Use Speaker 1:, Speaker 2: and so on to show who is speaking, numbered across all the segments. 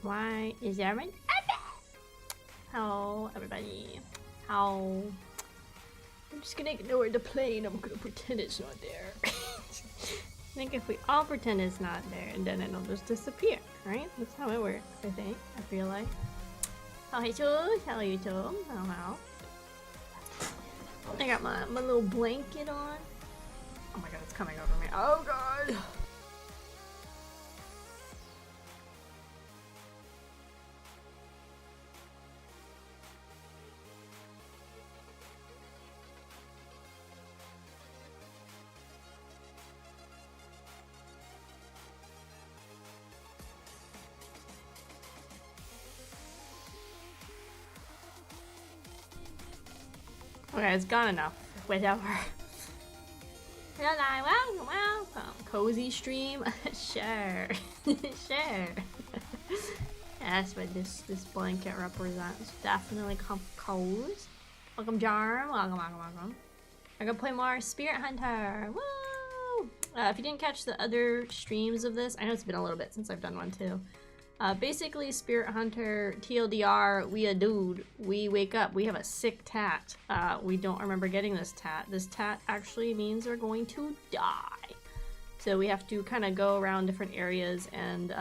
Speaker 1: Why is there an Hello, everybody. How? I'm just gonna ignore the plane. I'm gonna pretend it's not there. I think if we all pretend it's not there, then it'll just disappear, right? That's how it works, I think. I feel like. Oh, hey, Jules. Hello, YouTube. Hello. I got my little blanket on. Oh my god, it's coming over me. Oh god! Okay, it's gone enough. Whatever. Hello, welcome. Cozy stream? Sure. Sure. That's what this blanket represents. Definitely cozy. Welcome, Jarm. Welcome. I'm gonna play more Spirit Hunter. Woo! If you didn't catch the other streams of this, I know it's been a little bit since I've done one too. Basically, Spirit Hunter, TLDR, we a dude. We wake up, we have a sick tat. We don't remember getting this tat. This tat actually means we're going to die. So we have to kind of go around different areas and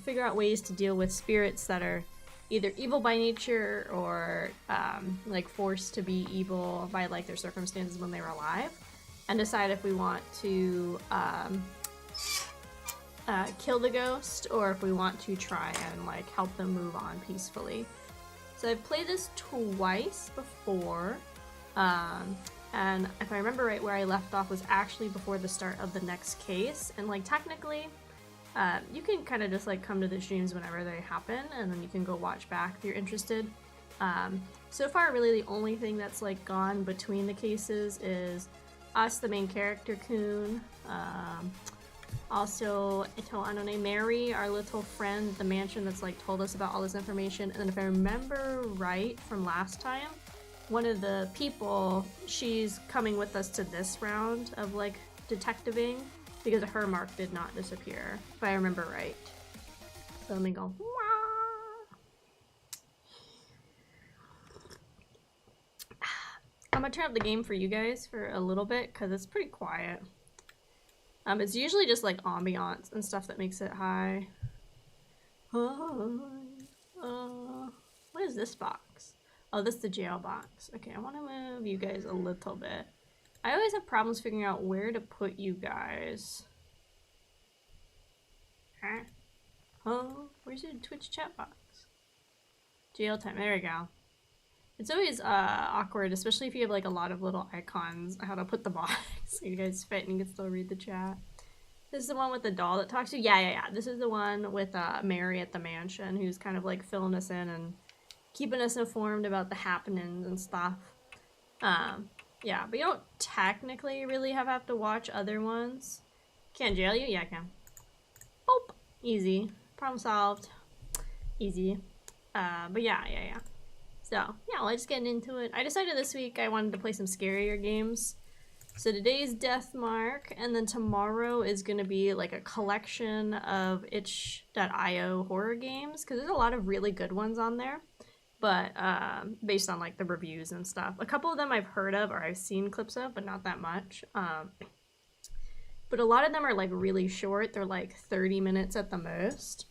Speaker 1: figure out ways to deal with spirits that are either evil by nature or like forced to be evil by like their circumstances when they were alive, and decide if we want to kill the ghost or if we want to try and like help them move on peacefully. So I've played this twice before, and if I remember right, where I left off was actually before the start of the next case, and like technically you can kind of just like come to the streams whenever they happen and then you can go watch back if you're interested. So far really the only thing that's like gone between the cases is us, the main character, Coon, also Ito Anone Mary, our little friend at the mansion that's like told us about all this information. And then if I remember right from last time, one of the people, she's coming with us to this round of like detectiving because her mark did not disappear, if I remember right. So let me go. I'm gonna turn up the game for you guys for a little bit because it's pretty quiet. It's usually just like ambiance and stuff that makes it high. What is this box? Oh, this is the jail box. Okay, I want to move you guys a little bit. I always have problems figuring out where to put you guys. Huh? Oh, where's your Twitch chat box? Jail time, there we go. It's always awkward, especially if you have like a lot of little icons, how to put the box so you guys fit and you can still read the chat. This is the one with the doll that talks to you? Yeah. This is the one with Mary at the mansion, who's kind of like filling us in and keeping us informed about the happenings and stuff. Yeah, but you don't technically really have to watch other ones. Can't jail you? Yeah, I can. Boop. Easy. Problem solved. Easy. But yeah. So, yeah, let's get into it. I decided this week I wanted to play some scarier games. So today's Death Mark, and then tomorrow is going to be like a collection of itch.io horror games, because there's a lot of really good ones on there, but based on like the reviews and stuff. A couple of them I've heard of or I've seen clips of, but not that much. But a lot of them are like really short. They're like 30 minutes at the most.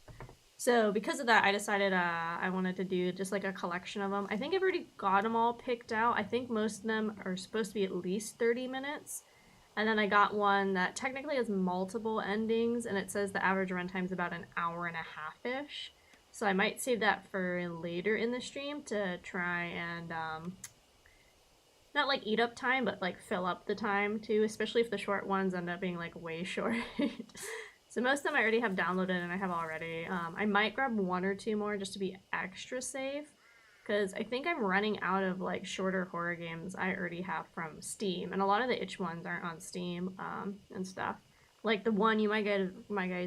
Speaker 1: So because of that, I decided I wanted to do just like a collection of them. I think I've already got them all picked out. I think most of them are supposed to be at least 30 minutes. And then I got one that technically has multiple endings, and it says the average runtime is about an hour and a half-ish. So I might save that for later in the stream to try and not like eat up time, but like fill up the time too, especially if the short ones end up being like way short. So most of them I already have downloaded and I have already. I might grab one or two more just to be extra safe, because I think I'm running out of like shorter horror games I already have from Steam, and a lot of the itch ones aren't on Steam and stuff. Like the one you guys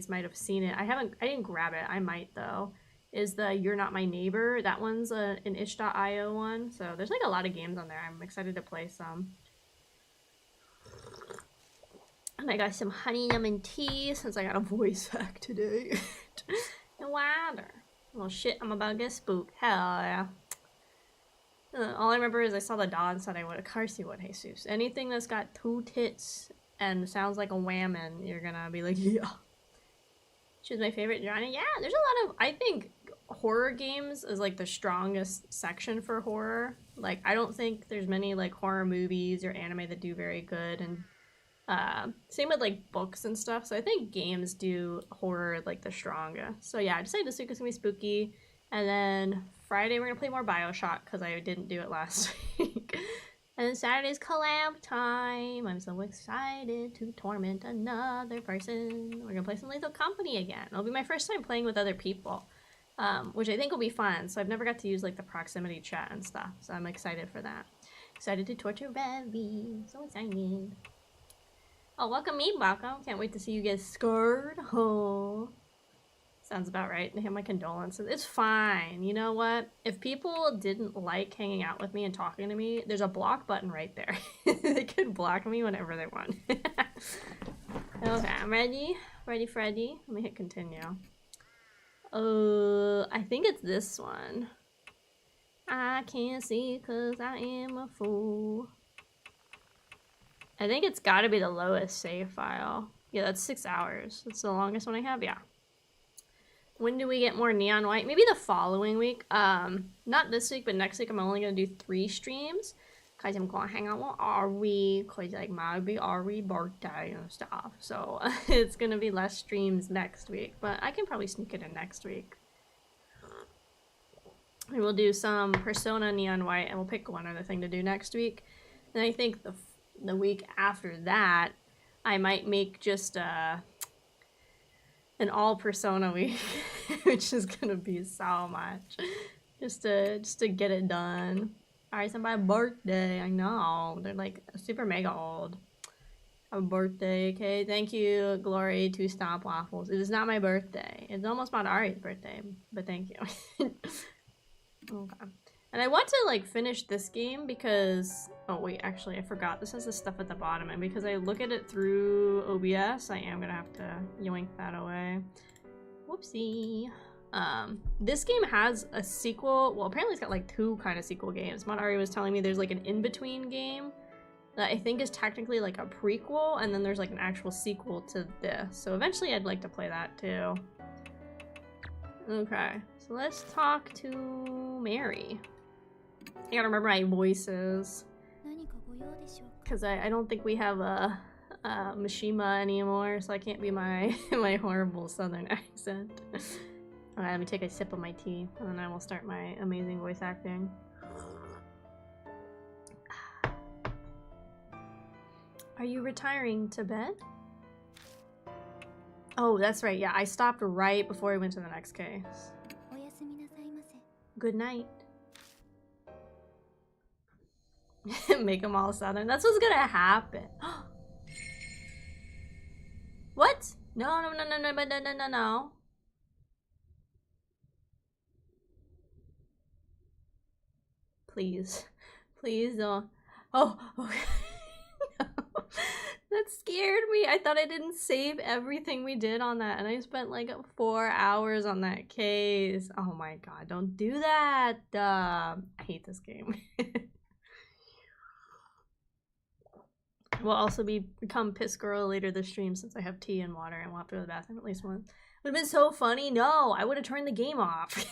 Speaker 1: might have seen it. I didn't grab it. I might though. Is the You're Not My Neighbor. That one's an itch.io one. So there's like a lot of games on there. I'm excited to play some. And I got some honey lemon tea since I got a voice hack today. And water. Well, shit, I'm about to get spooked. Hell yeah. All I remember is I saw the dog and said I would. Carcy would, Jesus. Anything that's got 2 tits and sounds like a whammon, you're gonna be like, yeah. She was my favorite genre. Yeah, there's a lot of, I think horror games is like the strongest section for horror. Like, I don't think there's many like horror movies or anime that do very good, and same with like books and stuff. So I think games do horror like the strongest. So yeah, I decided this week was gonna be spooky, and then Friday we're gonna play more BioShock because I didn't do it last week. And then Saturday's collab time. I'm so excited to torment another person. We're gonna play some Lethal Company again. It'll be my first time playing with other people, which I think will be fun. So I've never got to use like the proximity chat and stuff. So I'm excited for that. Excited to torture Bevy. So excited. Oh, welcome me, welcome. Can't wait to see you get scared. Oh. Sounds about right. I have my condolences. It's fine. You know what? If people didn't like hanging out with me and talking to me, there's a block button right there. They could block me whenever they want. Okay, I'm ready. Ready, Freddy. Let me hit continue. I think it's this one. I can't see 'cause I am a fool. I think it's gotta be the lowest save file. Yeah, that's 6 hours. That's the longest one I have, yeah. When do we get more Neon White? Maybe the following week. Not this week, but next week I'm only gonna do 3 streams. Cause I'm gonna hang out with Ari, cause like maybe Ari birthday and stuff. So it's gonna be less streams next week, but I can probably sneak it in next week. And we'll do some Persona Neon White, and we'll pick one other thing to do next week. And I think the week after that, I might make just an all Persona week, which is gonna be so much, just to get it done. Alright, it's my birthday. I know they're like super mega old. Have a birthday, okay? Thank you, Glory to Stop Waffles. It is not my birthday. It's almost not Ari's birthday, but thank you. Okay. And I want to like finish this game because, oh wait, actually I forgot. This has the stuff at the bottom, and because I look at it through OBS, I am gonna have to yoink that away. Whoopsie. This game has a sequel. Well, apparently it's got like 2 kind of sequel games. Monari was telling me there's like an in-between game that I think is technically like a prequel, and then there's like an actual sequel to this. So eventually I'd like to play that too. Okay, so let's talk to Mary. I gotta remember my voices, because I don't think we have a Mishima anymore, so I can't be my my horrible southern accent. Alright, let me take a sip of my tea, and then I will start my amazing voice acting. Are you retiring to bed? Oh, that's right, yeah, I stopped right before we went to the next case. Good night. Make them all southern. That's what's gonna happen. What? No. Please. Please don't. Oh, okay. No. That scared me. I thought I didn't save everything we did on that, and I spent like 4 hours on that case. Oh my god, don't do that. I hate this game. We'll also become Piss Girl later this stream since I have tea and water and we'll have to go to the bathroom at least once. Would have been so funny. No, I would have turned the game off.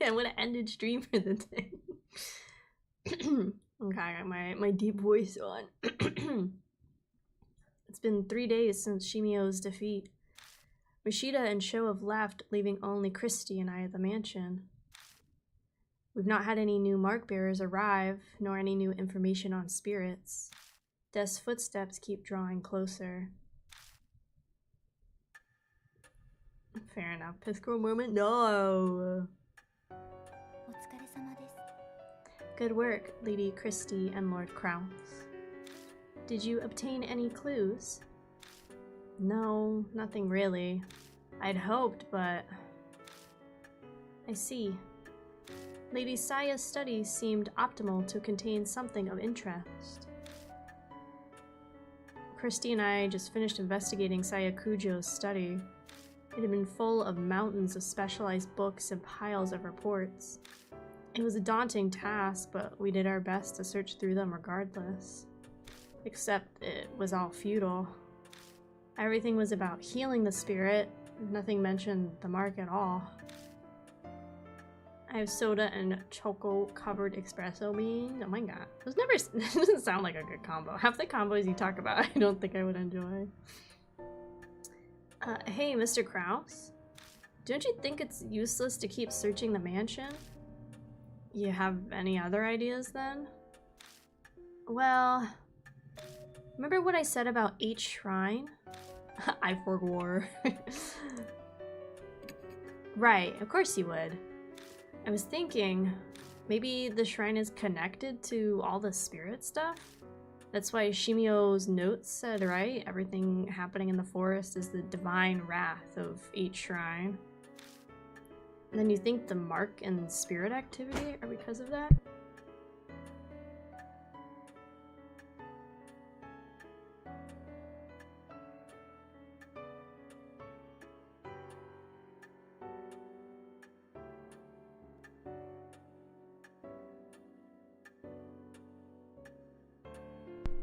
Speaker 1: I would have ended stream for the day. Okay, I got my deep voice on. It's been 3 days since Shimio's defeat. Rashida and Sho have left, leaving only Christy and I at the mansion. We've not had any new mark bearers arrive, nor any new information on spirits. Death's footsteps keep drawing closer. Fair enough. Piss Girl moment? No! Good work, Lady Christie and Lord Kraus. Did you obtain any clues? No, nothing really. I'd hoped, but... I see. Lady Saya's studies seemed optimal to contain something of interest. Christy and I just finished investigating Saya Kujo's study. It had been full of mountains of specialized books and piles of reports. It was a daunting task, but we did our best to search through them regardless. Except it was all futile. Everything was about healing the spirit. Nothing mentioned the mark at all. I have soda and choco-covered espresso beans. Oh my god. That doesn't sound like a good combo. Half the combos you talk about, I don't think I would enjoy. Hey, Mr. Kraus? Don't you think it's useless to keep searching the mansion? You have any other ideas then? Well, remember what I said about each shrine? I forgot. Right, of course you would. I was thinking, maybe the shrine is connected to all the spirit stuff? That's why Shimio's notes said, right? Everything happening in the forest is the divine wrath of each shrine. And then you think the mark and spirit activity are because of that?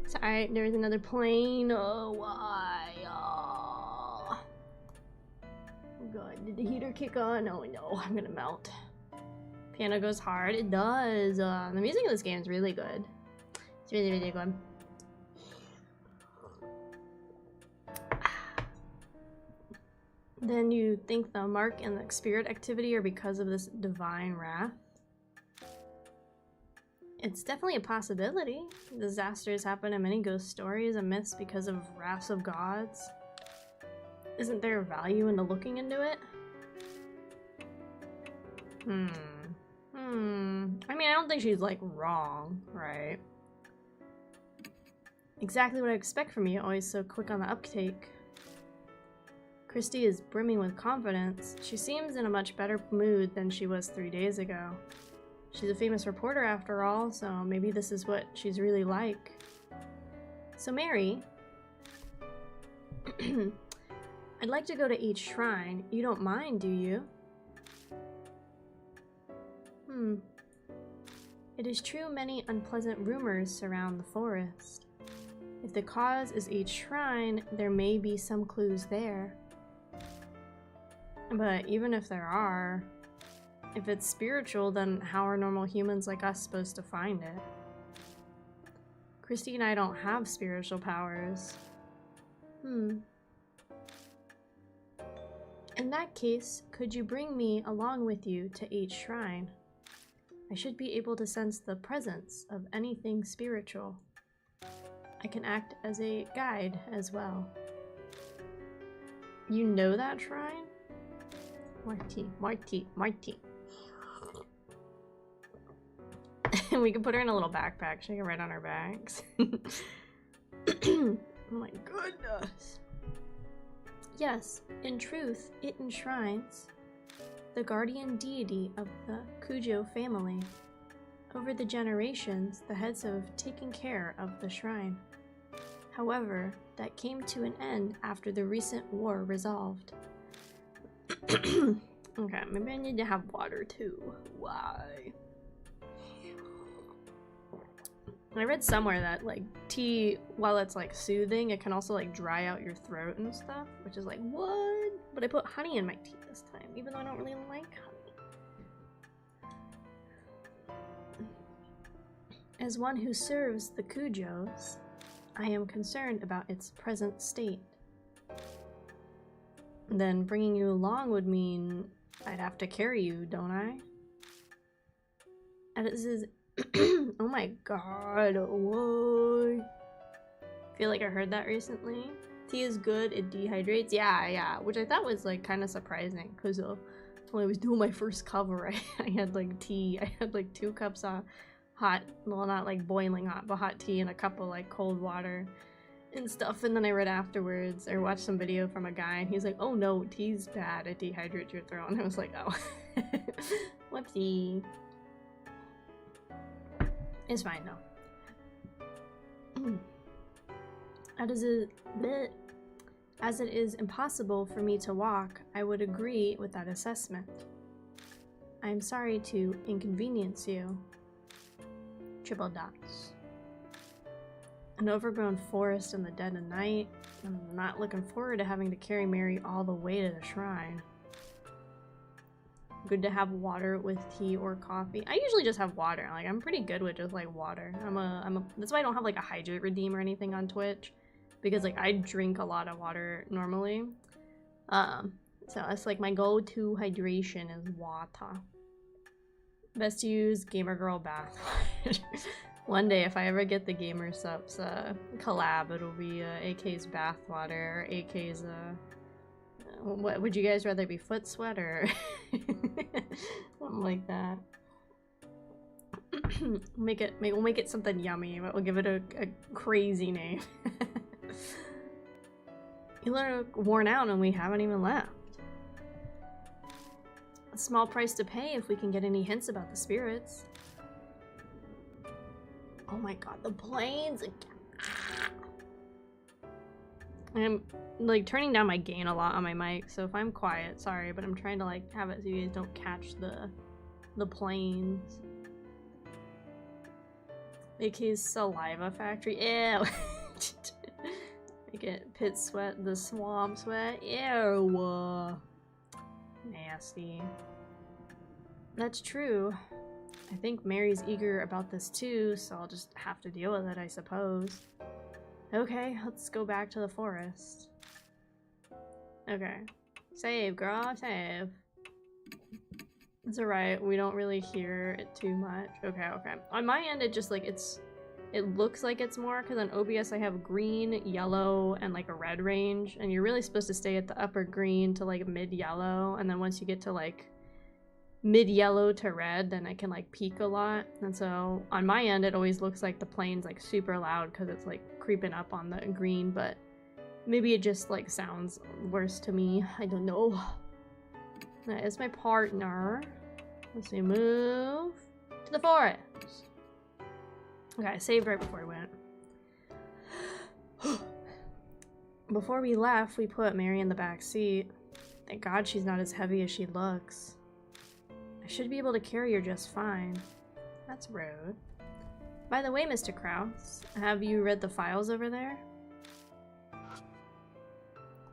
Speaker 1: Sorry, there's another plane. Oh, why? Oh. God, did the heater kick on? Oh no, I'm gonna melt. Piano goes hard. It does. The music in this game is really good. It's really, really good. Then you think the mark and the spirit activity are because of this divine wrath? It's definitely a possibility. Disasters happen in many ghost stories and myths because of wraths of gods. Isn't there value into looking into it? I mean, I don't think she's, like, wrong, right? Exactly what I expect from you, always so quick on the uptake. Christy is brimming with confidence. She seems in a much better mood than she was 3 days ago. She's a famous reporter after all, so maybe this is what she's really like. So Mary, I'd like to go to each shrine. You don't mind, do you? It is true many unpleasant rumors surround the forest. If the cause is each shrine, there may be some clues there. But even if there are, if it's spiritual, then how are normal humans like us supposed to find it? Christy and I don't have spiritual powers. In that case, could you bring me along with you to each shrine? I should be able to sense the presence of anything spiritual. I can act as a guide as well. You know that shrine? Marty. We can put her in a little backpack. She can ride on our backs. Oh my goodness. Yes, in truth, it enshrines the guardian deity of the Kujo family. Over the generations, the heads have taken care of the shrine. However, that came to an end after the recent war resolved. Okay, maybe I need to have water too. Why? I read somewhere that like tea, while it's like soothing, it can also like dry out your throat and stuff, which is like, what? But I put honey in my tea this time, even though I don't really like honey. As one who serves the Kujos, I am concerned about its present state. Then bringing you along would mean I'd have to carry you, don't I? And this is oh my god, whoa. I feel like I heard that recently. Tea is good, it dehydrates. Yeah, which I thought was like kind of surprising because when I was doing my first cover, I had like tea. I had like 2 cups of hot, well, not like boiling hot, but hot tea and a cup of like cold water and stuff. And then I read afterwards or watched some video from a guy and he's like, oh no, tea's bad, it dehydrates your throat. And I was like, oh, whoopsie. It's fine though. How does it... As it is impossible for me to walk, I would agree with that assessment. I am sorry to inconvenience you. Triple dots. An overgrown forest in the dead of night. I'm not looking forward to having to carry Mary all the way to the shrine. Good to have water with tea or coffee. I usually just have water. Like, I'm pretty good with just like water. That's why I don't have like a hydrate redeem or anything on Twitch, because like I drink a lot of water normally. So that's like my go-to hydration is water. Best to use Gamer Girl bath. One day, if I ever get the Gamer Subs collab, it'll be AK's bathwater or AK's what would you guys rather be, foot sweat or something like that? We'll make it something yummy, but we'll give it a crazy name. You look worn out and we haven't even left. A small price to pay if we can get any hints about the spirits. Oh my god, the planes again. I'm like turning down my gain a lot on my mic, so if I'm quiet, sorry, but I'm trying to like have it so you guys don't catch the planes. AK's saliva factory. Ew. Make it pit sweat, the swamp sweat. Ew. Nasty. That's true. I think Mary's eager about this too, so I'll just have to deal with it, I suppose. Okay, let's go back to the forest. Okay. Save, girl, save. It's alright, we don't really hear it too much. Okay, okay. On my end, it just like, it looks like it's more, because on OBS I have green, yellow, and like a red range, and you're really supposed to stay at the upper green to like mid-yellow, and then once you get to like mid-yellow to red, then it can like peak a lot. And so on my end it always looks like the plane's like super loud because it's like creeping up on the green, but maybe it just like sounds worse to me. I don't know. That is my partner. Let's see, move to the forest. Okay, I saved right before we went. Before we left, we put Mary in the back seat. Thank God she's not as heavy as she looks. I should be able to carry her just fine. That's rude. By the way, Mr. Kraus, have you read the files over there?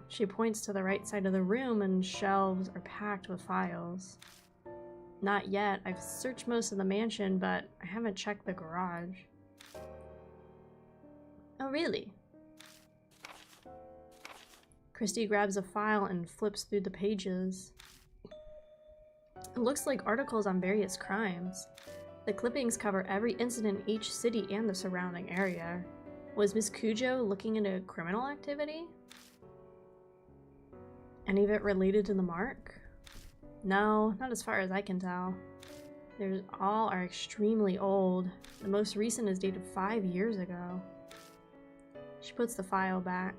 Speaker 1: She points to the right side of the room and shelves are packed with files. Not yet. I've searched most of the mansion, but I haven't checked the garage. Oh, really? Christy grabs a file and flips through the pages. It looks like articles on various crimes. The clippings cover every incident in each city and the surrounding area. Was Miss Cujo looking into criminal activity? Any of it related to the mark? No, not as far as I can tell. All are extremely old. The most recent is dated 5 years ago. She puts the file back.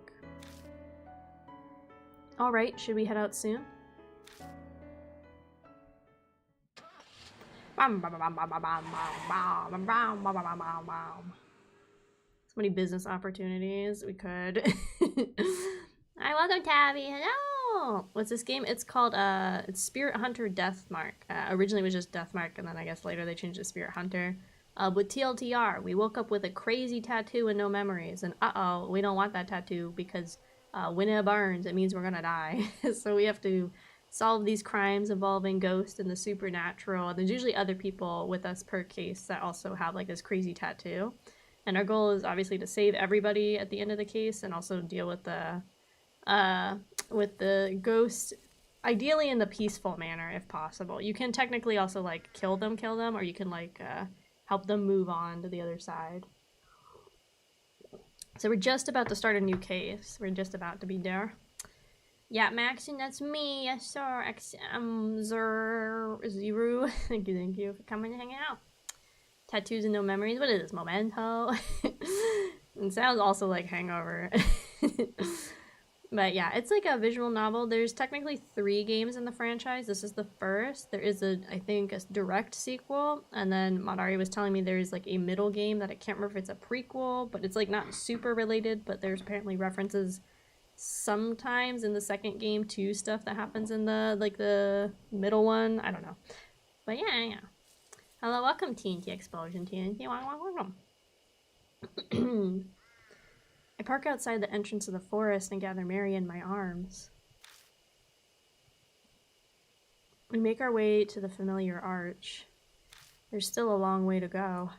Speaker 1: Alright, should we head out soon? So many business opportunities we could. Hi, welcome Tabby. Hello. What's this game? It's called it's Spirit Hunter Deathmark. Originally it was just Deathmark, and then I guess later they changed it to Spirit Hunter. With TLTR, we woke up with a crazy tattoo and no memories, and uh-oh, we don't want that tattoo because when it burns, it means we're gonna die. So we have to solve these crimes involving ghosts and the supernatural. There's usually other people with us per case that also have like this crazy tattoo. And our goal is obviously to save everybody at the end of the case and also deal with the ghost, ideally in the peaceful manner if possible. You can technically also like kill them, or you can like help them move on to the other side. So we're just about to start a new case. We're just about to be there. Yeah, Maxine, that's me. Yes, sir. Zero. Thank you for coming and hanging out. Tattoos and no memories. What is this, Memento? It sounds also like Hangover. But yeah, it's like a visual novel. There's technically 3 games in the franchise. This is the first. There is I think a direct sequel, and then Madari was telling me there's like a middle game that I can't remember if it's a prequel, but it's like not super related, but there's apparently references sometimes in the second game too, stuff that happens in the like the middle one. I don't know. But yeah. Hello, welcome TNT Explosion, TNT. Welcome. I park outside the entrance of the forest and gather Mary in my arms. We make our way to the familiar arch. There's still a long way to go.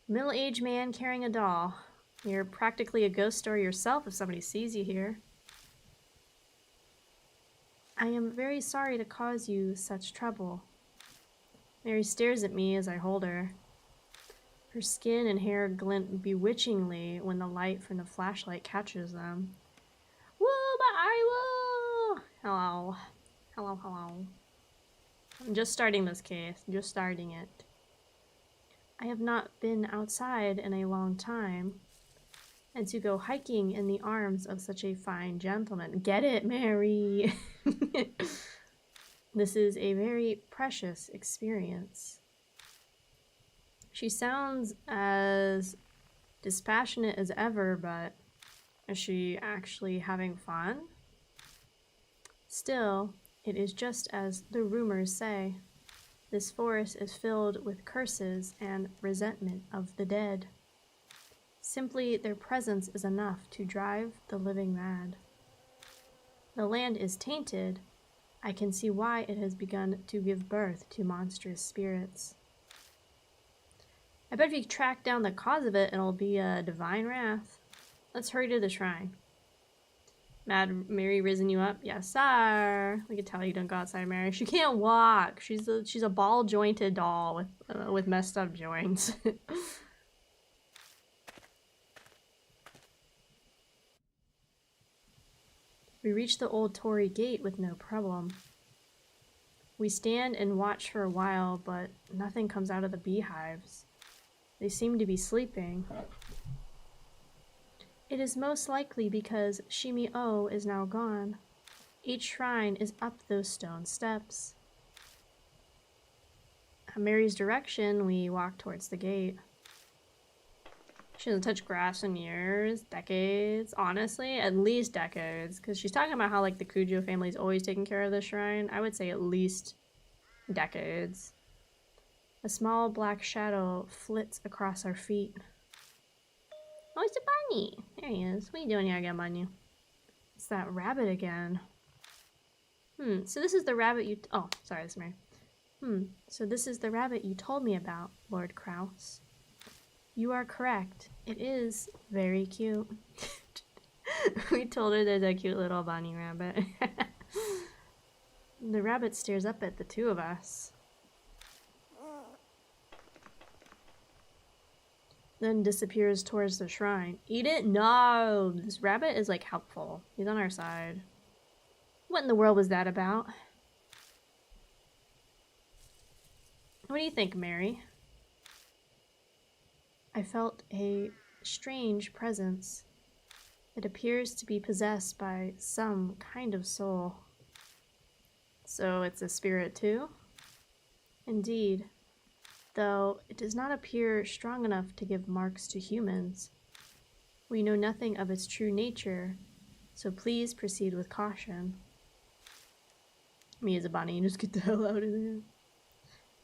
Speaker 1: Middle-aged man carrying a doll. You're practically a ghost story yourself if somebody sees you here. I am very sorry to cause you such trouble. Mary stares at me as I hold her. Her skin and hair glint bewitchingly when the light from the flashlight catches them. Woo, my woo! Hello. Hello, hello. I'm just starting this case. Just starting it. I have not been outside in a long time. And to go hiking in the arms of such a fine gentleman. Get it, Mary? This is a very precious experience. She sounds as dispassionate as ever, but is she actually having fun? Still, it is just as the rumors say. This forest is filled with curses and resentment of the dead. Simply their presence is enough to drive the living mad. The land is tainted. I can see why it has begun to give birth to monstrous spirits. I bet if you track down the cause of it, it'll be a divine wrath. Let's hurry to the shrine. Mad Mary risen you up? Yes, sir. We can tell you don't go outside, Mary. She can't walk. She's a ball-jointed doll with messed up joints. We reach the old Tory gate with no problem. We stand and watch for a while, but nothing comes out of the beehives. They seem to be sleeping. It is most likely because Shimi-O is now gone. Each shrine is up those stone steps. At Mary's direction, we walk towards the gate. She hasn't touched grass in years, decades, honestly, at least decades. Because she's talking about how like the Kujo family's always taking care of the shrine. I would say at least decades. A small black shadow flits across our feet. Oh, it's a bunny! There he is. What are you doing here again, bunny? It's that rabbit again. So this is the rabbit you... Oh, sorry, that's Mary. So this is the rabbit you told me about, Lord Kraus. You are correct. It is very cute. We told her there's a cute little bunny rabbit. The rabbit stares up at the two of us. Then disappears towards the shrine. Eat it? No! This rabbit is like helpful. He's on our side. What in the world was that about? What do you think, Mary? I felt a strange presence. It appears to be possessed by some kind of soul. So it's a spirit too? Indeed. Though it does not appear strong enough to give marks to humans. We know nothing of its true nature, so please proceed with caution. Me as a bunny, just get the hell out of there.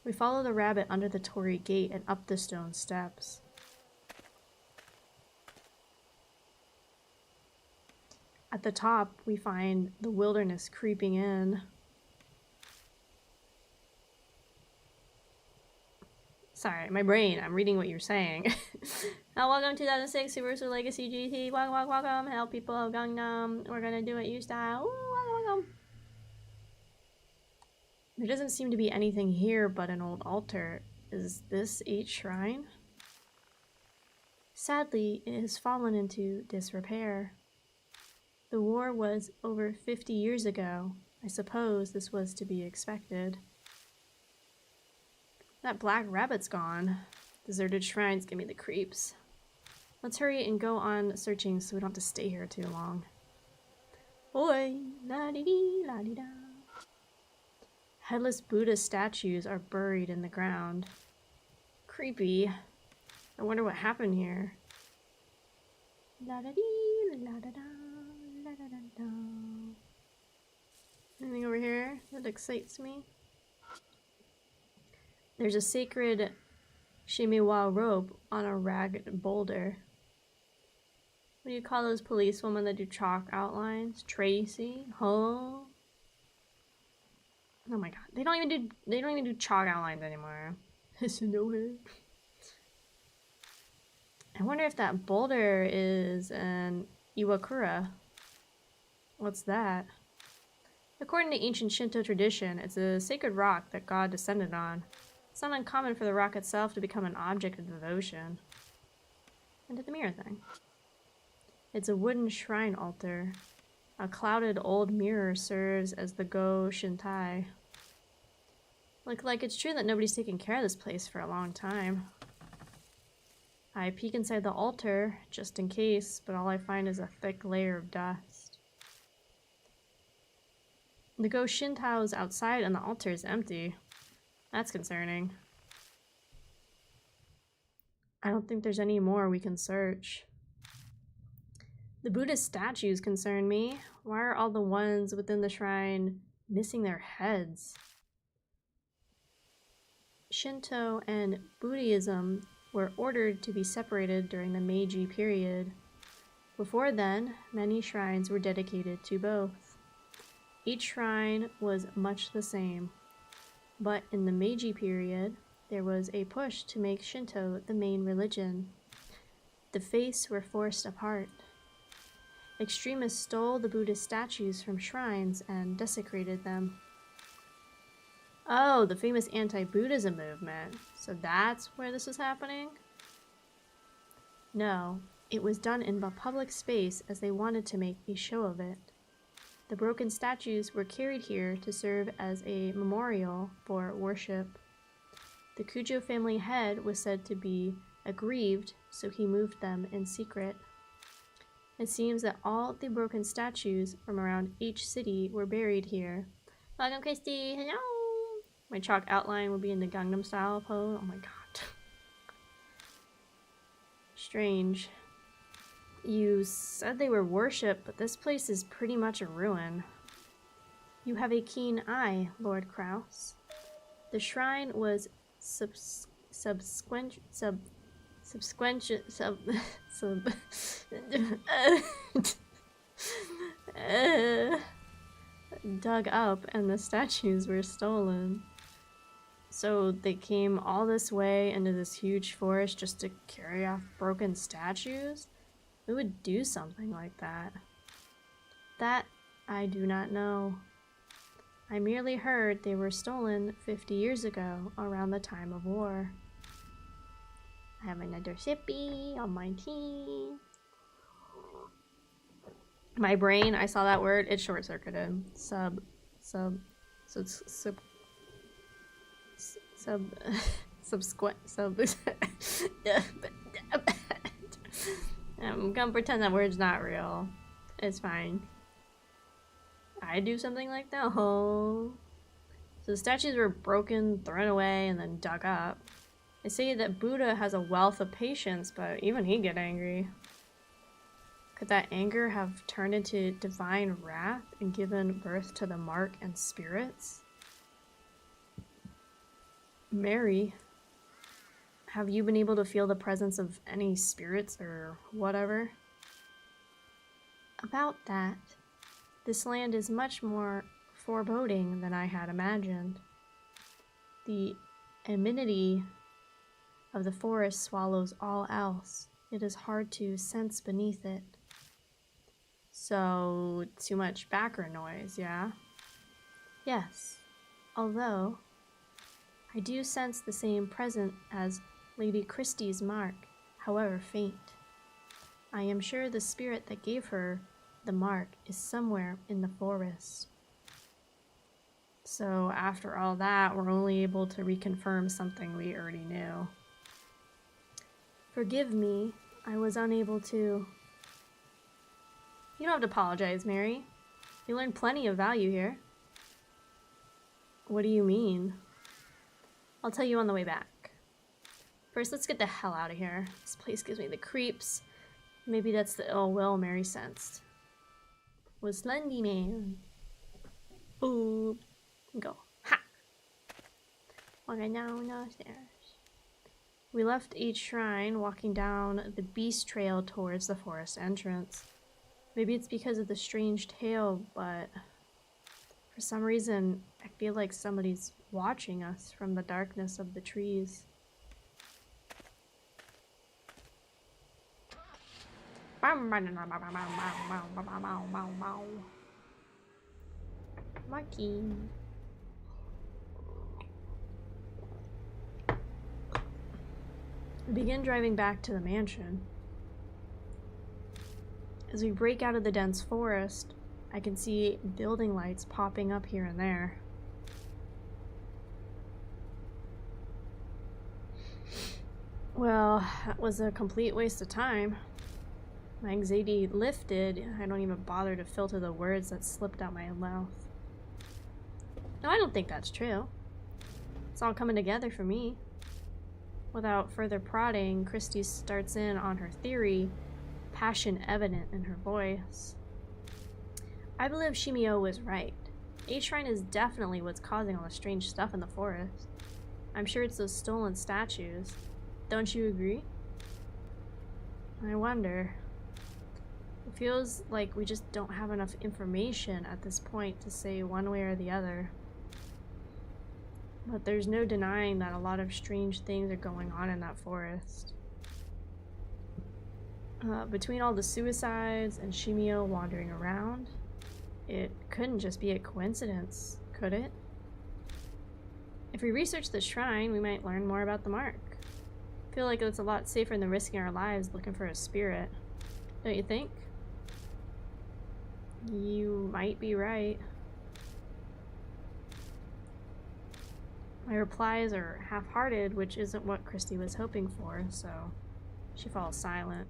Speaker 1: We follow the rabbit under the Torii gate and up the stone steps. At the top, we find the wilderness creeping in. Sorry, my brain, I'm reading what you're saying. Welcome to 2006 Subaru Legacy GT. Welcome. Help people of Gangnam. We're gonna do it you style. Ooh, welcome. There doesn't seem to be anything here but an old altar. Is this H shrine? Sadly, it has fallen into disrepair. The war was over 50 years ago. I suppose this was to be expected. That black rabbit's gone. Deserted shrines give me the creeps. Let's hurry and go on searching so we don't have to stay here too long. Oi, la-dee-dee, la-dee-da. Headless Buddha statues are buried in the ground. Creepy. I wonder what happened here. La-da-dee, la-da-da. Anything over here that excites me? There's a sacred Shimiwa rope on a ragged boulder. What do you call those policewomen that do chalk outlines? Tracy? Huh? Oh my god. They don't even do chalk outlines anymore. I wonder if that boulder is an Iwakura. What's that? According to ancient Shinto tradition, it's a sacred rock that God descended on. It's not uncommon for the rock itself to become an object of devotion. And did the mirror thing. It's a wooden shrine altar. A clouded old mirror serves as the Go Shintai. Look like it's true that nobody's taken care of this place for a long time. I peek inside the altar, just in case, but all I find is a thick layer of dust. The Go Shintao is outside and the altar is empty. That's concerning. I don't think there's any more we can search. The Buddhist statues concern me. Why are all the ones within the shrine missing their heads? Shinto and Buddhism were ordered to be separated during the Meiji period. Before then, many shrines were dedicated to both. Each shrine was much the same, but in the Meiji period, there was a push to make Shinto the main religion. The faiths were forced apart. Extremists stole the Buddhist statues from shrines and desecrated them. Oh, the famous anti-Buddhism movement. So that's where this was happening? No, it was done in a public space as they wanted to make a show of it. The broken statues were carried here to serve as a memorial for worship. The Kujo family head was said to be aggrieved, so he moved them in secret. It seems that all the broken statues from around each city were buried here. Welcome, Christy. Hello. My chalk outline will be in the Gangnam Style pose. Oh my god. Strange. You said they were worshipped, but this place is pretty much a ruin. You have a keen eye, Lord Kraus. The shrine was dug up and the statues were stolen. So they came all this way into this huge forest just to carry off broken statues? Who would do something like that? That I do not know. I merely heard they were stolen 50 years ago, around the time of war. I have another sippy on my tea. My brain, I saw that word, it short-circuited. I'm gonna pretend that word's not real. It's fine. I do something like that? Oh. So the statues were broken, thrown away, and then dug up. They say that Buddha has a wealth of patience, but even he'd get angry. Could that anger have turned into divine wrath and given birth to the mark and spirits? Mary, have you been able to feel the presence of any spirits or whatever? About that, this land is much more foreboding than I had imagined. The amenity of the forest swallows all else. It is hard to sense beneath it. So, too much background noise, yeah? Yes, although I do sense the same present as Lady Christie's mark, however faint. I am sure the spirit that gave her the mark is somewhere in the forest. So after all that, we're only able to reconfirm something we already knew. Forgive me, I was unable to... You don't have to apologize, Mary. You learned plenty of value here. What do you mean? I'll tell you on the way back. First, let's get the hell out of here. This place gives me the creeps. Maybe that's the ill will Mary sensed. was Slendy Man. Ooh. Go. Ha! Walking down the stairs. We left each shrine, walking down the beast trail towards the forest entrance. Maybe it's because of the strange tale, but for some reason, I feel like somebody's watching us from the darkness of the trees. Marky. We begin driving back to the mansion. As we break out of the dense forest, I can see building lights popping up here and there. Well, that was a complete waste of time. My anxiety lifted. I don't even bother to filter the words that slipped out my mouth. No, I don't think that's true. It's all coming together for me. Without further prodding, Christy starts in on her theory, passion evident in her voice. I believe Shimio was right. H-Shrine is definitely what's causing all the strange stuff in the forest. I'm sure it's those stolen statues. Don't you agree? I wonder. It feels like we just don't have enough information at this point to say one way or the other. But there's no denying that a lot of strange things are going on in that forest. Between all the suicides and Shimio wandering around, it couldn't just be a coincidence, could it? If we research the shrine, we might learn more about the mark. I feel like it's a lot safer than risking our lives looking for a spirit. Don't you think? You might be right. My replies are half-hearted, which isn't what Christy was hoping for, so she falls silent.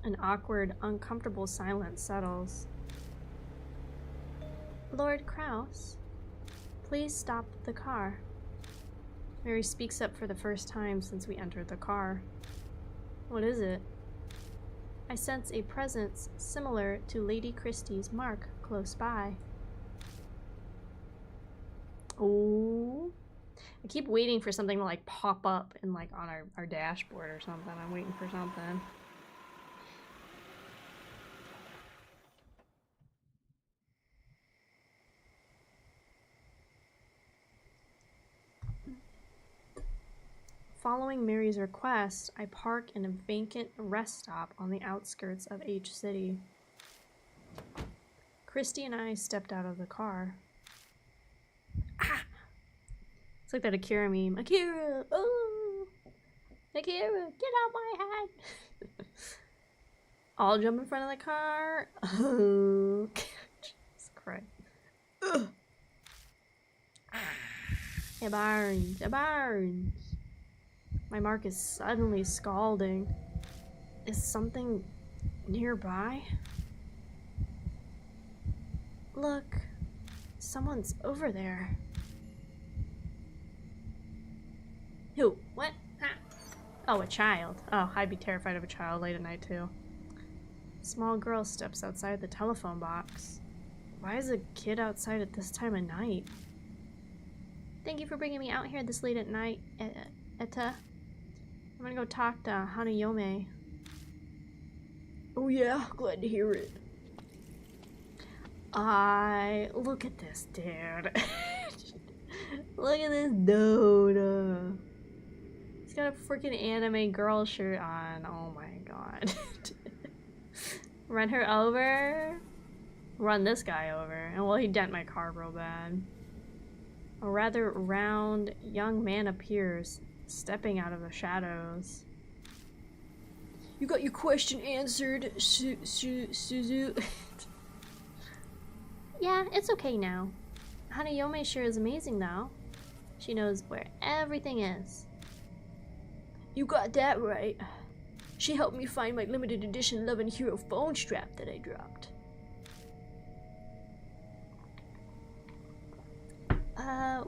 Speaker 1: An awkward, uncomfortable silence settles. Lord Kraus, please stop the car. Mary speaks up for the first time since we entered the car. What is it? I sense a presence similar to Lady Christie's mark close by. Oh, I keep waiting for something to like pop up and like on our dashboard or something. I'm waiting for something. Following Mary's request, I park in a vacant rest stop on the outskirts of H City. Christy and I stepped out of the car. Ah! It's like that Akira meme. Akira! Oh! Akira, get out my head! I'll jump in front of the car. Oh, Jesus Christ. Ugh. It burns. It burns. My mark is suddenly scalding. Is something nearby? Look, someone's over there. Who? What? Ah. Oh, a child. Oh, I'd be terrified of a child late at night too. A small girl steps outside the telephone box. Why is a kid outside at this time of night? Thank you for bringing me out here this late at night, Etta. I'm gonna go talk to Hanayome. Oh yeah, glad to hear it. Look at this dude. Look at this dude. He's got a freaking anime girl shirt on. Oh my god. Run her over. Run this guy over. And well, he dent my car real bad. A rather round young man appears, stepping out of the shadows. You got your question answered, Suzu. Yeah, it's okay now. Hanayome sure is amazing though. She knows where everything is. You got that right. She helped me find my limited edition Love and Hero phone strap that I dropped.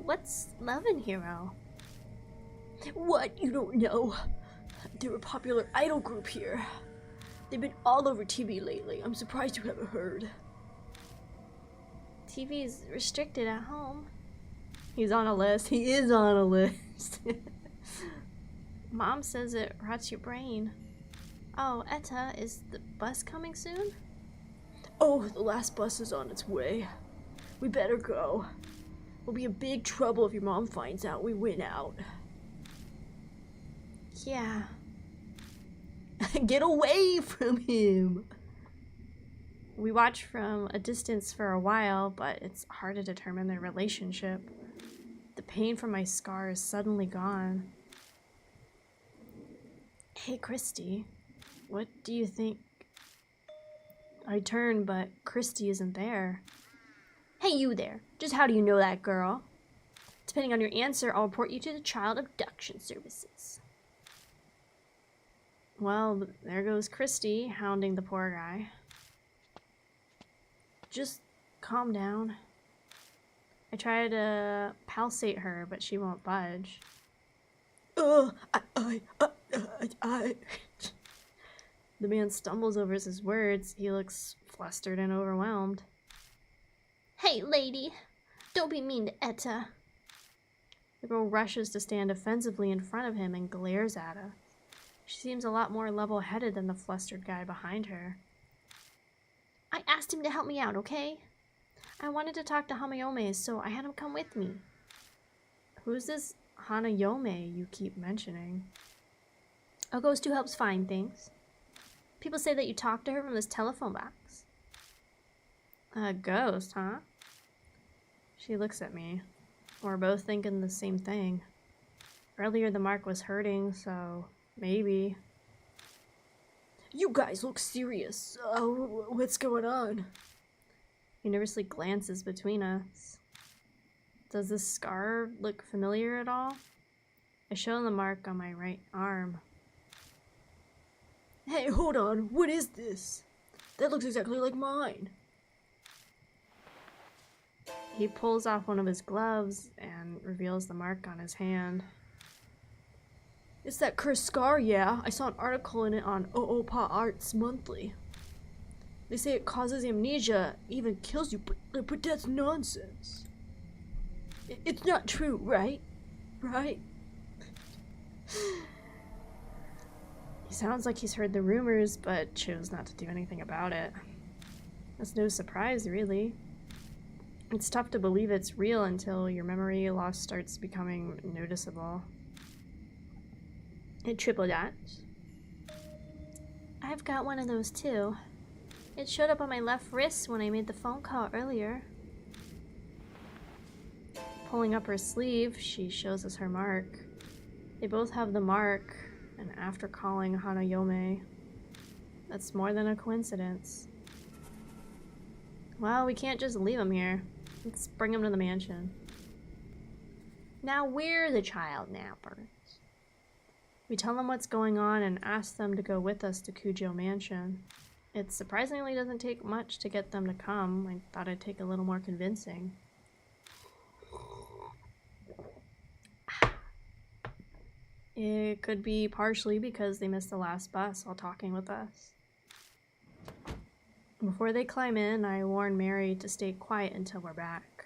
Speaker 1: What's Love and Hero? What? You don't know? They're a popular idol group here. They've been all over TV lately. I'm surprised you haven't heard. TV's restricted at home. He's on a list. He is on a list. Mom says it rots your brain. Oh, Etta, is the bus coming soon?
Speaker 2: Oh, the last bus is on its way. We better go. We'll be in big trouble if your mom finds out we went out.
Speaker 1: Yeah.
Speaker 2: Get away from him!
Speaker 1: We watch from a distance for a while, but it's hard to determine their relationship. The pain from my scar is suddenly gone. Hey, Christy, what do you think? I turn, but Christy isn't there. Hey, you there. Just how do you know that, girl? Depending on your answer, I'll report you to the Child Abduction Services. Well, there goes Christy, hounding the poor guy. Just calm down. I try to palsate her, but she won't budge.
Speaker 2: I...
Speaker 1: The man stumbles over his words. He looks flustered and overwhelmed. Hey, lady! Don't be mean to Etta! The girl rushes to stand offensively in front of him and glares at her. She seems a lot more level-headed than the flustered guy behind her. I asked him to help me out, okay? I wanted to talk to Hanayome, so I had him come with me. Who's this Hanayome you keep mentioning? A ghost who helps find things. People say that you talk to her from this telephone box. A ghost, huh? She looks at me. We're both thinking the same thing. Earlier the mark was hurting, so maybe.
Speaker 2: You guys look serious. What's going on?
Speaker 1: He nervously glances between us. Does this scar look familiar at all? I show him the mark on my right arm.
Speaker 2: Hey, hold on. What is this? That looks exactly like mine.
Speaker 1: He pulls off one of his gloves and reveals the mark on his hand.
Speaker 2: It's that cursed scar, yeah. I saw an article in it on OOPA Arts Monthly. They say it causes amnesia, even kills you, but that's nonsense. It's not true, right? Right?
Speaker 1: He sounds like he's heard the rumors, but chose not to do anything about it. That's no surprise, really. It's tough to believe it's real until your memory loss starts becoming noticeable. And triple dots. I've got one of those too. It showed up on my left wrist when I made the phone call earlier. Pulling up her sleeve, she shows us her mark. They both have the mark, and after calling Hanayome, that's more than a coincidence. Well, we can't just leave him here. Let's bring him to the mansion. Now we're the child nappers. We tell them what's going on and ask them to go with us to Kujo Mansion. It surprisingly doesn't take much to get them to come. I thought it'd take a little more convincing. It could be partially because they missed the last bus while talking with us. Before they climb in, I warn Mary to stay quiet until we're back.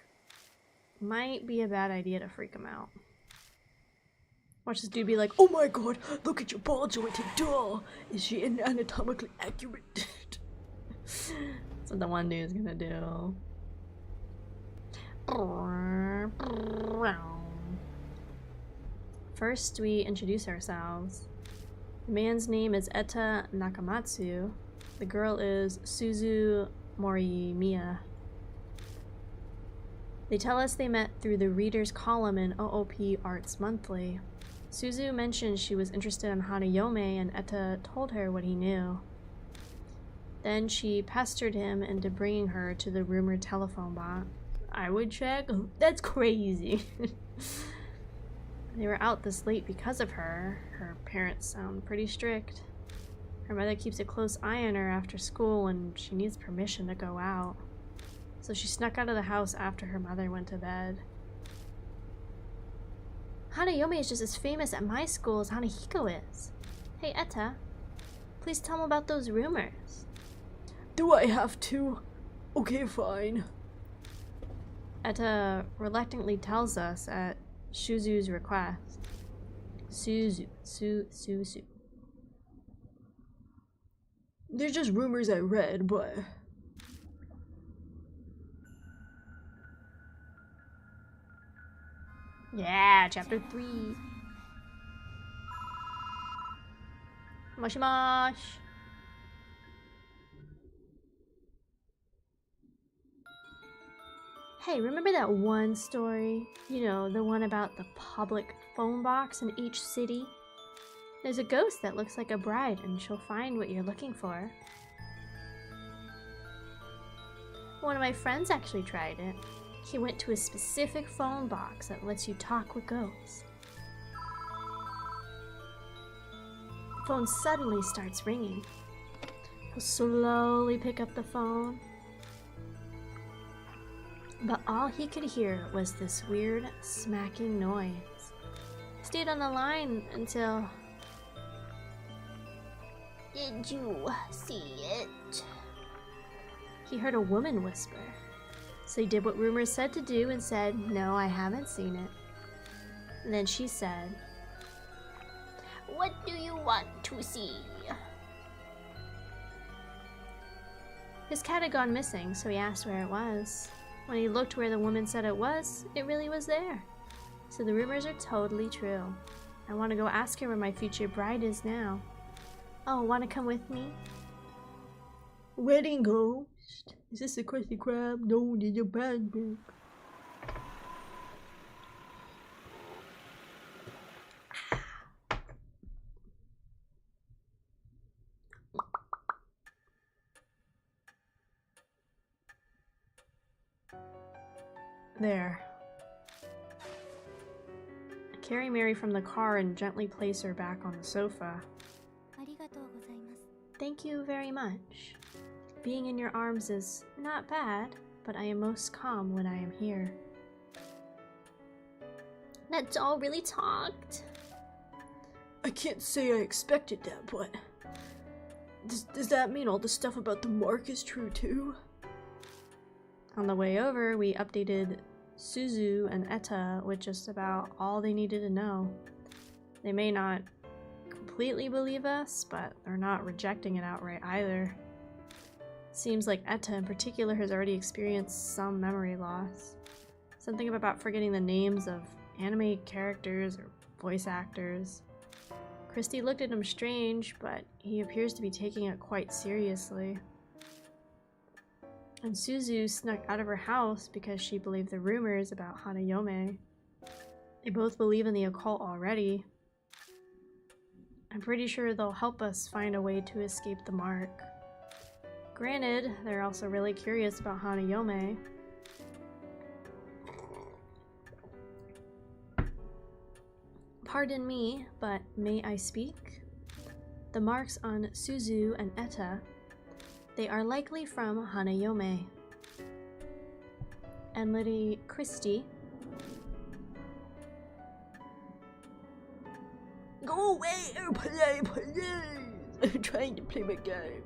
Speaker 1: Might be a bad idea to freak them out. Watch this dude be like,
Speaker 2: oh my god, look at your ball jointed doll. Is she anatomically accurate?
Speaker 1: That's what the one dude's gonna do. First, we introduce ourselves. The man's name is Etta Nakamatsu. The girl is Suzu Morimiya. They tell us they met through the reader's column in OOP Arts Monthly. Suzu mentioned she was interested in Hanayome, and Etta told her what he knew. Then she pestered him into bringing her to the rumored telephone box. I would check? That's crazy. They were out this late because of her. Her parents sound pretty strict. Her mother keeps a close eye on her after school and she needs permission to go out. So she snuck out of the house after her mother went to bed. Hanayome is just as famous at my school as Hanahiko is. Hey Etta, please tell me about those rumors.
Speaker 2: Do I have to? Okay, fine.
Speaker 1: Etta reluctantly tells us at Shuzu's request. Suzu.
Speaker 2: They're just rumors I read, but...
Speaker 1: Yeah, chapter 3. Moshi mosh. Hey, remember that one story? You know, the one about the public phone box in each city? There's a ghost that looks like a bride and she'll find what you're looking for. One of my friends actually tried it. He went to a specific phone box that lets you talk with ghosts. The phone suddenly starts ringing. He'll slowly pick up the phone. But all he could hear was this weird smacking noise. He stayed on the line until... Did you see it? He heard a woman whisper. So he did what rumors said to do and said, no, I haven't seen it. And then she said, what do you want to see? His cat had gone missing, so he asked where it was. When he looked where the woman said it really was there. So the rumors are totally true. I want to go ask her where my future bride is now. Oh, want to come with me?
Speaker 2: Wedding ghost? Is this a Krusty Krab? No, it's a bad book.
Speaker 1: There. I carry Mary from the car and gently place her back on the sofa. Thank you very much. Being in your arms is not bad, but I am most calm when I am here. That doll really talked.
Speaker 2: I can't say I expected that, but... Does that mean all the stuff about the mark is true too?
Speaker 1: On the way over, we updated Suzu and Etta with just about all they needed to know. They may not completely believe us, but they're not rejecting it outright either. Seems like Etta in particular has already experienced some memory loss. Something about forgetting the names of anime characters or voice actors. Christy looked at him strange, but he appears to be taking it quite seriously. And Suzu snuck out of her house because she believed the rumors about Hanayome. They both believe in the occult already. I'm pretty sure they'll help us find a way to escape the mark. Granted, they're also really curious about Hanayome. Pardon me, but may I speak? The marks on Suzu and Etta, they are likely from Hanayome. And Lady Christie.
Speaker 2: Go away, airplane, please! I'm trying to play my game.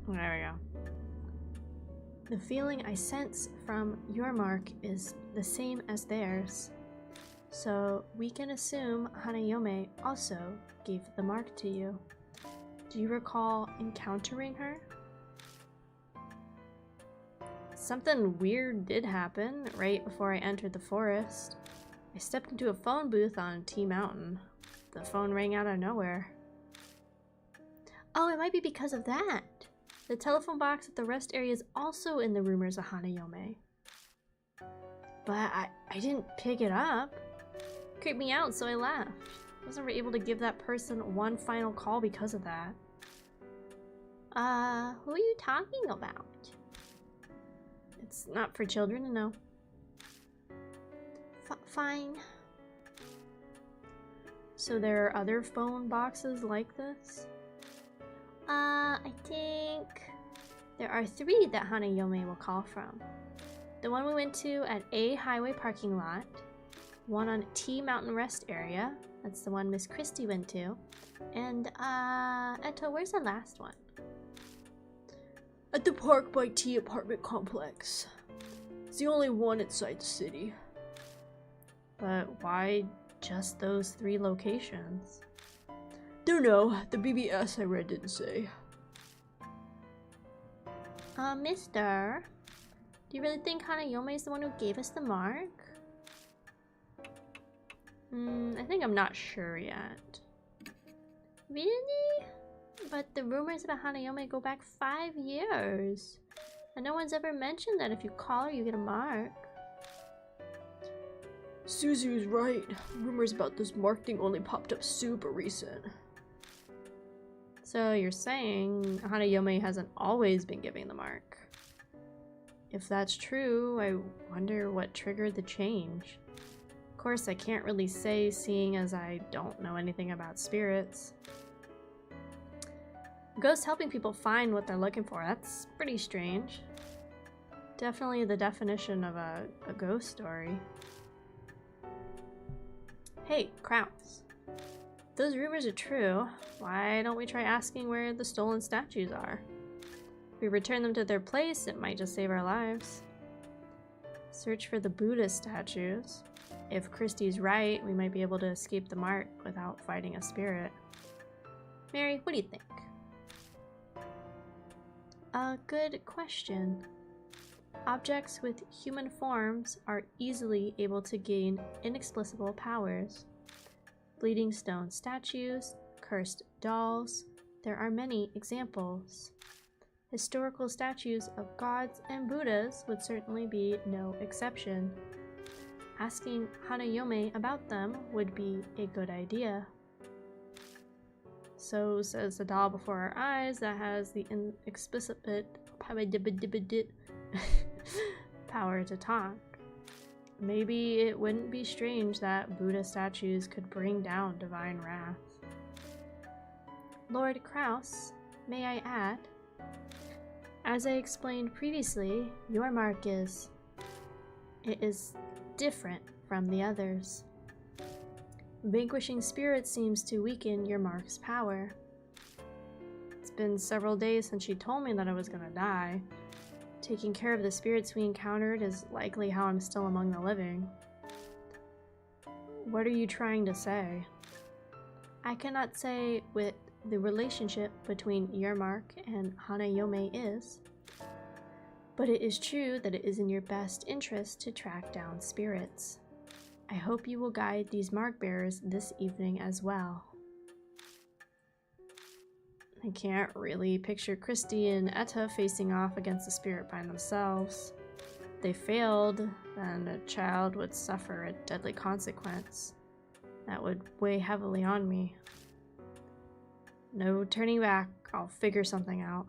Speaker 1: There we go. The feeling I sense from your mark is the same as theirs. So we can assume Hanayome also gave the mark to you. Do you recall encountering her? Something weird did happen right before I entered the forest. I stepped into a phone booth on T Mountain. The phone rang out of nowhere. Oh, it might be because of that. The telephone box at the rest area is also in the rumors of Hanayome. But I didn't pick it up. It creeped me out, so I left. I wasn't able to give that person one final call because of that. Who are you talking about? It's not for children to know. Fine. So there are other phone boxes like this? I think there are 3 that Hanayome will call from. The one we went to at A Highway parking lot, one on T Mountain Rest area, That's the one Miss Christie went to. And, Eto, where's the last one?
Speaker 2: At the Park by T apartment complex. It's the only one inside the city.
Speaker 1: But why just those 3 locations?
Speaker 2: Don't know. The BBS I read didn't say.
Speaker 1: Mister, do you really think Hanayome is the one who gave us the mark? I think I'm not sure yet. Really? But the rumors about Hanayome go back 5 years. And no one's ever mentioned that if you call her, you get a mark.
Speaker 2: Suzu's right. Rumors about this mark thing only popped up super recent.
Speaker 1: So you're saying Hanayome hasn't always been giving the mark? If that's true, I wonder what triggered the change. Of course, I can't really say, seeing as I don't know anything about spirits. Ghosts helping people find what they're looking for, that's pretty strange. Definitely the definition of a ghost story. Hey, Kraus. If those rumors are true, why don't we try asking where the stolen statues are? If we return them to their place, it might just save our lives. Search for the Buddha statues. If Christie's right, we might be able to escape the mark without fighting a spirit. Mary, what do you think? A good question. Objects with human forms are easily able to gain inexplicable powers. Bleeding stone statues, cursed dolls, there are many examples. Historical statues of gods and Buddhas would certainly be no exception. Asking Hanayome about them would be a good idea. So says the doll before our eyes that has the inexplicit power to talk. Maybe it wouldn't be strange that Buddha statues could bring down divine wrath. Lord Kraus, may I add? As I explained previously, your mark is different from the others. Vanquishing spirits seems to weaken your mark's power. It's been several days since she told me that I was gonna die. Taking care of the spirits we encountered is likely how I'm still among the living. What are you trying to say? I cannot say what the relationship between your mark and Hanayome is, but it is true that it is in your best interest to track down spirits. I hope you will guide these mark bearers this evening as well. I can't really picture Christie and Etta facing off against a spirit by themselves. If they failed, then a child would suffer a deadly consequence. That would weigh heavily on me. No turning back, I'll figure something out.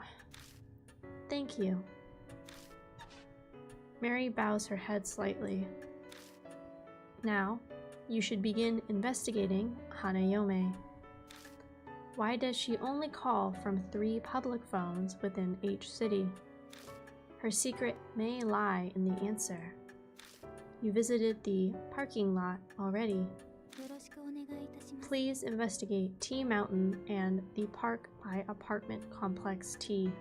Speaker 1: Thank you. Mary bows her head slightly. Now, you should begin investigating Hanayome. Why does she only call from 3 public phones within each city? Her secret may lie in the answer. You visited the parking lot already. Please investigate T Mountain and the Park by Apartment Complex T.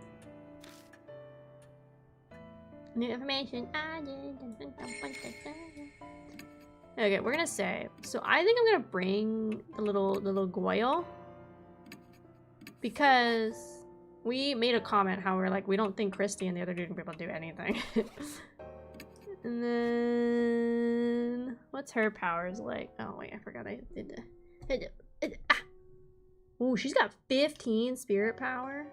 Speaker 1: New information added. Okay, we're gonna save. So I think I'm gonna bring the little Goyle, because we made a comment how we're like, we don't think Christie and the other dude can be able to do anything. And then what's her powers like? Oh wait, I forgot I did that. Ooh, she's got 15 spirit power.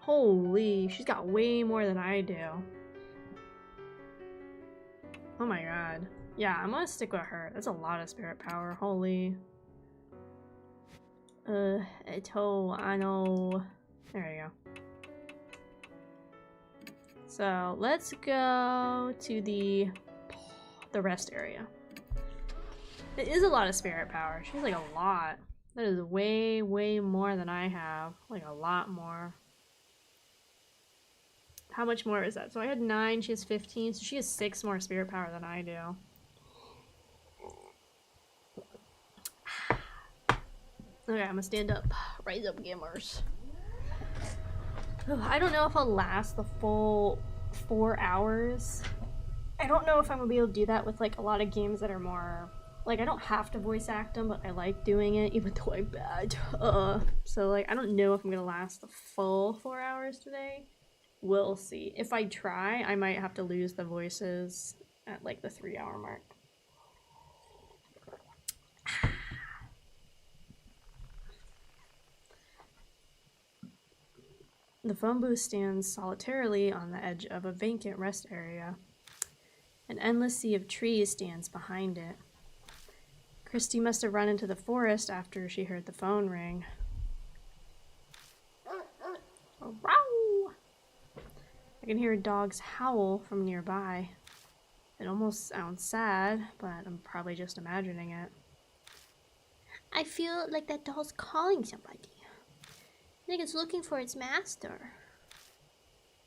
Speaker 1: Holy, she's got way more than I do. Oh my god. Yeah, I'm gonna stick with her. That's a lot of spirit power. Holy. I know. There we go. So let's go to the rest area. It is a lot of spirit power. She's like a lot. That is way, way more than I have. Like a lot more. How much more is that? So I had 9, she has 15, so she has 6 more spirit power than I do. Okay, I'm gonna stand up. Rise up, gamers. I don't know if I'll last the full 4 hours. I don't know if I'm gonna be able to do that with like a lot of games that are more like I don't have to voice act them, but I like doing it even though I'm bad. So like I don't know if I'm gonna last the full 4 hours today. We'll see. If I try, I might have to lose the voices at like the 3-hour mark. The phone booth stands solitarily on the edge of a vacant rest area. An endless sea of trees stands behind it. Christy must have run into the forest after she heard the phone ring. Row! I can hear a dog's howl from nearby. It almost sounds sad, but I'm probably just imagining it. I feel like that dog's calling somebody. I think it's looking for its master.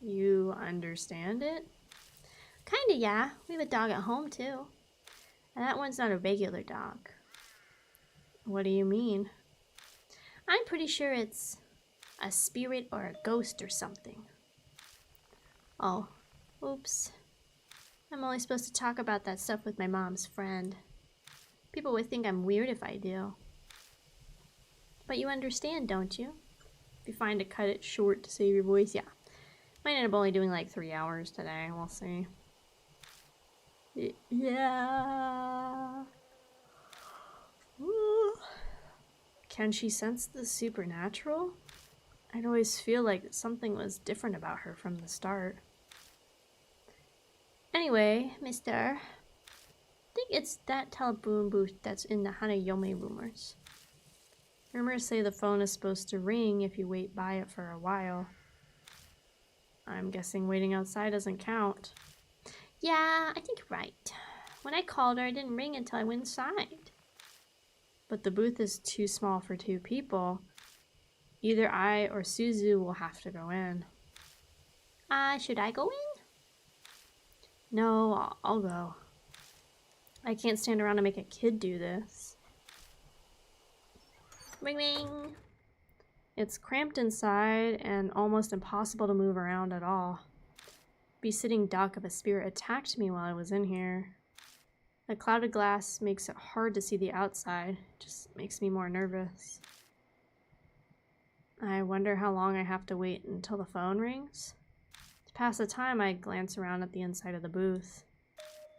Speaker 1: You understand it? Kinda, yeah. We have a dog at home, too. And that one's not a regular dog. What do you mean? I'm pretty sure it's a spirit or a ghost or something. Oh, oops. I'm only supposed to talk about that stuff with my mom's friend. People would think I'm weird if I do. But you understand, don't you? Be fine to cut it short to save your voice. Yeah. Might end up only doing like 3 hours today. We'll see. Yeah. Ooh. Can she sense the supernatural? I'd always feel like something was different about her from the start. Anyway, mister, I think it's that telephone booth that's in the Hanayome rumors. Rumors say the phone is supposed to ring if you wait by it for a while. I'm guessing waiting outside doesn't count. Yeah, I think you're right. When I called her, it didn't ring until I went inside. But the booth is too small for 2 people. Either I or Suzu will have to go in. Should I go in? No, I'll go. I can't stand around and make a kid do this. Ring ring! It's cramped inside and almost impossible to move around at all. Be sitting duck if a spirit attacked me while I was in here. The clouded glass makes it hard to see the outside. Just makes me more nervous. I wonder how long I have to wait until the phone rings. To pass the time, I glance around at the inside of the booth.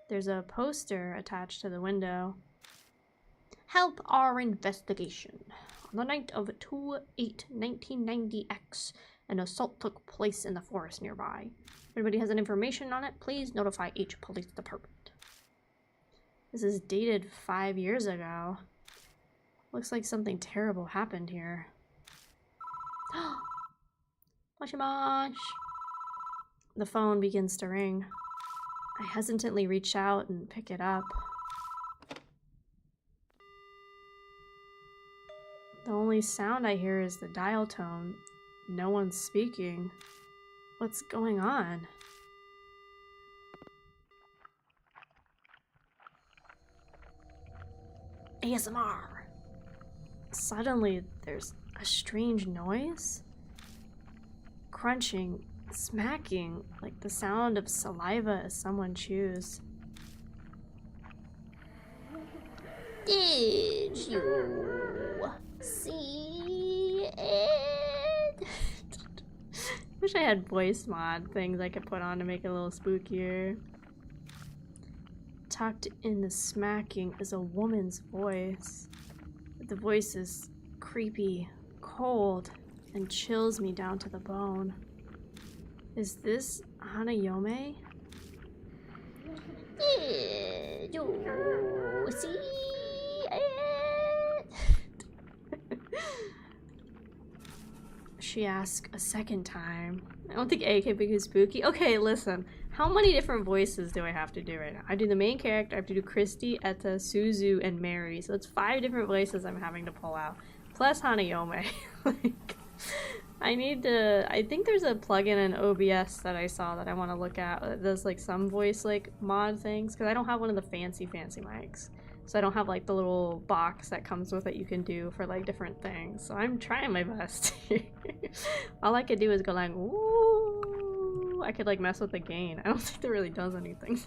Speaker 1: There's a poster attached to the window. Help our investigation. On the night of 2/8/1990X, an assault took place in the forest nearby. If anybody has any information on it, please notify each police department. This is dated 5 years ago. Looks like something terrible happened here. Moshi mosh. The phone begins to ring. I hesitantly reach out and pick it up. The only sound I hear is the dial tone. No one's speaking. What's going on? ASMR. Suddenly, there's a strange noise. Crunching, smacking, like the sound of saliva as someone chews. Did you see it? Wish I had voice mod things I could put on to make it a little spookier. Tucked in the smacking is a woman's voice. The voice is creepy, cold, and chills me down to the bone. Is this Hanayome? Did you see it? She asks a second time. I don't think A can be spooky. Okay, listen. How many different voices do I have to do right now? I do the main character, I have to do Christy, Etta, Suzu, and Mary. So it's 5 different voices I'm having to pull out. Plus Hanayome. Like, I think there's a plugin in OBS that I saw that I want to look at that does like some voice like mod things, because I don't have one of the fancy mics. So I don't have like the little box that comes with it you can do for like different things. So I'm trying my best. All I could do is go like, ooh. I could like mess with the gain. I don't think that really does anything.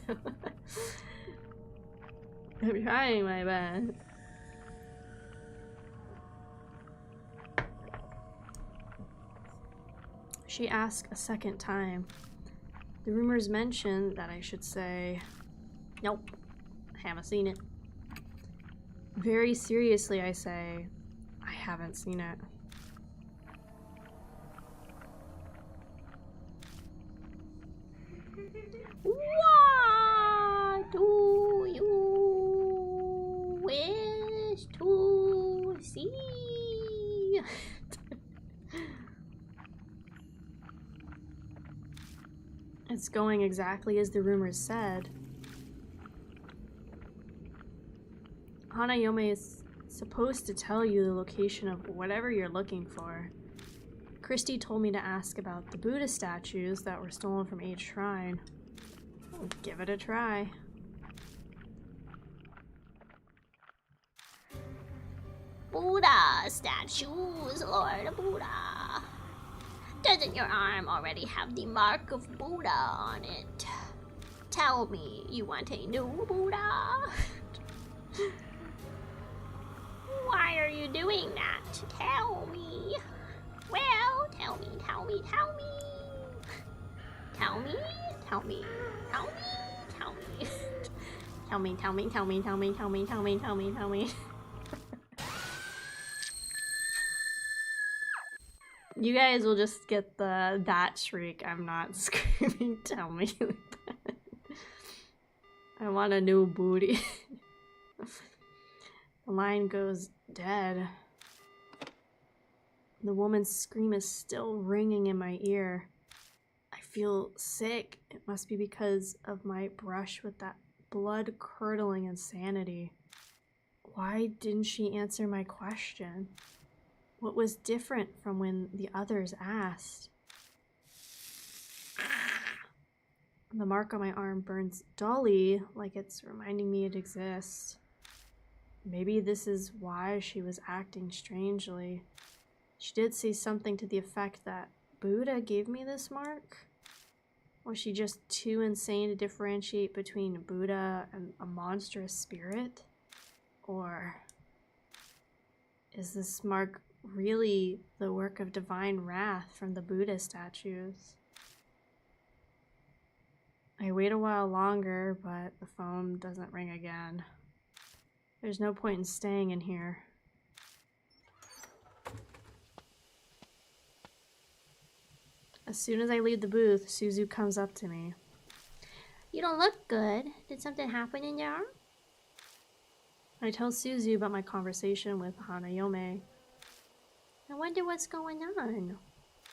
Speaker 1: I'm trying my best. She asked a second time. The rumors mention that I should say, nope, haven't seen it. Very seriously, I say, I haven't seen it. What do you wish to see? It's going exactly as the rumors said. Hanayome is supposed to tell you the location of whatever you're looking for. Christy told me to ask about the Buddha statues that were stolen from Age Shrine. I'll give it a try.
Speaker 3: Buddha statues, Lord Buddha. Doesn't your arm already have the mark of Buddha on it? Tell me you want a new Buddha? Why are you doing that? Tell me. Well, tell me. Tell me. Tell me, tell me. Tell me.
Speaker 1: You guys will just get that shriek. I'm not screaming, tell me like that. I want a new booty. The line goes dead. The woman's scream is still ringing in my ear. I feel sick. It must be because of my brush with that blood-curdling insanity. Why didn't she answer my question? What was different from when the others asked? The mark on my arm burns dully, like it's reminding me it exists. Maybe this is why she was acting strangely. She did say something to the effect that Buddha gave me this mark? Was she just too insane to differentiate between Buddha and a monstrous spirit? Or is this mark really the work of divine wrath from the Buddha statues? I wait a while longer, but the phone doesn't ring again. There's no point in staying in here. As soon as I leave the booth, Suzu comes up to me.
Speaker 3: You don't look good. Did something happen in your arm?
Speaker 1: I tell Suzu about my conversation with Hanayome.
Speaker 3: I wonder what's going on.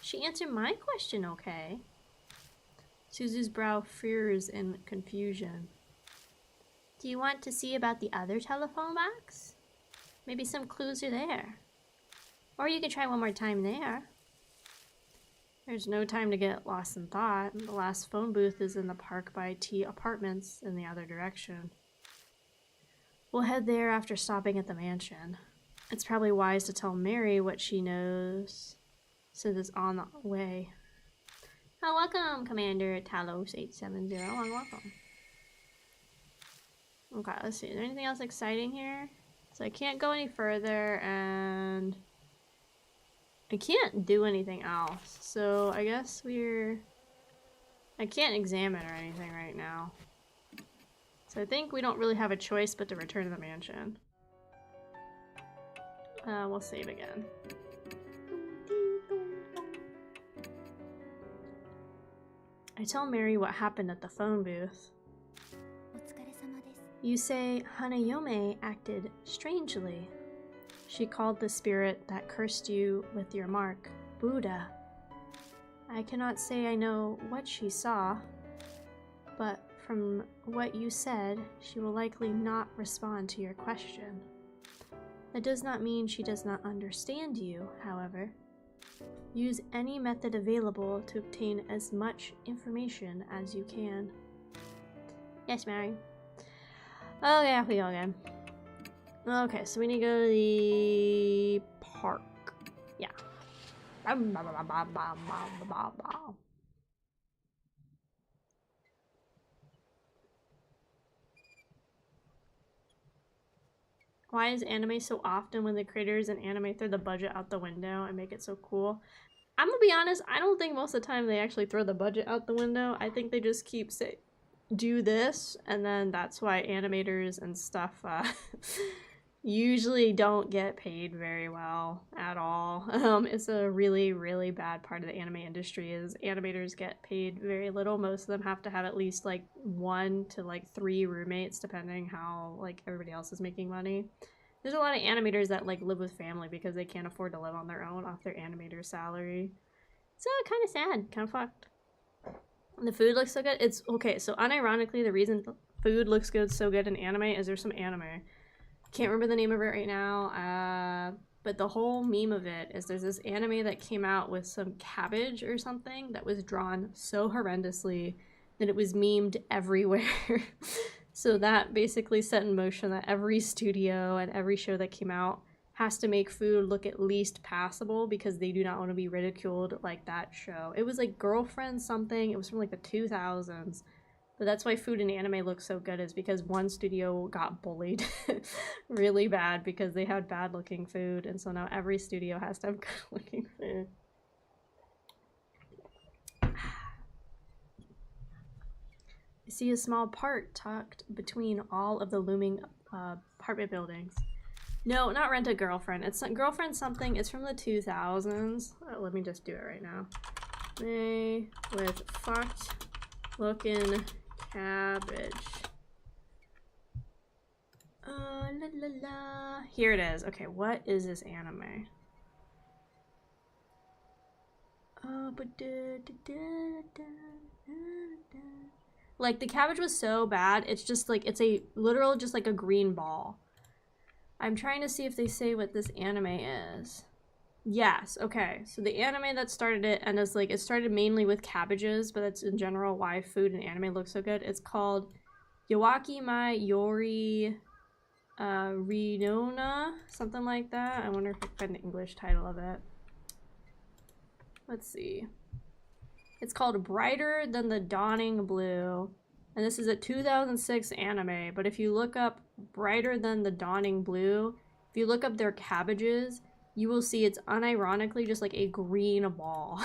Speaker 3: She answered my question okay.
Speaker 1: Suzu's brow furrows in confusion.
Speaker 3: Do you want to see about the other telephone box? Maybe some clues are there. Or you could try one more time there.
Speaker 1: There's no time to get lost in thought. The last phone booth is in the Park by T apartments in the other direction. We'll head there after stopping at the mansion. It's probably wise to tell Mary what she knows, since it's on the way.
Speaker 3: Oh, welcome, Commander Talos 870. Welcome.
Speaker 1: Okay, let's see. Is there anything else exciting here? So I can't go any further, and I can't do anything else. So I guess I can't examine or anything right now. So I think we don't really have a choice but to return to the mansion. We'll save again. I tell Mary what happened at the phone booth. You say Hanayome acted strangely. She called the spirit that cursed you with your mark Buddha. I cannot say I know what she saw, but from what you said, she will likely not respond to your question. That does not mean she does not understand you, however. Use any method available to obtain as much information as you can.
Speaker 3: Yes, Mary.
Speaker 1: Oh yeah, we go again. Okay, so we need to go to the park. Yeah. Why is anime so often when the creators in anime throw the budget out the window and make it so cool? I'm gonna be honest, I don't think most of the time they actually throw the budget out the window. I think they just keep do this, and then that's why animators and stuff usually don't get paid very well at all. It's a really, really bad part of the anime industry is animators get paid very little. Most of them have to have at least like 1 to like 3 roommates, depending how like everybody else is making money. There's a lot of animators that like live with family because they can't afford to live on their own off their animator's salary. So kind of sad, kind of fucked. The food looks so good. It's okay. So unironically, the reason food looks good so good in anime is there's some anime. Can't remember the name of it right now. But the whole meme of it is there's this anime that came out with some cabbage or something that was drawn so horrendously that it was memed everywhere. So that basically set in motion that every studio and every show that came out has to make food look at least passable because they do not want to be ridiculed like that show. It was like Girlfriend something. It was from like the 2000s. But that's why food in anime looks so good is because one studio got bullied really bad because they had bad looking food. And so now every studio has to have good looking food. I see a small park tucked between all of the looming apartment buildings. No, not Rent a Girlfriend. It's Girlfriend something. It's from the 2000s. Oh, let me just do it right now. They with fucked looking cabbage. La la la. Here it is. Okay, what is this anime? Like the cabbage was so bad. It's just like it's a literal just like a green ball. I'm trying to see if they say what this anime is. Yes, okay. So the anime that started it, and it's like, it started mainly with cabbages, but that's in general why food and anime look so good. It's called Yawaki Mai Yori Rinona, something like that. I wonder if I can find the English title of it. Let's see. It's called Brighter Than the Dawning Blue. And this is a 2006 anime, but if you look up Brighter Than the Dawning Blue, if you look up their cabbages, you will see it's unironically just like a green ball.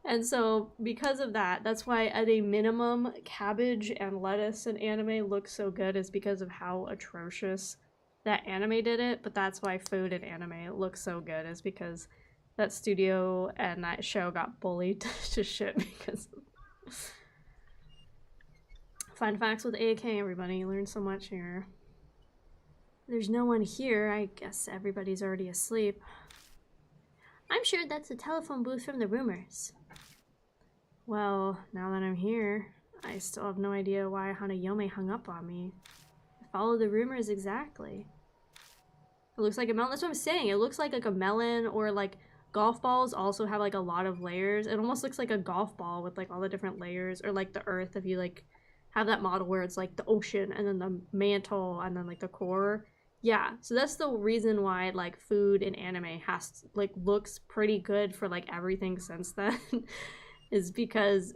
Speaker 1: And so because of that, that's why at a minimum, cabbage and lettuce in anime look so good is because of how atrocious that anime did it. But that's why food in anime looks so good is because that studio and that show got bullied to shit because of... Fun facts with AK, everybody. You learn so much here. There's no one here. I guess everybody's already asleep.
Speaker 3: I'm sure that's a telephone booth from the rumors.
Speaker 1: Well, now that I'm here, I still have no idea why Hanayome hung up on me. I follow the rumors exactly. It looks like a melon. That's what I'm saying. It looks like a melon, or like golf balls also have like a lot of layers. It almost looks like a golf ball with like all the different layers, or like the earth if you like have that model where it's like the ocean and then the mantle and then like the core. Yeah, so that's the reason why like food in anime has like looks pretty good for like everything since then is because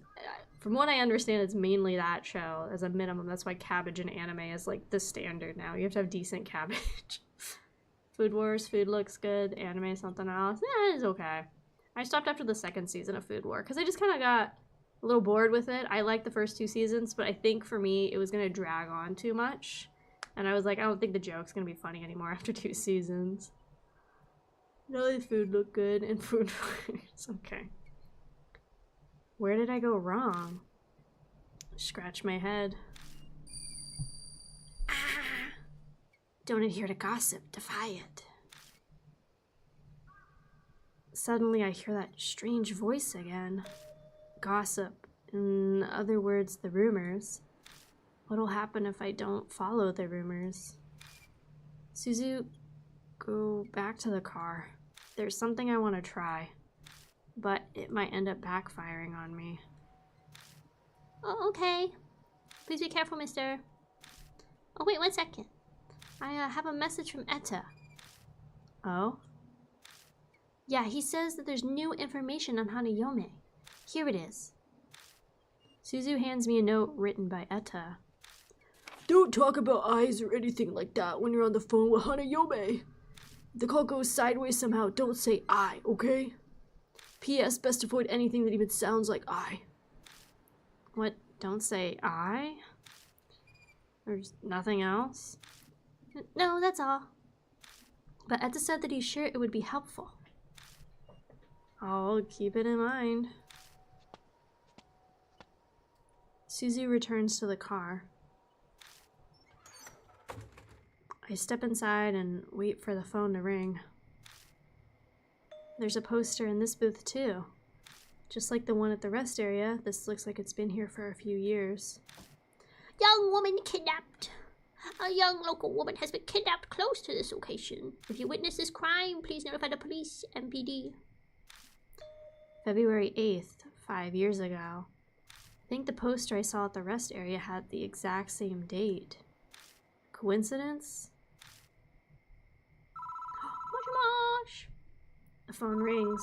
Speaker 1: from what I understand it's mainly that show as a minimum. That's why cabbage in anime is like the standard now. You have to have decent cabbage. Food Wars, food looks good. Anime something else. Yeah, it's okay. I stopped after the 2nd season of Food War because I just kind of got a little bored with it. I liked the first 2 seasons, but I think for me it was going to drag on too much. And I was like, I don't think the joke's going to be funny anymore after 2 seasons. No, the food looked good and Food Wars. Okay. Where did I go wrong? Scratch my head.
Speaker 3: Ah! Don't adhere to gossip, defy it.
Speaker 1: Suddenly I hear that strange voice again. Gossip. In other words, the rumors. What'll happen if I don't follow the rumors? Suzu, go back to the car. There's something I want to try, but it might end up backfiring on me.
Speaker 3: Oh, okay. Please be careful, mister. Oh, wait 1 second.
Speaker 1: I have a message from Etta. Oh? Yeah, he says that there's new information on Hanayome. Here it is. Suzu hands me a note written by Etta.
Speaker 2: Don't talk about eyes or anything like that when you're on the phone with Hanayome. If the call goes sideways somehow, don't say I, okay? P.S. Best avoid anything that even sounds like I.
Speaker 1: What? Don't say I? There's nothing else? No, that's all. But Etta said that he's sure it would be helpful. I'll keep it in mind. Suzu returns to the car. I step inside and wait for the phone to ring. There's a poster in this booth too. Just like the one at the rest area, this looks like it's been here for a few years.
Speaker 3: Young woman kidnapped. A young local woman has been kidnapped close to this location. If you witness this crime, please notify the police, MPD.
Speaker 1: February 8th, 5 years ago. I think the poster I saw at the rest area had the exact same date. Coincidence?
Speaker 3: Mosh mosh.
Speaker 1: The phone rings.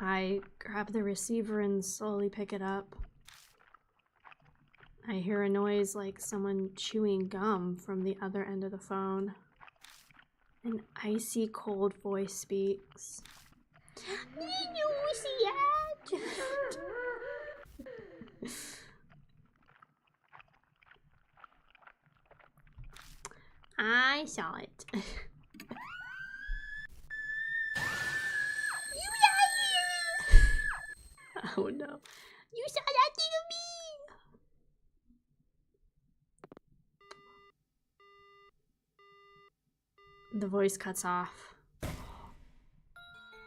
Speaker 1: I grab the receiver and slowly pick it up. I hear a noise like someone chewing gum from the other end of the phone. An icy cold voice speaks.
Speaker 3: Did you see it?
Speaker 1: I saw it. Oh no.
Speaker 3: You saw that thing of me!
Speaker 1: The voice cuts off.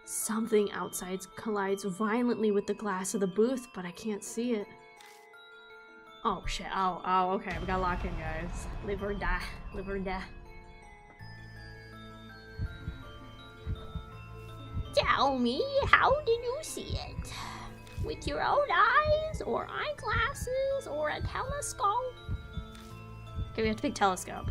Speaker 1: Something outside collides violently with the glass of the booth, but I can't see it. Oh shit. Oh, okay. We gotta lock in, guys. Live or die. Live or die.
Speaker 3: Tell me, how did you see it? With your own eyes, or eyeglasses, or a telescope?
Speaker 1: Okay, we have to pick telescope.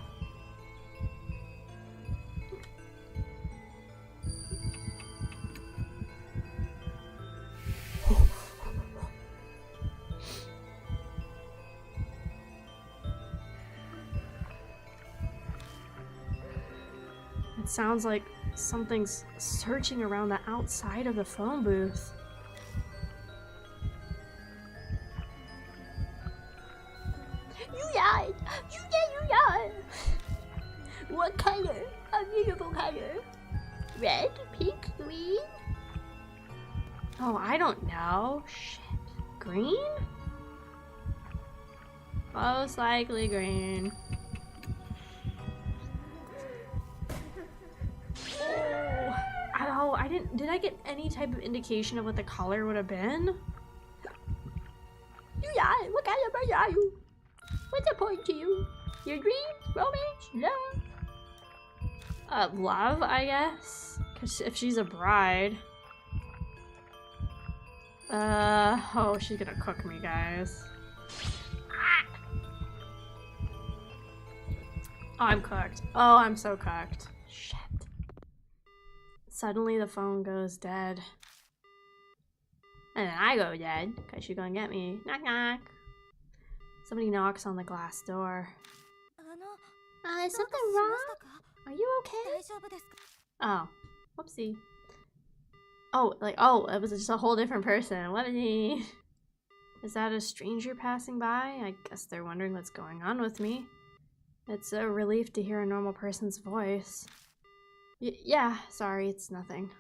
Speaker 1: It sounds like something's searching around the outside of the phone booth.
Speaker 3: You lied! You lied! What color? A beautiful color. Red, pink, green?
Speaker 1: Oh, I don't know. Shit. Green? Most likely green. Oh, did I get any type of indication of what the color would have been?
Speaker 3: You lied! What kind of person are you? What's important to you? Your dreams? Romance? Love?
Speaker 1: Love, I guess? Because if she's a bride. Oh, she's gonna cook me, guys. Oh, I'm cooked. Oh, I'm so cooked. Shit. Suddenly the phone goes dead. And then I go dead, because she's gonna get me. Knock knock. Somebody knocks on the glass door.
Speaker 3: Is something wrong?
Speaker 1: Are you okay? Oh, whoopsie. Oh, it was just a whole different person. What is he? Is that a stranger passing by? I guess they're wondering what's going on with me. It's a relief to hear a normal person's voice. Yeah, sorry, it's nothing.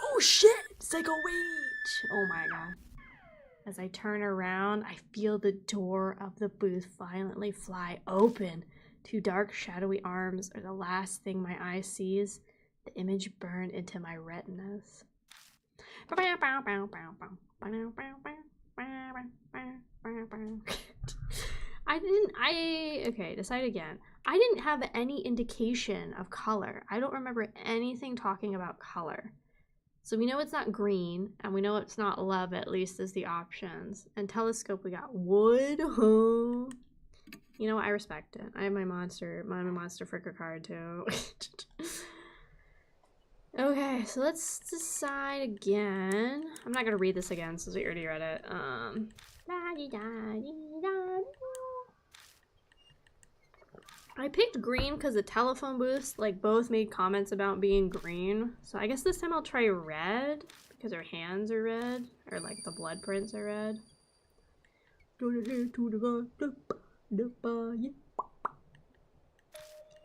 Speaker 2: Oh shit! Psycho rage!
Speaker 1: Oh my god. As I turn around, I feel the door of the booth violently fly open. Two dark, shadowy arms are the last thing my eye sees. The image burned into my retinas. Okay, decide again. I didn't have any indication of color. I don't remember anything talking about color. So we know it's not green, and we know it's not love, at least as the options. And telescope, we got wood. Huh? You know what? I respect it. I have my monster fricker card too. Okay, so let's decide again. I'm not gonna read this again since we already read it. I picked green because the telephone booths like both made comments about being green. So I guess this time I'll try red because her hands are red, or like the blood prints are red.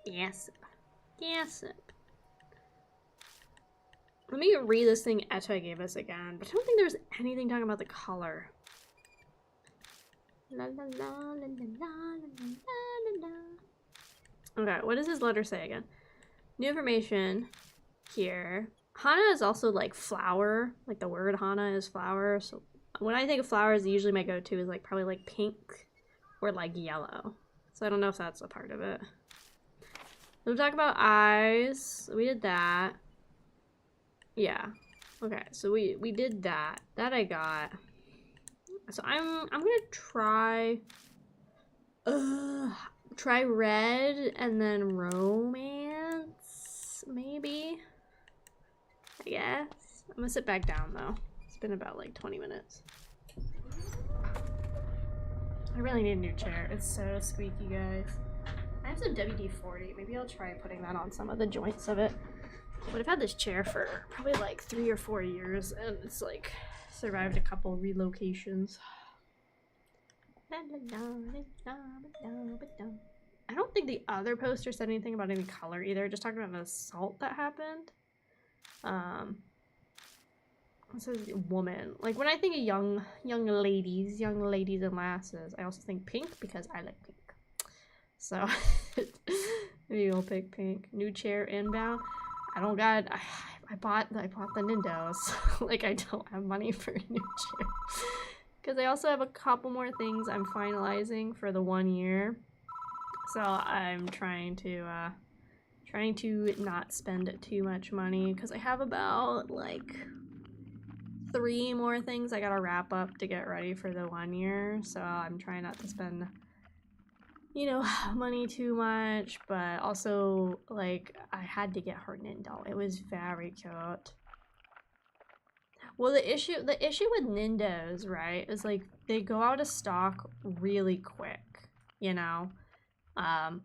Speaker 1: Yes. Yes. Let me read this thing Etta gave us again, but I don't think there's anything talking about the color. La, la, la, la, la, la, la, la. Okay, what does this letter say again? New information here. Hana is also like flower, like the word Hana is flower. So when I think of flowers, usually my go-to is like probably like pink or like yellow. So I don't know if that's a part of it. We'll talk about eyes. We did that. Yeah. Okay, so we did that. That I got. So I'm gonna try red and then romance, maybe. I guess. I'm gonna sit back down though. It's been about like 20 minutes. I really need a new chair. It's so squeaky, guys. I have some WD-40. Maybe I'll try putting that on some of the joints of it. But I've had this chair for probably like 3 or 4 years, and it's like survived a couple relocations. I don't think the other poster said anything about any color either, just talking about an assault that happened. It says woman. Like when I think of young ladies and lasses, I also think pink because I like pink. So maybe we'll pick pink. New chair inbound. I bought the Nintendo, so like I don't have money for a new chair. Because I also have a couple more things I'm finalizing for the 1 year. So I'm trying to not spend too much money because I have about like 3 more things I gotta wrap up to get ready for the 1 year. So I'm trying not to spend, you know, money too much, but also like I had to get her Nindo. It was very cute. Well, the issue with Nindos, right, is like they go out of stock really quick, you know.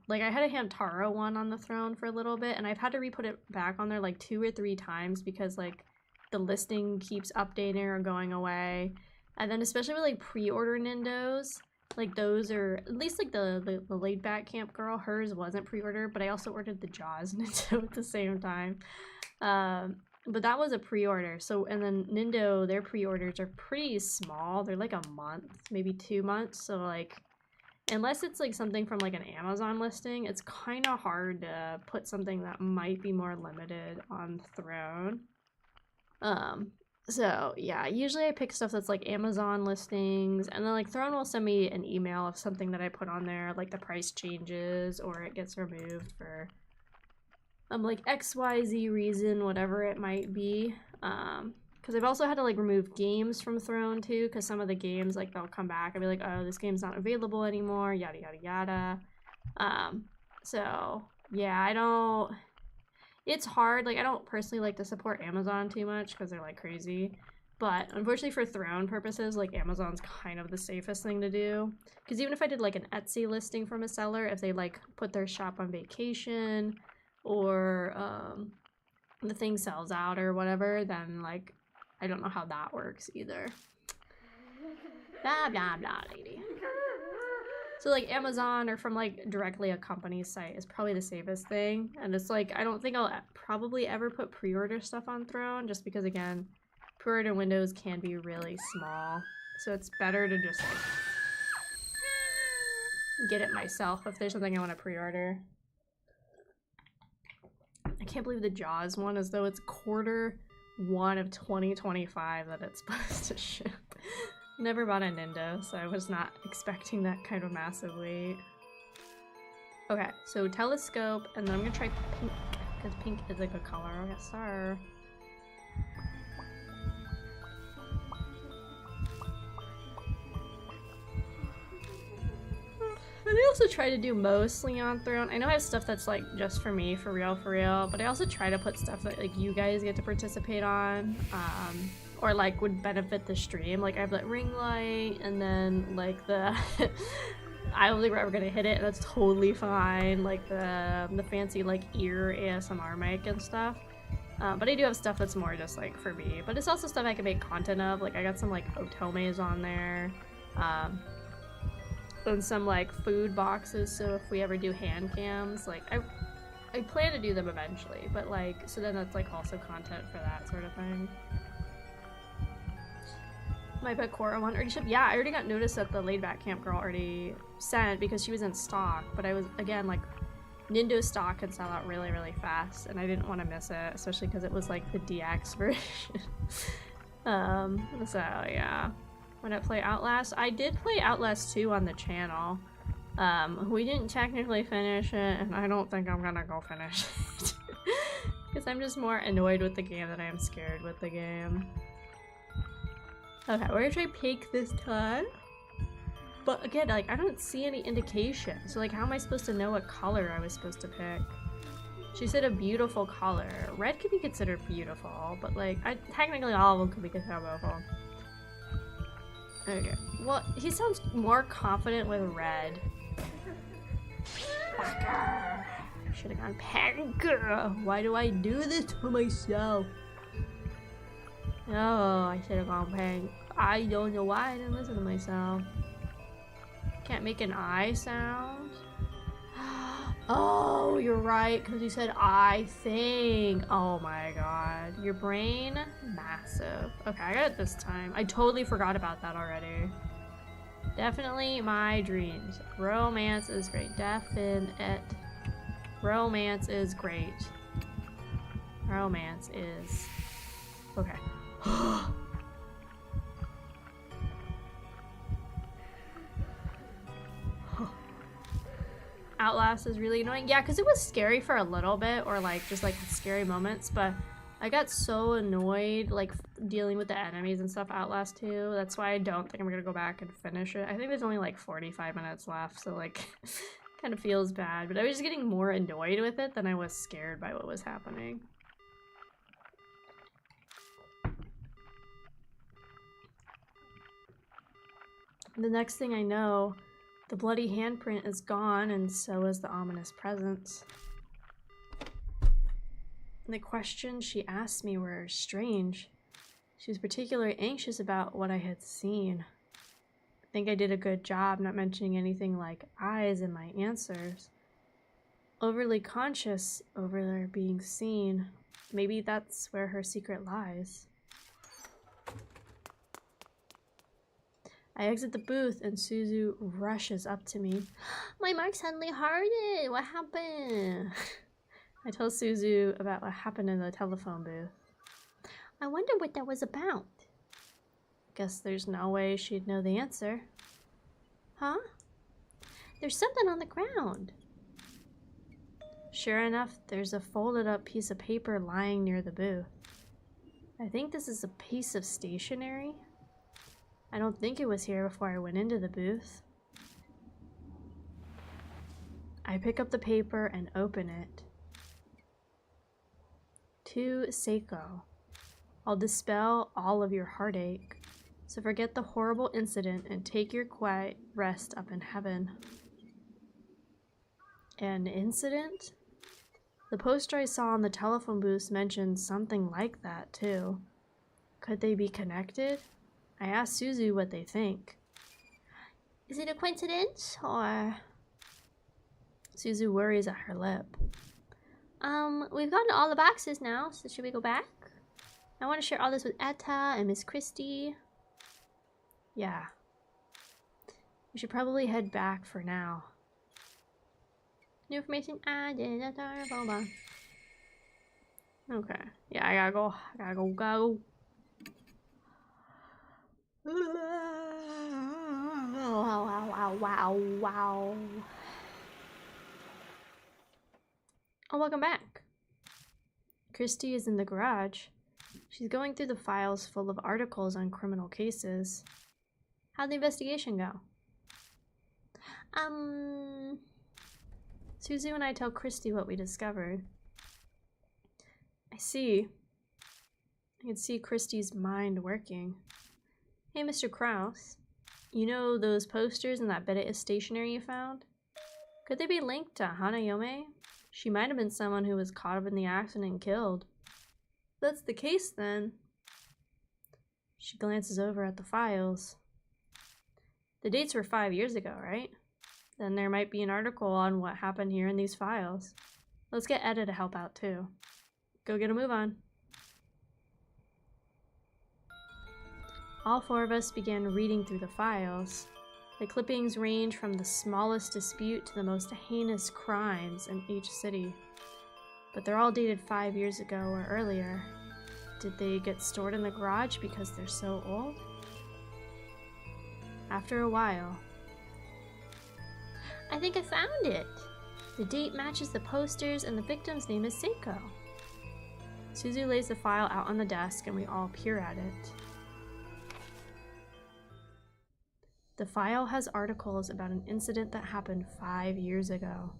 Speaker 1: Like I had a Hamtaro one on the throne for a little bit, and I've had to re-put it back on there like 2 or 3 times because like the listing keeps updating or going away. And then especially with like pre-order Nindos, like those are at least like the laid back camp girl, hers wasn't pre-order, but I also ordered the Jaws Nindo at the same time. But that was a pre-order. So and then Nindo, their pre-orders are pretty small. They're like a month, maybe 2 months. So like unless it's like something from like an Amazon listing, it's kind of hard to put something that might be more limited on Throne. So yeah, usually I pick stuff that's like Amazon listings, and then like Throne will send me an email of something that I put on there, like the price changes or it gets removed for like XYZ reason, whatever it might be. Because I've also had to like remove games from Throne too, because some of the games like they'll come back and be like, oh, this game's not available anymore, yada yada yada. So yeah, it's hard. Like I don't personally like to support Amazon too much because they're like crazy, but unfortunately for Throne purposes, like Amazon's kind of the safest thing to do. Because even if I did like an Etsy listing from a seller, if they like put their shop on vacation or the thing sells out or whatever, then like I don't know how that works either. Blah blah blah, lady. So like Amazon or from like directly a company's site is probably the safest thing. And it's like I don't think I'll probably ever put pre-order stuff on Throne just because again, pre-order windows can be really small. So it's better to just like get it myself if there's something I want to pre-order. I can't believe the Jaws one, as though it's Q1 of 2025 that it's supposed to ship. Never bought a Nindo, so I was not expecting that kind of massive wait. Okay, so telescope, and then I'm gonna try pink, because pink is a good color. Okay, sir. I also try to do mostly on Throne. I know I have stuff that's like just for me, for real, but I also try to put stuff that like you guys get to participate on, or like would benefit the stream. Like I have that ring light, and then like the I don't think we're ever gonna hit it, and that's totally fine. Like the fancy like ear ASMR mic and stuff. But I do have stuff that's more just like for me. But it's also stuff I can make content of. Like I got some like otomes on there. And some like food boxes, so if we ever do hand cams, like I plan to do them eventually, but like so then that's like also content for that sort of thing. My pet Cora one already shipped. Yeah, I already got notice that the laid back camp girl already sent because she was in stock, but I was again like Nindo stock can sell out really fast, and I didn't want to miss it, especially because it was like the DX version. So yeah. When I play Outlast, I did play Outlast 2 on the channel. We didn't technically finish it, and I don't think I'm gonna go finish it. Because I'm just more annoyed with the game than I am scared with the game. Okay, we're gonna try pink this time. But again, like, I don't see any indication. So like, how am I supposed to know what color I was supposed to pick? She said a beautiful color. Red could be considered beautiful, but like, technically all of them could be considered beautiful. Okay. Well, he sounds more confident with red. Fucker. Should have gone pink. Why do I do this to myself? Oh, I should have gone pink. I don't know why I didn't listen to myself. Can't make an I sound. Oh, you're right, because you said I think. Oh my god. Your brain? Massive. Okay, I got it this time. I totally forgot about that already. Definitely my dreams. Romance is great. Definite. Romance is great. Romance is... Okay. Outlast is really annoying. Yeah, because it was scary for a little bit, or like just like scary moments, but I got so annoyed like dealing with the enemies and stuff Outlast 2. That's why I don't think I'm gonna go back and finish it. I think there's only like 45 minutes left, so like kind of feels bad, but I was just getting more annoyed with it than I was scared by what was happening. The next thing I know, the bloody handprint is gone, and so is the ominous presence. And the questions she asked me were strange. She was particularly anxious about what I had seen. I think I did a good job not mentioning anything like eyes in my answers. Overly conscious over their being seen. Maybe that's where her secret lies. I exit the booth and Suzu rushes up to me.
Speaker 3: My mark suddenly hardened. What happened?
Speaker 1: I tell Suzu about what happened in the telephone booth.
Speaker 3: I wonder what that was about.
Speaker 1: Guess there's no way she'd know the answer.
Speaker 3: Huh? There's something on the ground.
Speaker 1: Sure enough, there's a folded up piece of paper lying near the booth. I think this is a piece of stationery. I don't think it was here before I went into the booth. I pick up the paper and open it. To Seiko. I'll dispel all of your heartache. So forget the horrible incident and take your quiet rest up in heaven. An incident? The poster I saw on the telephone booth mentioned something like that too. Could they be connected? I asked Suzu what they think.
Speaker 3: Is it a coincidence, or...?
Speaker 1: Suzu worries at her lip.
Speaker 3: We've gotten all the boxes now, so should we go back? I want to share all this with Etta and Miss Christie.
Speaker 1: Yeah. We should probably head back for now.
Speaker 3: New information added.
Speaker 1: Okay. Yeah, I gotta go. Go.
Speaker 3: Wow.
Speaker 1: Oh, welcome back. Christy is in the garage. She's going through the files full of articles on criminal cases. How'd the investigation go? Suzu and I tell Christy what we discovered. I can see Christy's mind working. Hey, Mr. Kraus. You know those posters and that bit of stationery you found? Could they be linked to Hanayome? She might have been someone who was caught up in the accident and killed. If that's the case, then... She glances over at the files. The dates were 5 years ago, right? Then there might be an article on what happened here in these files. Let's get Etta to help out, too. Go get a move on. All four of us began reading through the files. The clippings range from the smallest dispute to the most heinous crimes in each city. But they're all dated 5 years ago or earlier. Did they get stored in the garage because they're so old? After a while...
Speaker 3: I think I found it. The date matches the posters and the victim's name is Seiko.
Speaker 1: Suzu lays the file out on the desk and we all peer at it. The file has articles about an incident that happened 5 years ago.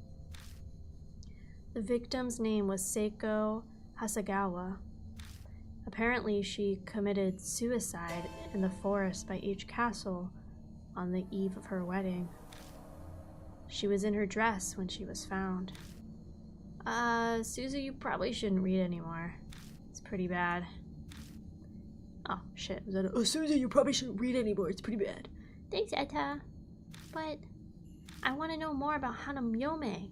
Speaker 1: The victim's name was Seiko Hasegawa. Apparently, she committed suicide in the forest by H Castle on the eve of her wedding. She was in her dress when she was found. Suzu, you probably shouldn't read anymore. It's pretty bad. Oh, shit. Was that a,
Speaker 2: Susan, you probably shouldn't read anymore. It's pretty bad.
Speaker 3: Thanks, Etta. But I want to know more about Hanayome.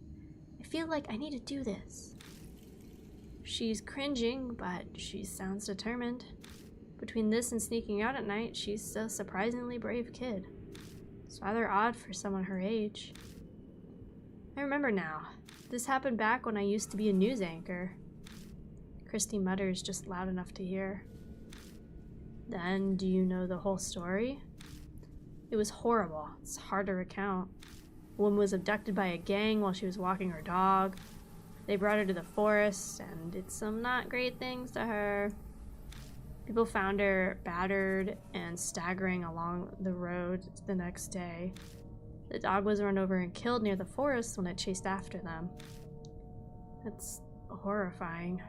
Speaker 3: I feel like I need to do this.
Speaker 1: She's cringing, but she sounds determined. Between this and sneaking out at night, she's a surprisingly brave kid. It's rather odd for someone her age. I remember now. This happened back when I used to be a news anchor. Christy mutters just loud enough to hear. Then, do you know the whole story? It was horrible. It's hard to recount. A woman was abducted by a gang while she was walking her dog. They brought her to the forest and did some not great things to her. People found her battered and staggering along the road the next day. The dog was run over and killed near the forest when it chased after them. That's horrifying.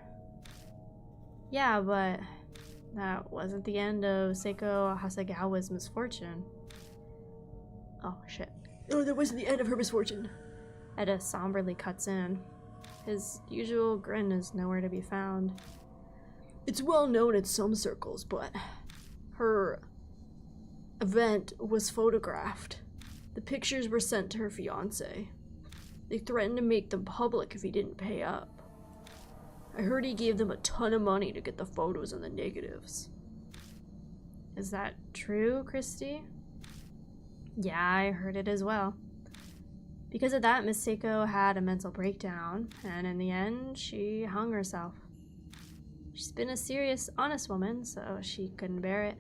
Speaker 1: Yeah, but that wasn't the end of Seiko Hasegawa's misfortune. Oh, shit.
Speaker 2: Oh, that wasn't the end of her misfortune.
Speaker 1: Etta somberly cuts in. His usual grin is nowhere to be found.
Speaker 2: It's well known in some circles, but her event was photographed. The pictures were sent to her fiancé. They threatened to make them public if he didn't pay up. I heard he gave them a ton of money to get the photos and the negatives.
Speaker 1: Is that true, Christy? Yeah, I heard it as well. Because of that, Miss Seiko had a mental breakdown, and in the end, she hung herself. She's been a serious, honest woman, so she couldn't bear it.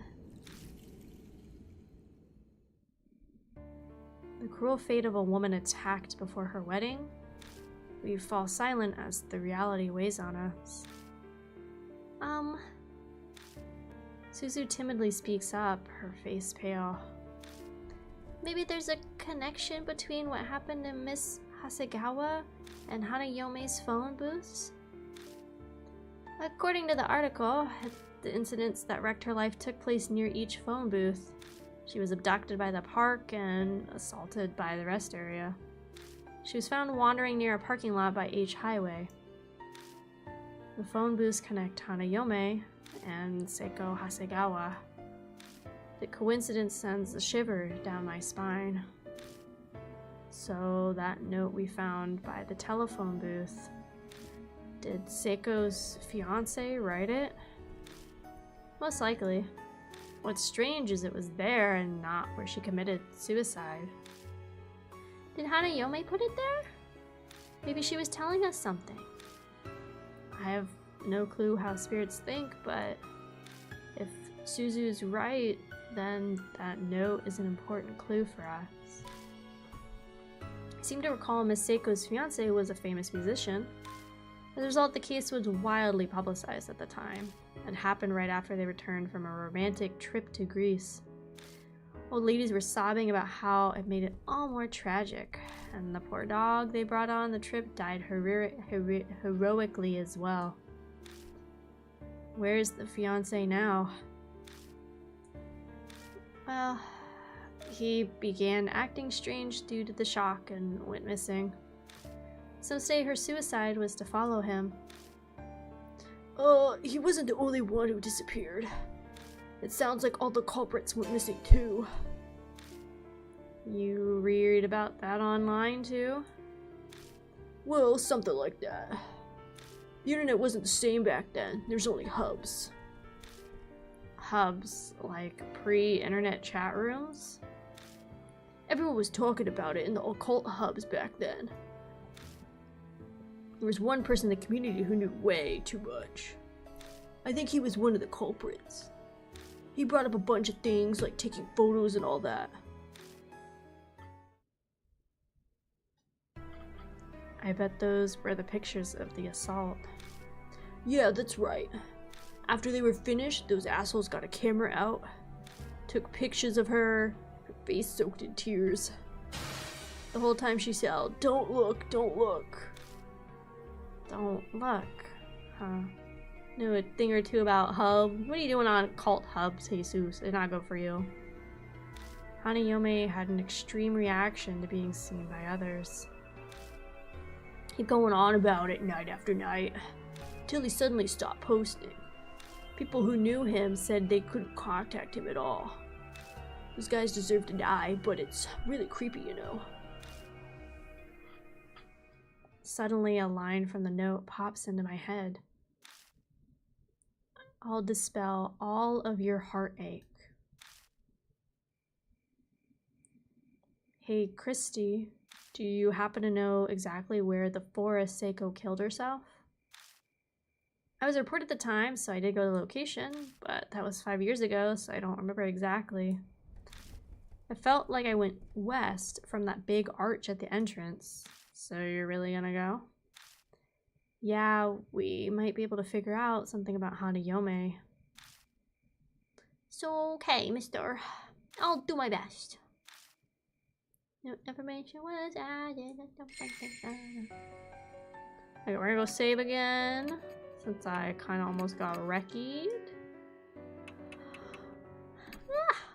Speaker 1: The cruel fate of a woman attacked before her wedding? We fall silent as the reality weighs on us. Suzu timidly speaks up, her face pale.
Speaker 3: Maybe there's a connection between what happened to Miss Hasegawa and Hanayome's phone booths?
Speaker 1: According to the article, the incidents that wrecked her life took place near each phone booth. She was abducted by the park and assaulted by the rest area. She was found wandering near a parking lot by H Highway. The phone booths connect Hanayome and Seiko Hasegawa. The coincidence sends a shiver down my spine. So that note we found by the telephone booth, did Seiko's fiancé write it? Most likely. What's strange is it was there and not where she committed suicide.
Speaker 3: Did Hanayome put it there? Maybe she was telling us something.
Speaker 1: I have no clue how spirits think, but if Suzu's right, then that note is an important clue for us. I seem to recall Miss Seiko's fiancé was a famous musician. As a result, the case was wildly publicized at the time and happened right after they returned from a romantic trip to Greece. Old ladies were sobbing about how it made it all more tragic, and the poor dog they brought on the trip died heroically as well. Where's the fiancé now? Well, he began acting strange due to the shock and went missing. Some say her suicide was to follow him.
Speaker 2: He wasn't the only one who disappeared. It sounds like all the culprits went missing too.
Speaker 1: You read about that online too?
Speaker 2: Well, something like that. The internet wasn't the same back then. There's only hubs.
Speaker 1: Hubs? Like pre-internet chat rooms?
Speaker 2: Everyone was talking about it in the occult hubs back then. There was one person in the community who knew way too much. I think he was one of the culprits. He brought up a bunch of things like taking photos and all that.
Speaker 1: I bet those were the pictures of the assault.
Speaker 2: Yeah, that's right. After they were finished, those assholes got a camera out, took pictures of her face soaked in tears. The whole time she yelled, "Don't look, don't look."
Speaker 1: Don't look, huh? Knew a thing or two about hub. What are you doing on cult hubs, Jesus? They're not good for you. Hanayome had an extreme reaction to being seen by others.
Speaker 2: He'd going on about it night after night, till he suddenly stopped posting. People who knew him said they couldn't contact him at all. Those guys deserve to die, but it's really creepy, you know.
Speaker 1: Suddenly, a line from the note pops into my head. I'll dispel all of your heartache. Hey, Christy, do you happen to know exactly where the forest Seiko killed herself? I was a reporter at the time, so I did go to the location, but that was 5 years ago, so I don't remember exactly. I felt like I went west from that big arch at the entrance. So you're really gonna go? Yeah, we might be able to figure out something about Hanayome.
Speaker 3: So, okay, mister. I'll do my best. No information was added.
Speaker 1: Okay, we're gonna go save again, since I kind of almost got wrecked.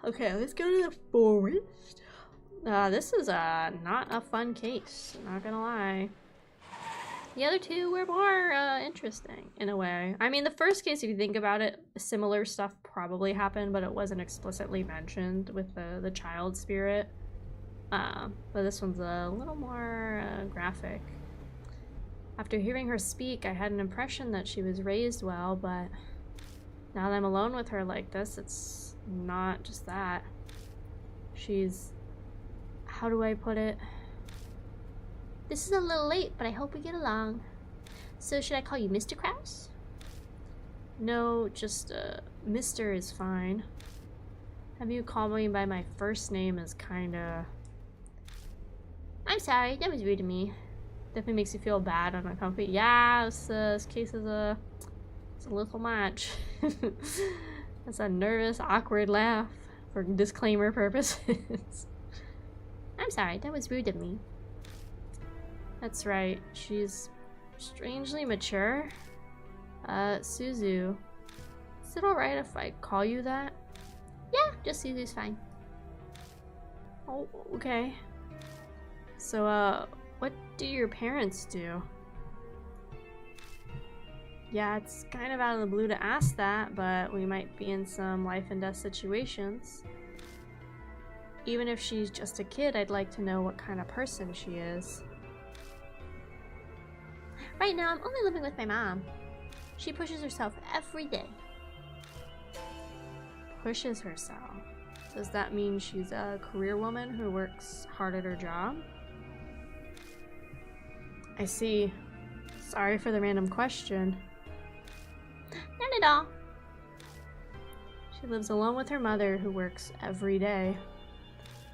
Speaker 1: Okay, let's go to the forest. This is not a fun case, not gonna lie. The other two were more interesting in a way. I mean, the first case, if you think about it, similar stuff probably happened, but it wasn't explicitly mentioned with the child spirit. But this one's a little more graphic. After hearing her speak, I had an impression that she was raised well, but now that I'm alone with her like this, it's not just that. She's... how do I put it?
Speaker 3: This is a little late, but I hope we get along. So should I call you Mr. Kraus?
Speaker 1: No, just Mr. is fine. Have you called me by my first name is kinda...
Speaker 3: I'm sorry, that was rude of me.
Speaker 1: Definitely makes you feel bad and uncomfortable. Yeah, this case is it's a little much. That's a nervous, awkward laugh for disclaimer purposes.
Speaker 3: I'm sorry, that was rude of me.
Speaker 1: That's right, she's strangely mature. Suzu, is it alright if I call you that?
Speaker 3: Yeah, just Suzu's fine.
Speaker 1: Oh, okay. So, what do your parents do? Yeah, it's kind of out of the blue to ask that, but we might be in some life and death situations. Even if she's just a kid, I'd like to know what kind of person she is.
Speaker 3: Right now, I'm only living with my mom. She pushes herself every day.
Speaker 1: Pushes herself? Does that mean she's a career woman who works hard at her job? I see. Sorry for the random question.
Speaker 3: None at all.
Speaker 1: She lives alone with her mother, who works every day.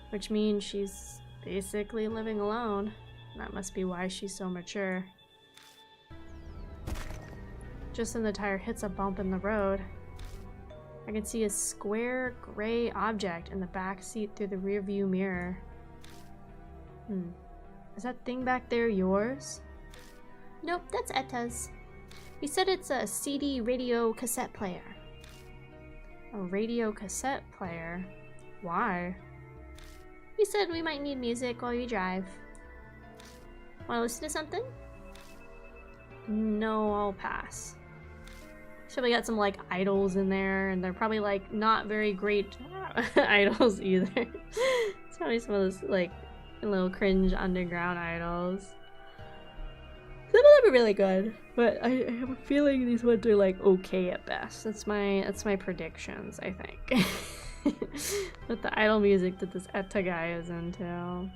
Speaker 1: Which means she's basically living alone. That must be why she's so mature. Just then the tire hits a bump in the road. I can see a square gray object in the back seat through the rear view mirror. Is that thing back there yours?
Speaker 3: Nope, that's Etta's. He said it's a CD radio cassette player.
Speaker 1: A radio cassette player? Why?
Speaker 3: He said we might need music while you drive. Wanna listen to something?
Speaker 1: No, I'll pass. So we got some like idols in there, and they're probably like not very great idols either. It's probably some of those like little cringe underground idols. Some of them are really good, but I have a feeling these ones are like okay at best. That's my predictions, I think. With the idol music that this Etta guy is into.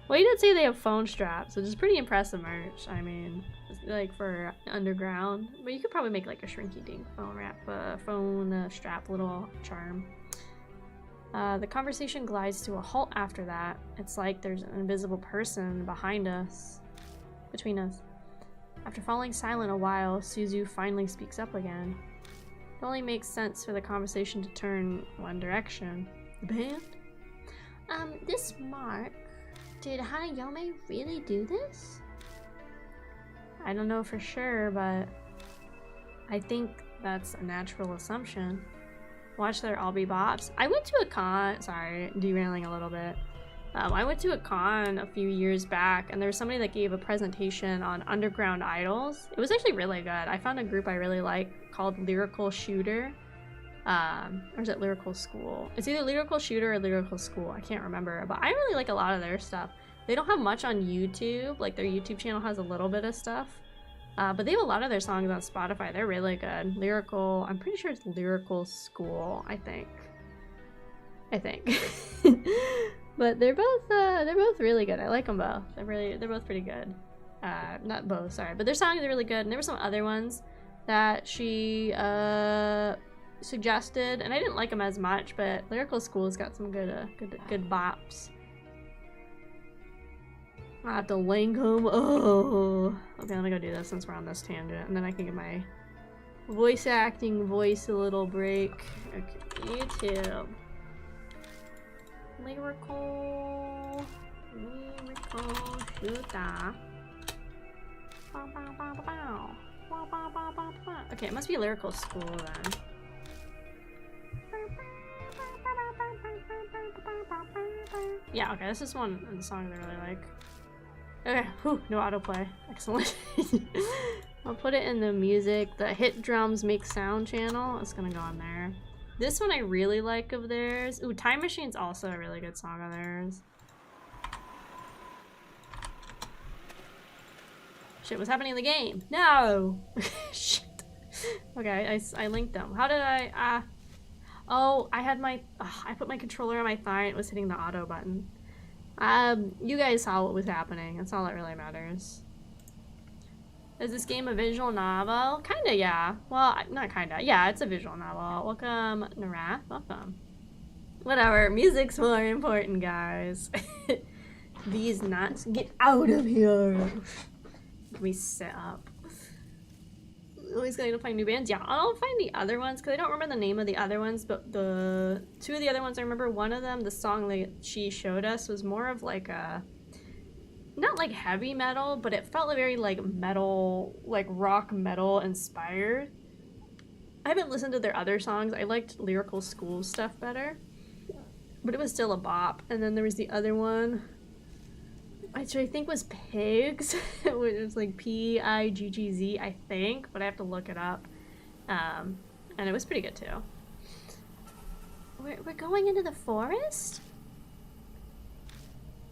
Speaker 1: Well, he did say they have phone straps, which is pretty impressive merch. I mean, like for underground, but you could probably make like a shrinky-dink phone strap little charm. The conversation glides to a halt after that. It's like there's an invisible person between us. After falling silent a while, Suzu finally speaks up again. It only makes sense for the conversation to turn one direction. The band?
Speaker 3: This Mark, did Hanayome really do this?
Speaker 1: I don't know for sure, but I think that's a natural assumption. Watch there all be bops. I went to a con, sorry, derailing a little bit. I went to a con a few years back, and there was somebody that gave a presentation on underground idols. It was actually really good. I found a group I really like called Lyrical Shooter. Or is it Lyrical School? It's either Lyrical Shooter or Lyrical School. I can't remember, but I really like a lot of their stuff. They don't have much on YouTube. Like their YouTube channel has a little bit of stuff. But they have a lot of their songs on Spotify. They're really good. Lyrical, I'm pretty sure it's Lyrical School, I think. But they're both really good. I like them both. They're both pretty good. Not both, sorry, but their songs are really good. And there were some other ones that she suggested, and I didn't like them as much. But Lyrical School's got some good bops. I have to link them. Oh, okay. Let me go do this since we're on this tangent, and then I can give my voice acting voice a little break. Okay, YouTube. Lyrical shooter. Okay, it must be Lyrical School then. Yeah, okay, this is one of the songs I really like. Okay, whew, no autoplay. Excellent. I'll put it in the music. The Hit Drums Make Sound channel. It's gonna go on there. This one I really like of theirs. Ooh, Time Machine's also a really good song of theirs. Shit, what's happening in the game? No! Shit. Okay, I linked them. How did I, oh, I had my, I put my controller on my thigh and it was hitting the auto button. You guys saw what was happening. That's all that really matters. Is this game a visual novel? Kinda, yeah. Well, not kinda. Yeah, it's a visual novel. Welcome, Narath. Welcome. Whatever. Music's more important, guys. These nuts. Get out of here. Let me sit up. Always gotta find new bands. Yeah, I'll find the other ones because I don't remember the name of the other ones, but the two of the other ones I remember. One of them, the song that she showed us, was more of like a, not like heavy metal, but it felt very like metal, like rock metal inspired. I haven't listened to their other songs. I liked Lyrical School stuff better, but it was still a bop. And then there was the other one, which I think was Pigs. It was like Piggz, I think, but I have to look it up. And it was pretty good too.
Speaker 3: We're going into the forest?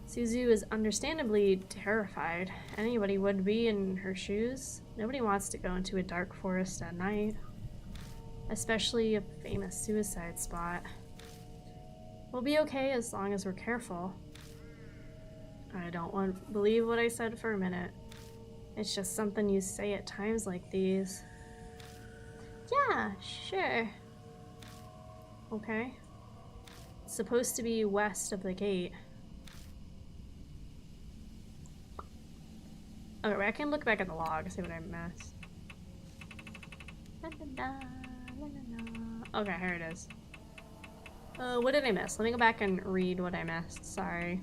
Speaker 1: Suzu is understandably terrified. Anybody would be in her shoes. Nobody wants to go into a dark forest at night. Especially a famous suicide spot. We'll be okay as long as we're careful. I don't want to believe what I said for a minute. It's just something you say at times like these.
Speaker 3: Yeah, sure.
Speaker 1: Okay. It's supposed to be west of the gate. Okay, I can look back at the log, see what I missed. Okay, here it is. What did I miss? Let me go back and read what I missed. Sorry.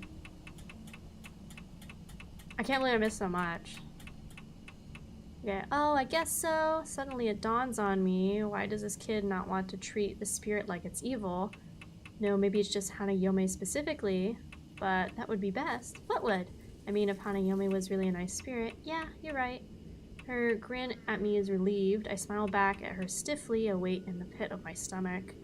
Speaker 1: I can't believe I missed so much. Yeah. Oh, I guess so. Suddenly it dawns on me. Why does this kid not want to treat the spirit like it's evil? No, maybe it's just Hanayome specifically, but that would be best. What would? I mean, if Hanayome was really a nice spirit. Yeah, you're right. Her grin at me is relieved. I smile back at her stiffly, a weight in the pit of my stomach.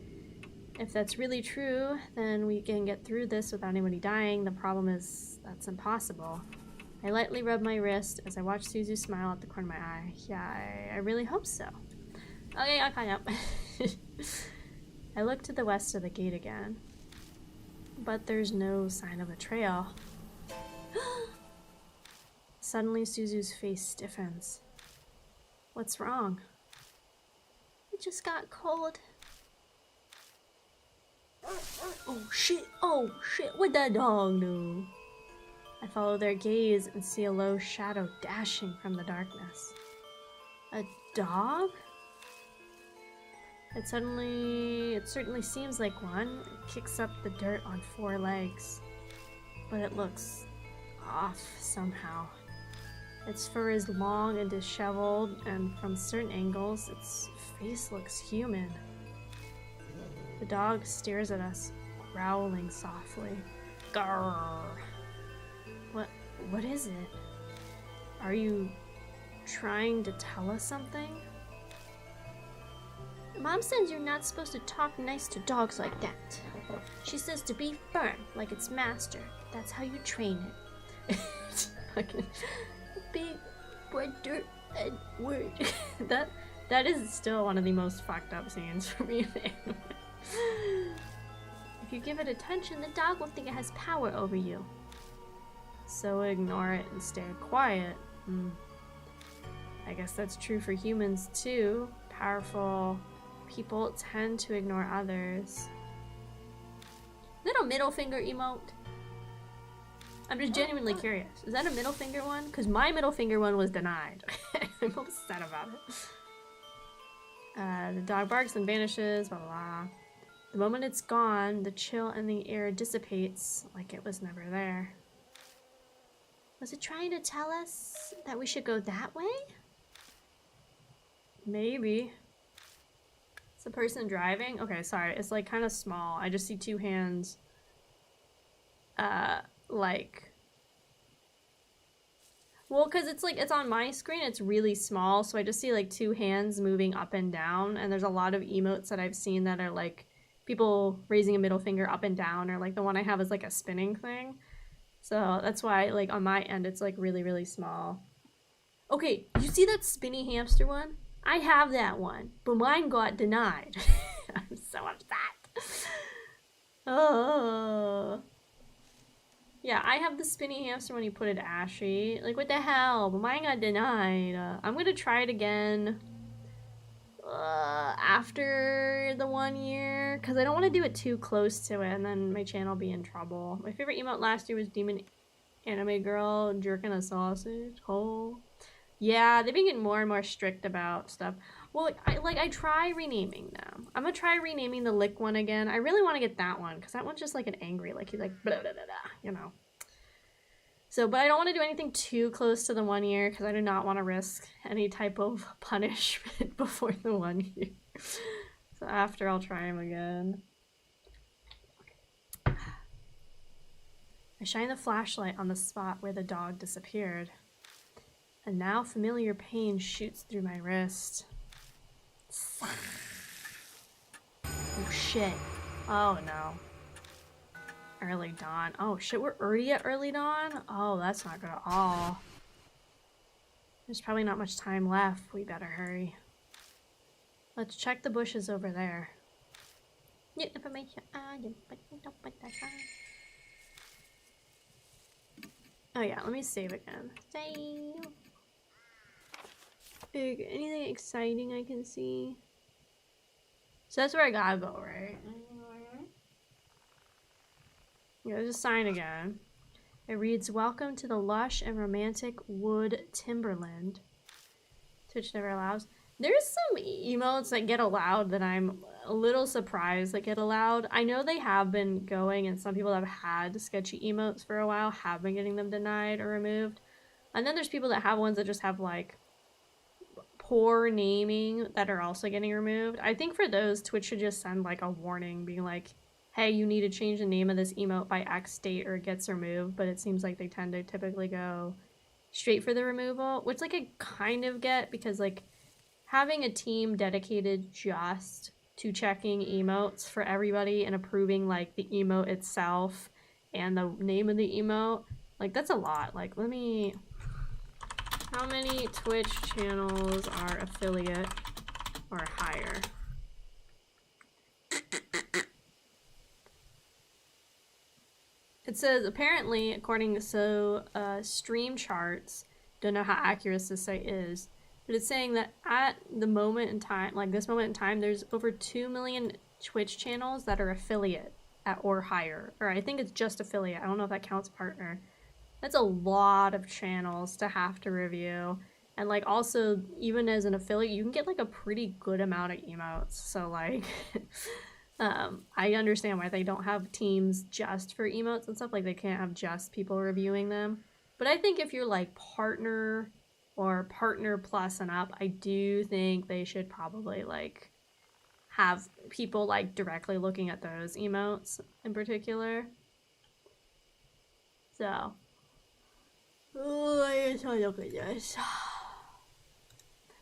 Speaker 1: If that's really true, then we can get through this without anybody dying. The problem is that's impossible. I lightly rub my wrist as I watch Suzu smile at the corner of my eye. Yeah, I really hope so. Okay, I'll climb up. I look to the west of the gate again, but there's no sign of a trail. Suddenly, Suzu's face stiffens. What's wrong?
Speaker 3: It just got cold.
Speaker 2: Oh shit, what'd that dog do?
Speaker 1: I follow their gaze and see a low shadow dashing from the darkness. A dog? It certainly seems like one. It kicks up the dirt on 4 legs. But it looks off somehow. Its fur is long and disheveled, and from certain angles, its face looks human. The dog stares at us, growling softly. Grrr. What is it? Are you trying to tell us something?
Speaker 3: Mom says you're not supposed to talk nice to dogs like that. She says to be firm, like its master. That's how you train it.
Speaker 1: Big brother and word. That is still one of the most fucked up scenes for me in the anime.
Speaker 3: If you give it attention, the dog will think it has power over you.
Speaker 1: So ignore it and stay quiet. I guess that's true for humans too. Powerful people tend to ignore others.
Speaker 3: Little middle finger emote.
Speaker 1: I'm just genuinely curious. Is that a middle finger one? Because my middle finger one was denied. I'm upset about it. The dog barks and vanishes, blah blah blah. The moment it's gone, the chill in the air dissipates like it was never there.
Speaker 3: Was it trying to tell us that we should go that way?
Speaker 1: Maybe. It's a person driving? Okay, sorry. It's like kind of small. I just see 2 hands. Well, because it's on my screen, it's really small, so I just see like 2 hands moving up and down, and there's a lot of emotes that I've seen that are like people raising a middle finger up and down, or like the one I have is like a spinning thing. So that's why, like, on my end, it's, like, really, really small. Okay, you see that spinny hamster one? I have that one, but mine got denied. I'm so upset. Oh. Yeah, I have the spinny hamster when you put it ashy. Like, what the hell? But mine got denied. I'm gonna try it again after the 1 year, because I don't want to do it too close to it and then my channel will be in trouble. My favorite emote last year was Demon Anime Girl jerking a sausage. Oh yeah, they've been getting more and more strict about stuff. Well, I try renaming them. I'm gonna try renaming the lick one again. I really want to get that one because that one's just like an angry, like he's like blah, blah, blah, blah, you know. So, but I don't want to do anything too close to the 1 year because I do not want to risk any type of punishment before the 1 year. So after, I'll try him again. I shine the flashlight on the spot where the dog disappeared. And now familiar pain shoots through my wrist. Oh shit. Oh no. Early dawn. Oh shit, we're already at early dawn? Oh, that's not good at all. There's probably not much time left. We better hurry. Let's check the bushes over there.
Speaker 3: New information.
Speaker 1: Oh yeah, let me save again.
Speaker 3: Save.
Speaker 1: Anything exciting I can see? So that's where I gotta go, right? Yeah, just sign again. It reads, "Welcome to the lush and romantic wood timberland." Twitch never allows. There's some emotes that get allowed that I'm a little surprised that get allowed. I know they have been going, and some people that have had sketchy emotes for a while have been getting them denied or removed. And then there's people that have ones that just have like poor naming that are also getting removed. I think for those, Twitch should just send like a warning being like, hey, you need to change the name of this emote by X date or it gets removed. But it seems like they tend to typically go straight for the removal, which like I kind of get, because like having a team dedicated just to checking emotes for everybody and approving like the emote itself and the name of the emote, like that's a lot. Like how many Twitch channels are affiliate or higher? It says apparently, according to Stream Charts, don't know how accurate this site is, but it's saying that at the moment in time, like this moment in time, there's over 2 million Twitch channels that are affiliate at or higher. Or I think it's just affiliate. I don't know if that counts partner. That's a lot of channels to have to review. And like also, even as an affiliate, you can get like a pretty good amount of emotes. So like, I understand why they don't have teams just for emotes and stuff. Like they can't have just people reviewing them. But I think if you're like partner or partner plus and up, I do think they should probably like have people like directly looking at those emotes in particular. So, oh, I guess I'll look at this.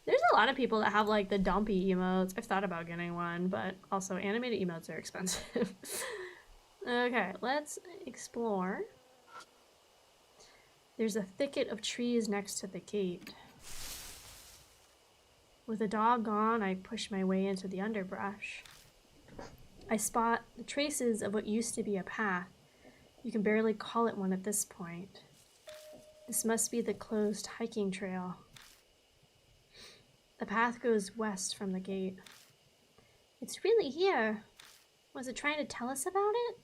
Speaker 1: There's a lot of people that have like the dumpy emotes. I've thought about getting one, but also animated emotes are expensive. Okay, let's explore. There's a thicket of trees next to the gate. With the dog gone, I push my way into the underbrush. I spot the traces of what used to be a path. You can barely call it one at this point. This must be the closed hiking trail. The path goes west from the gate. It's really here. Was it trying to tell us about it?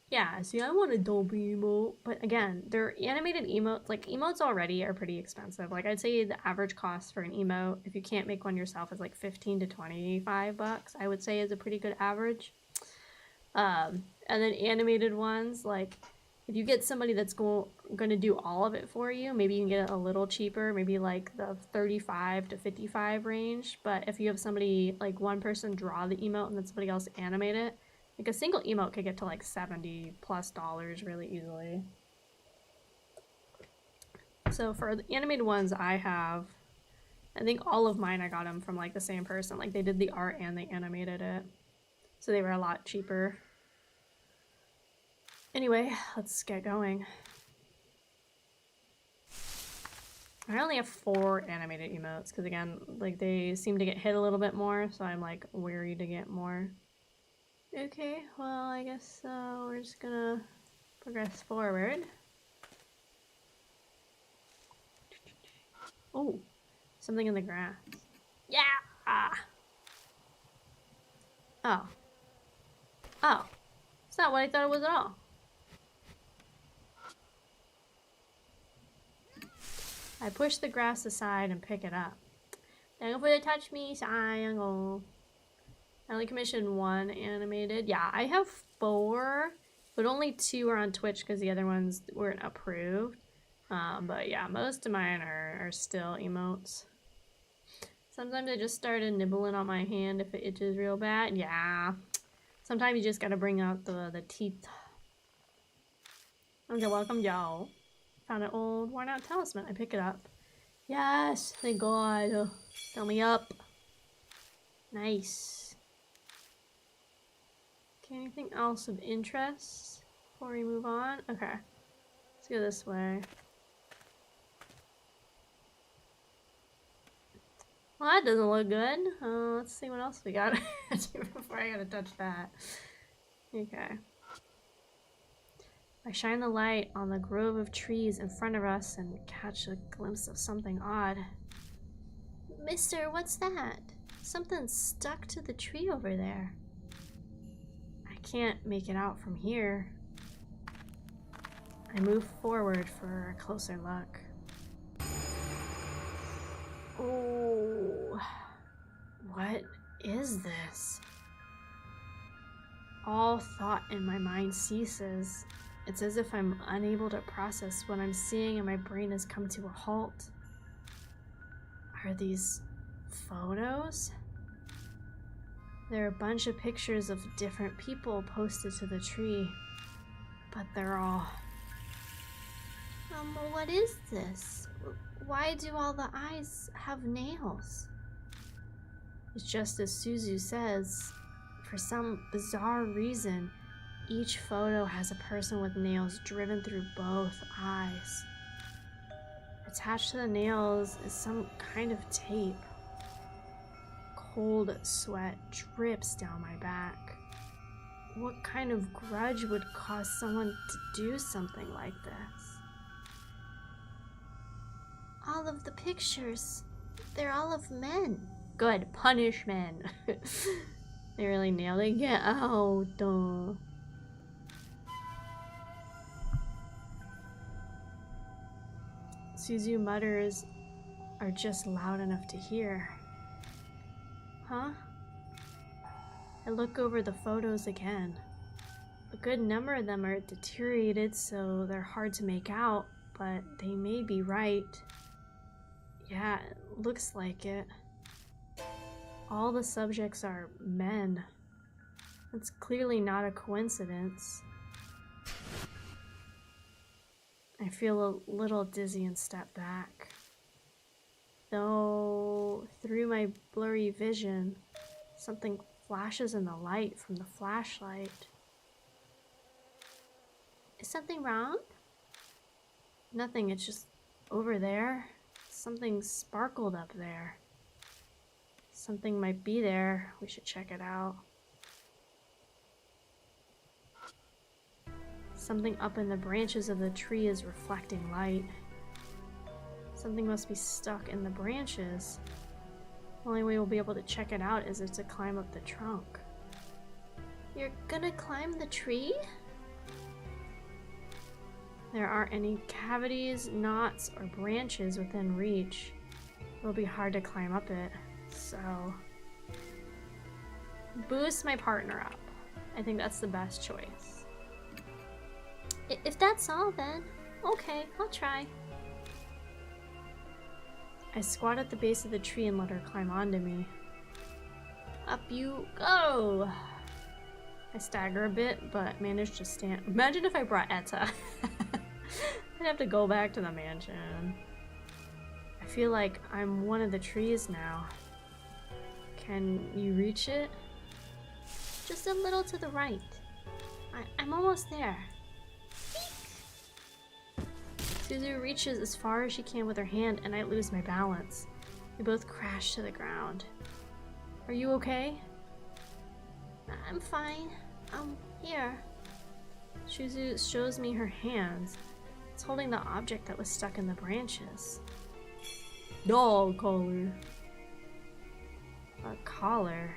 Speaker 1: Yeah, see, I want a dumpy emote. But again, they're animated emotes. Like, emotes already are pretty expensive. Like, I'd say the average cost for an emote, if you can't make one yourself, is like 15 to 25 bucks, I would say is a pretty good average. And then animated ones, like, if you get somebody that's going to do all of it for you, maybe you can get it a little cheaper, maybe like the 35 to 55 range. But if you have somebody, like one person draw the emote and then somebody else animate it, like a single emote could get to like $70+ really easily. So for the animated ones I have, I think all of mine I got them from like the same person. Like they did the art and they animated it. So they were a lot cheaper. Anyway, let's get going. I only have 4 animated emotes because again, like they seem to get hit a little bit more, so I'm like wary to get more. Okay, well I guess we're just gonna progress forward. Oh, something in the grass. Yeah! Oh. Oh. It's not what I thought it was at all. I push the grass aside and pick it up. Don't for the touch me, triangle. I only commissioned 1 animated. Yeah, I have 4, but only 2 are on Twitch because the other ones weren't approved. But yeah, most of mine are still emotes. Sometimes I just started nibbling on my hand if it itches real bad. Yeah. Sometimes you just gotta bring out the teeth. Okay, welcome, y'all. Found an old worn out talisman. I pick it up. Yes, thank God. Fill me up. Nice. Okay, anything else of interest before we move on? Okay. Let's go this way. Well, that doesn't look good. Let's see what else we got before I gotta touch that. Okay. I shine the light on the grove of trees in front of us and catch a glimpse of something odd.
Speaker 3: Mister, what's that? Something's stuck to the tree over there.
Speaker 1: I can't make it out from here. I move forward for a closer look. Oh, what is this? All thought in my mind ceases. It's as if I'm unable to process what I'm seeing and my brain has come to a halt. Are these photos? There are a bunch of pictures of different people posted to the tree, but they're all...
Speaker 3: What is this? Why do all the eyes have nails?
Speaker 1: It's just as Suzu says. For some bizarre reason, each photo has a person with nails driven through both eyes. Attached to the nails is some kind of tape. Cold sweat drips down my back. What kind of grudge would cause someone to do something like this?
Speaker 3: All of the pictures, they're all of men.
Speaker 1: Good, punish men. They really nailed it. Get out. Suzu mutters are just loud enough to hear. Huh? I look over the photos again. A good number of them are deteriorated, so they're hard to make out, but they may be right. Yeah, it looks like it. All the subjects are men. That's clearly not a coincidence. I feel a little dizzy and step back. Though, through my blurry vision, something flashes in the light from the flashlight.
Speaker 3: Is something wrong?
Speaker 1: Nothing, it's just over there. Something sparkled up there. Something might be there. We should check it out. Something up in the branches of the tree is reflecting light. Something must be stuck in the branches. The only way we'll be able to check it out is to climb up the trunk.
Speaker 3: You're gonna climb the tree?
Speaker 1: There aren't any cavities, knots, or branches within reach. It'll be hard to climb up it, so... boost my partner up. I think that's the best choice.
Speaker 3: If that's all, then okay, I'll try.
Speaker 1: I squat at the base of the tree and let her climb onto me. Up you go! I stagger a bit, but manage to stand. Imagine if I brought Etta. I'd have to go back to the mansion. I feel like I'm one of the trees now. Can you reach it?
Speaker 3: Just a little to the right. I'm almost there.
Speaker 1: Suzu reaches as far as she can with her hand, and I lose my balance. We both crash to the ground. Are you okay?
Speaker 3: I'm fine. Here.
Speaker 1: Suzu shows me her hands. It's holding the object that was stuck in the branches. Dog collar. A collar.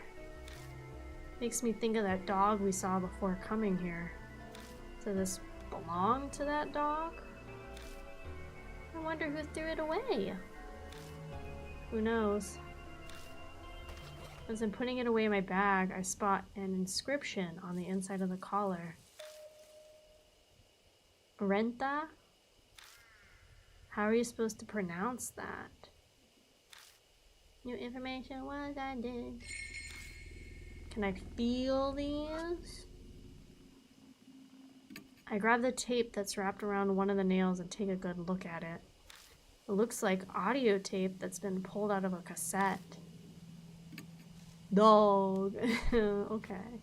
Speaker 1: Makes me think of that dog we saw before coming here. Does this belong to that dog?
Speaker 3: I wonder who threw it away.
Speaker 1: Who knows? As I'm putting it away in my bag, I spot an inscription on the inside of the collar. Renta? How are you supposed to pronounce that?
Speaker 3: New information was added.
Speaker 1: Can I feel these? I grab the tape that's wrapped around one of the nails and take a good look at it. It looks like audio tape that's been pulled out of a cassette. Dog. Okay.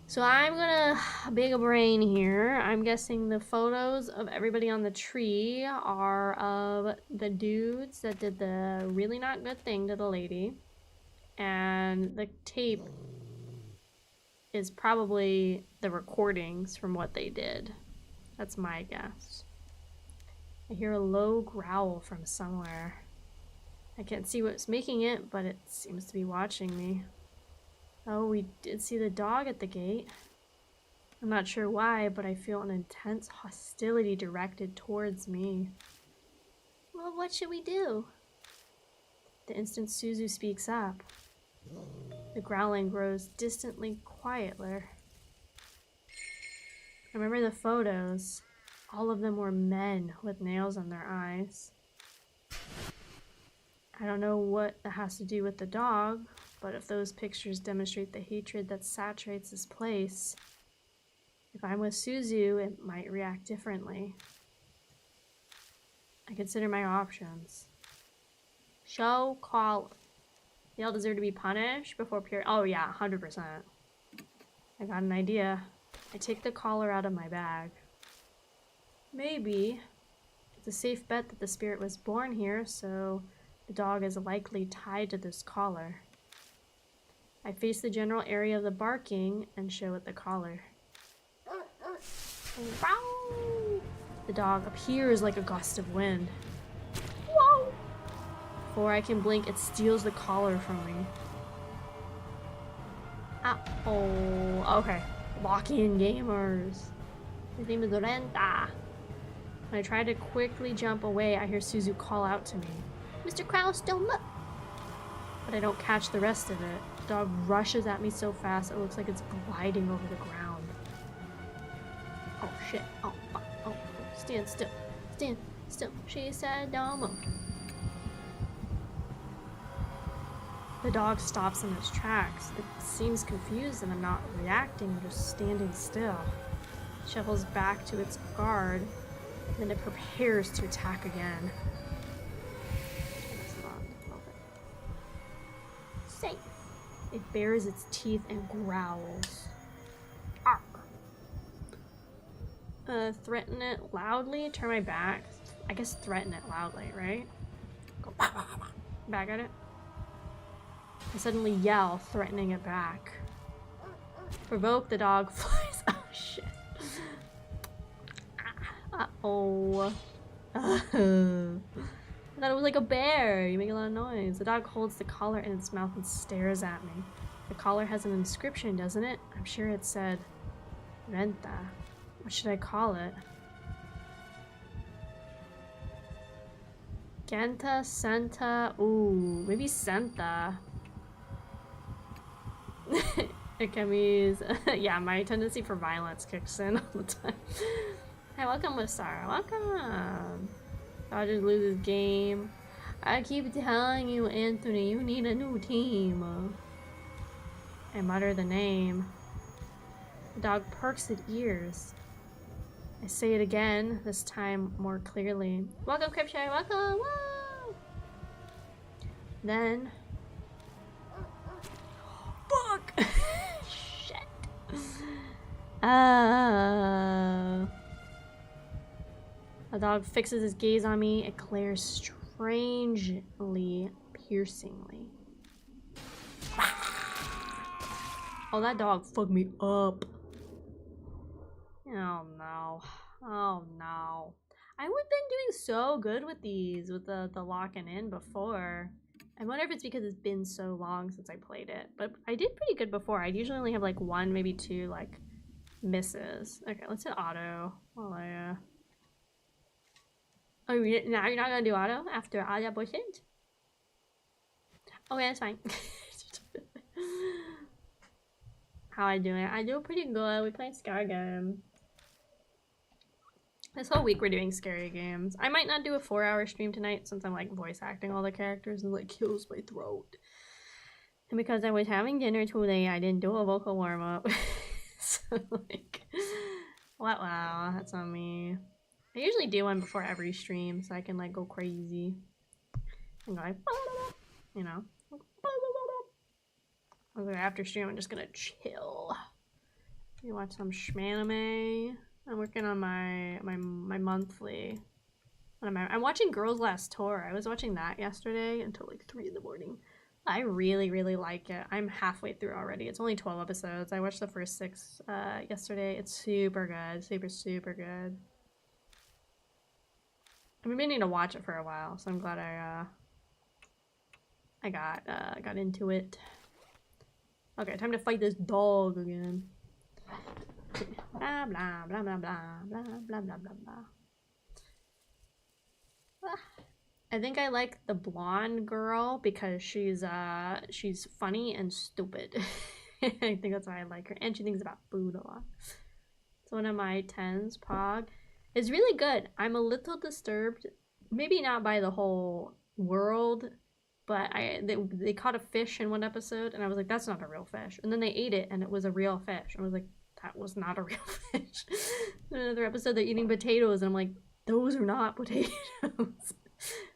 Speaker 1: So I'm gonna big a brain here. I'm guessing the photos of everybody on the tree are of the dudes that did the really not good thing to the lady. And the tape is probably the recordings from what they did. That's my guess. I hear a low growl from somewhere. I can't see what's making it, but it seems to be watching me. Oh, we did see the dog at the gate. I'm not sure why, but I feel an intense hostility directed towards me.
Speaker 3: Well, what should we do?
Speaker 1: The instant Suzu speaks up, The growling grows distantly quieter. I remember the photos. All of them were men with nails in their eyes. I don't know what that has to do with the dog, but if those pictures demonstrate the hatred that saturates this place, if I'm with Suzu, it might react differently. I consider my options. Show collar. They all deserve to be punished before pure. Oh yeah, 100%. I got an idea. I take the collar out of my bag. Maybe it's a safe bet that the spirit was born here, so the dog is likely tied to this collar. I face the general area of the barking and show it the collar. The dog appears like a gust of wind. Whoa! Before I can blink, it steals the collar from me. Oh, okay. Lock-in gamers. His name is Renta. When I try to quickly jump away, I hear Suzu call out to me.
Speaker 3: Mr. Kraus, don't look.
Speaker 1: But I don't catch the rest of it. The dog rushes at me so fast it looks like it's gliding over the ground. Oh shit. Oh fuck. Oh, stand still. Stand still. She said don't move. The dog stops in its tracks. It seems confused and I'm not reacting, just standing still. It shuffles back to its guard, then it prepares to attack again.
Speaker 3: Safe.
Speaker 1: It bares its teeth and growls. Arr. Threaten it loudly, turn my back. I guess threaten it loudly, right? Go back at it. I suddenly yell, threatening it back. Provoke, the dog flies. Oh shit. Uh-oh. I thought it was like a bear. You make a lot of noise. The dog holds the collar in its mouth and stares at me. The collar has an inscription, doesn't it? I'm sure it said Renta. What should I call it? Genta, Santa. Ooh, maybe Santa. Akemi's. Yeah, my tendency for violence kicks in all the time. Hey, welcome, Miss Sarah. Welcome. Dodgers loses game. I keep telling you, Anthony, you need a new team. I mutter the name. The dog perks its ears. I say it again, this time more clearly. Welcome, Cripshay, welcome! Woo! Then... Fuck! Shit. The dog fixes his gaze on me. It glares strangely, piercingly. Oh, that dog fucked me up. Oh no. Oh no. I've been doing so good with these, with the locking in before. I wonder if it's because it's been so long since I played it. But I did pretty good before. I'd usually only have like one, maybe two, like, misses. Okay, let's hit auto. While I, Oh, now you're not gonna do auto after Alia Bushit? Okay, that's fine. How I doing? I do pretty good. We played scary game. This whole week we're doing scary games. I might not do a 4-hour stream tonight since I'm like voice acting all the characters and like kills my throat. And because I was having dinner today, I didn't do a vocal warm up. So like, wow, that's on me. I usually do one before every stream so I can like go crazy and go like, you know. Okay, after stream I'm just gonna chill. You watch some schmanime. I'm working on my monthly. I'm watching Girls Last Tour. I was watching that yesterday until like 3 in the morning. I really, really like it. I'm halfway through already. It's only 12 episodes. I watched the first 6 yesterday. It's super good. Super, super good. I've been meaning to watch it for a while, so I'm glad I got into it. Okay, time to fight this dog again. Blah blah blah blah blah blah blah blah blah blah. I think I like the blonde girl because she's funny and stupid. I think that's why I like her. And she thinks about food a lot. It's one of my 10s, Pog. It's really good. I'm a little disturbed. Maybe not by the whole world, but they caught a fish in one episode, and I was like, that's not a real fish. And then they ate it, and it was a real fish. I was like, that was not a real fish. Another episode, they're eating potatoes, and I'm like, those are not potatoes.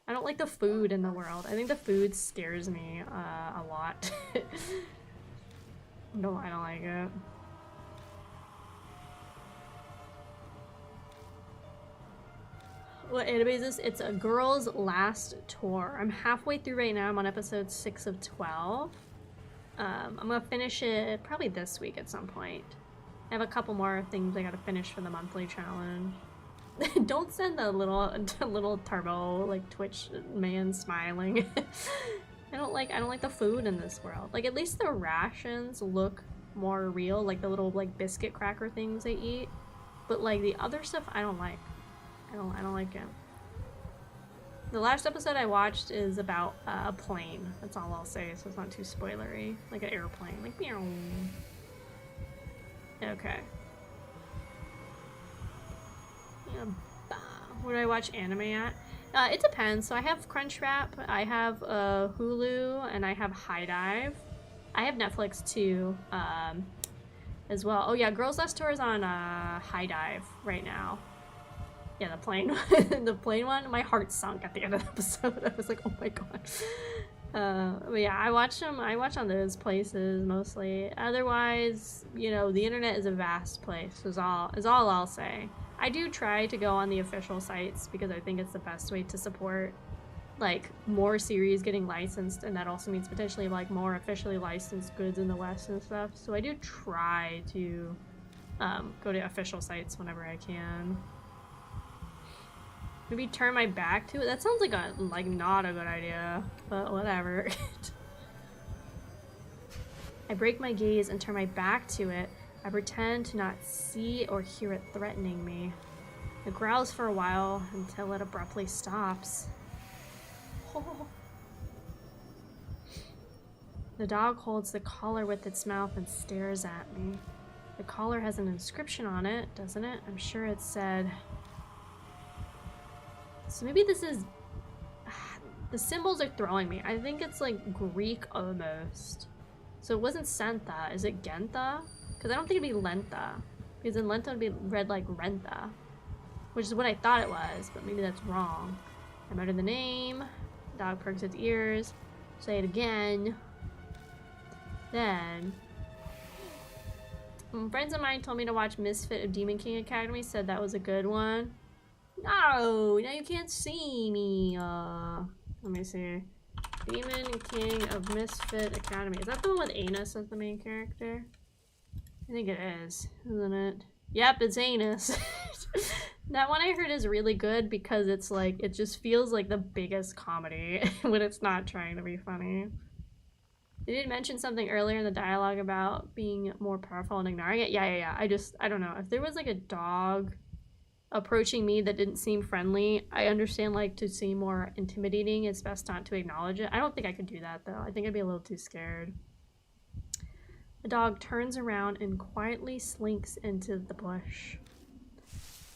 Speaker 1: I don't like the food in the world. I think the food scares me a lot. No, I don't like it. What anime is this? It's a girl's last tour. I'm halfway through right now. I'm on episode 6 of 12. I'm gonna finish it probably this week at some point. I have a couple more things I gotta finish for the monthly challenge. Don't send the little turbo like Twitch man smiling. I don't like the food in this world. Like at least the rations look more real, like the little like biscuit cracker things they eat. But like the other stuff I don't like. I don't like it. The last episode I watched is about a plane. That's all I'll say, so it's not too spoilery. Like an airplane. Like meow. Okay. Yeah. Where do I watch anime at? It depends. So I have Crunchwrap, I have Hulu, and I have High Dive. I have Netflix too, as well. Oh yeah, Girls Last Tour is on High Dive right now. Yeah, the plane, the plane one. My heart sunk at the end of the episode. I was like, oh my god. But yeah, I watch them. I watch on those places mostly. Otherwise, you know, the internet is a vast place. Is all I'll say. I do try to go on the official sites because I think it's the best way to support like more series getting licensed, and that also means potentially like more officially licensed goods in the West and stuff. So I do try to go to official sites whenever I can. Maybe turn my back to it. That sounds like not a good idea, but whatever. I break my gaze and turn my back to it. I pretend to not see or hear it threatening me. It growls for a while until it abruptly stops. Oh. The dog holds the collar with its mouth and stares at me. The collar has an inscription on it, doesn't it? I'm sure it said... So maybe this is... The symbols are throwing me. I think it's like Greek almost. So it wasn't Sentha. Is it Gentha? Because I don't think it'd be Lentha. Because in Lentha would be read like Rentha. Which is what I thought it was, but maybe that's wrong. I muttered the name. Dog perks its ears. Say it again. Then... friends of mine told me to watch Misfit of Demon King Academy. Said that was a good one. No, now you can't see me. Let me see. Demon King of Misfit Academy. Is that the one with Anus as the main character? I think it is, isn't it? Yep, it's Anus. That one I heard is really good because it's like, it just feels like the biggest comedy when it's not trying to be funny. They did mention something earlier in the dialogue about being more powerful and ignoring it. Yeah. I don't know. If there was like a dog approaching me that didn't seem friendly, I understand like to seem more intimidating, it's best not to acknowledge it. I don't think I could do that though. I think I'd be a little too scared. The dog turns around and quietly slinks into the bush.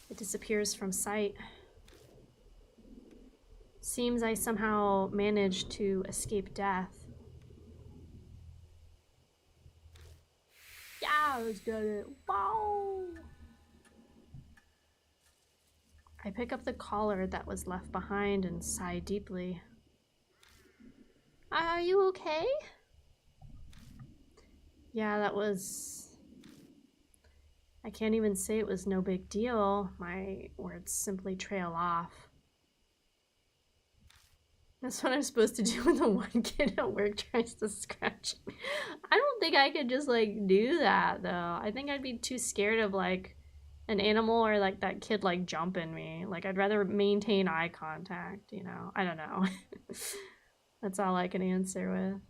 Speaker 1: It disappears from sight. Seems I somehow managed to escape death. Yeah, let's get it. Wow! I pick up the collar that was left behind and sigh deeply. Are you okay? Yeah, that was... I can't even say it was no big deal. My words simply trail off. That's what I'm supposed to do when the one kid at work tries to scratch me. I don't think I could just like do that though. I think I'd be too scared of like an animal or like that kid like jumping me. Like I'd rather maintain eye contact, you know? I don't know. That's all I can answer with.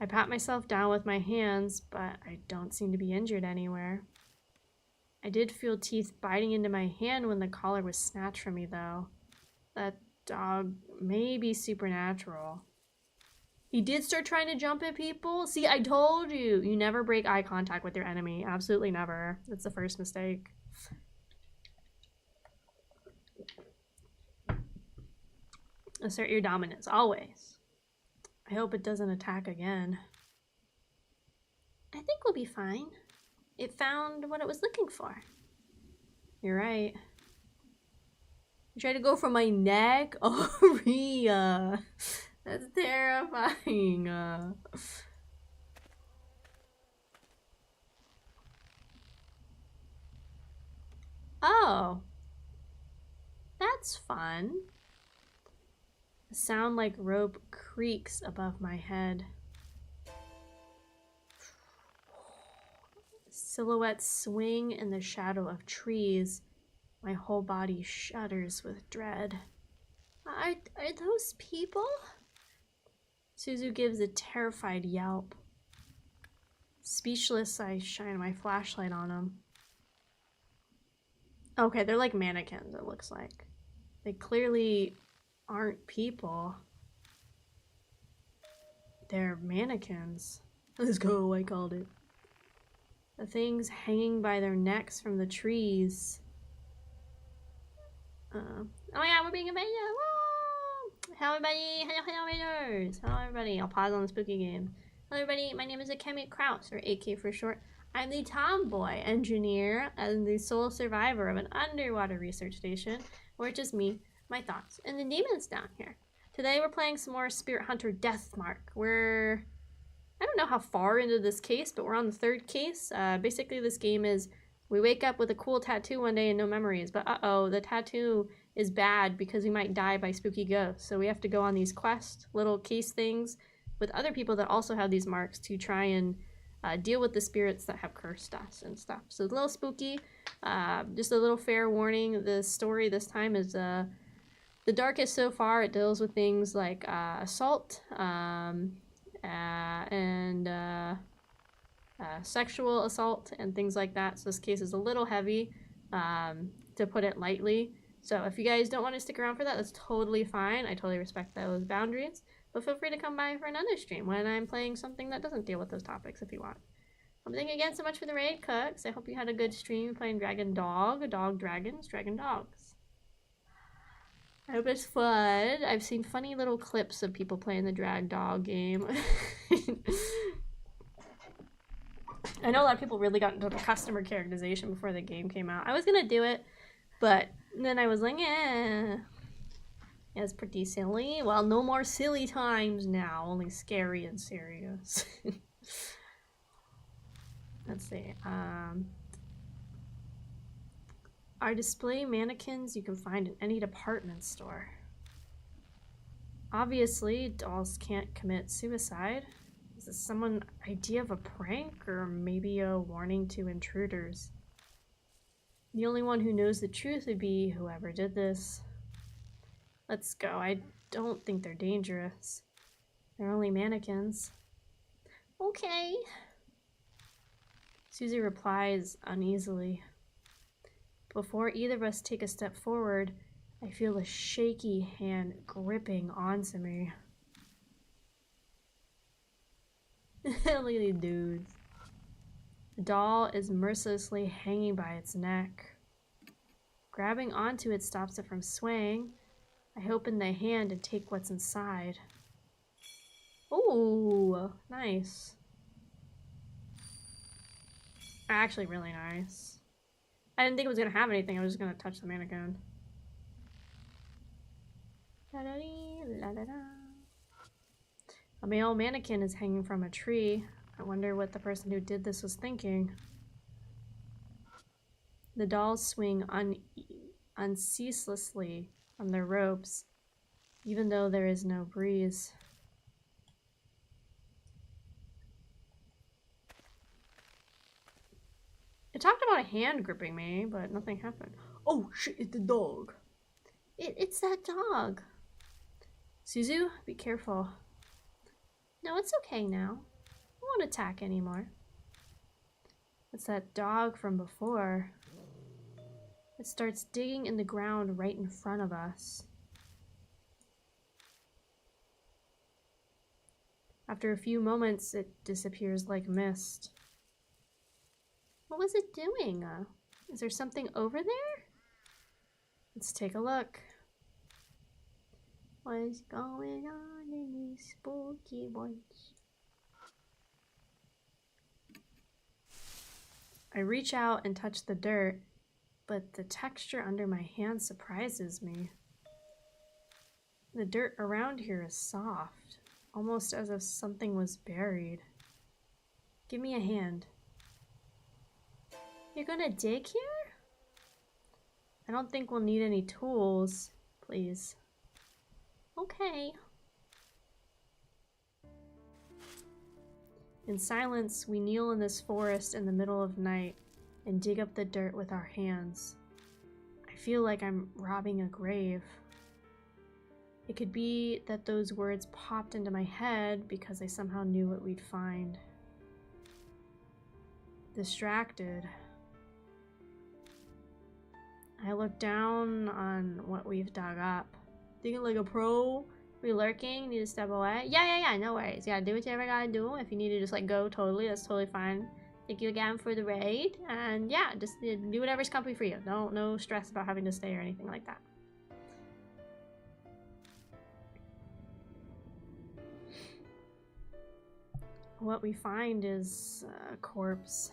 Speaker 1: I pat myself down with my hands, but I don't seem to be injured anywhere. I did feel teeth biting into my hand when the collar was snatched from me though. That dog may be supernatural. He did start trying to jump at people. See, I told you. You never break eye contact with your enemy. Absolutely never. That's the first mistake. Assert your dominance, always. I hope it doesn't attack again.
Speaker 3: I think we'll be fine. It found what it was looking for.
Speaker 1: You're right. You tried to go for my neck? Oh, Rhea. That's terrifying. Oh. That's fun. A sound like rope creaks above my head. Silhouettes swing in the shadow of trees. My whole body shudders with dread.
Speaker 3: Are those people?
Speaker 1: Suzu gives a terrified yelp. Speechless, I shine my flashlight on them. Okay, they're like mannequins, it looks like. They clearly aren't people. They're mannequins. Let's go, I called it. The things hanging by their necks from the trees. Oh my god, we're being invaded! Woo! Hello everybody! Hello raiders! Hello everybody! I'll pause on the spooky game. Hello everybody, my name is Akemi Kraus, or AK for short. I'm the tomboy engineer and the sole survivor of an underwater research station, where it's just me, my thoughts, and the demons down here. Today we're playing some more Spirit Hunter Deathmark. I don't know how far into this case, but we're on the third case. Basically this game is, we wake up with a cool tattoo one day and no memories, but uh-oh, the tattoo is bad because we might die by spooky ghosts. So we have to go on these quests, little case things, with other people that also have these marks to try and deal with the spirits that have cursed us and stuff. So it's a little spooky. Just a little fair warning, the story this time is the darkest so far. It deals with things like assault and sexual assault and things like that. So this case is a little heavy, to put it lightly. So if you guys don't want to stick around for that, that's totally fine. I totally respect those boundaries. But feel free to come by for another stream when I'm playing something that doesn't deal with those topics if you want. Thank you again so much for the raid, Cooks. I hope you had a good stream playing Dragon Dog, Dragons, Dragon Dogs. I hope it's fun. I've seen funny little clips of people playing the Drag Dog game. I know a lot of people really got into the customer characterization before the game came out. I was gonna do it, but then I was like, eh. Yeah, it's pretty silly. Well, no more silly times now. Only scary and serious. Let's see. Are display mannequins you can find in any department store. Obviously, dolls can't commit suicide. Is this someone's idea of a prank, or maybe a warning to intruders? The only one who knows the truth would be whoever did this. Let's go. I don't think they're dangerous. They're only mannequins.
Speaker 3: Okay.
Speaker 1: Susie replies uneasily. Before either of us take a step forward, I feel a shaky hand gripping onto me. Look at these dudes. The doll is mercilessly hanging by its neck. Grabbing onto it stops it from swaying. I open the hand and take what's inside. Ooh, nice. Actually, really nice. I didn't think it was gonna have anything. I was just gonna touch the mannequin. A male mannequin is hanging from a tree. I wonder what the person who did this was thinking. The dolls swing unceaselessly from their ropes, even though there is no breeze. It talked about a hand gripping me, but nothing happened. Oh shit, it's the dog.
Speaker 3: It's that dog.
Speaker 1: Suzu, be careful.
Speaker 3: No, it's okay now.
Speaker 1: I won't attack anymore. It's that dog from before. It starts digging in the ground right in front of us. After a few moments, it disappears like mist. What was it doing? Is there something over there? Let's take a look. What's going on in these spooky woods? I reach out and touch the dirt, but the texture under my hand surprises me. The dirt around here is soft, almost as if something was buried. Give me a hand. You're gonna dig here? I don't think we'll need any tools, please. Okay. In silence, we kneel in this forest in the middle of night and dig up the dirt with our hands. I feel like I'm robbing a grave. It could be that those words popped into my head because I somehow knew what we'd find. Distracted. I look down on what we've dug up. Digging like a pro? We lurking? Need to step away? Yeah, no worries. Yeah, do whatever you gotta do. If you need to just like go totally, that's totally fine. Thank you again for the raid. And yeah, just do whatever's comfy for you. No stress about having to stay or anything like that. What we find is a corpse.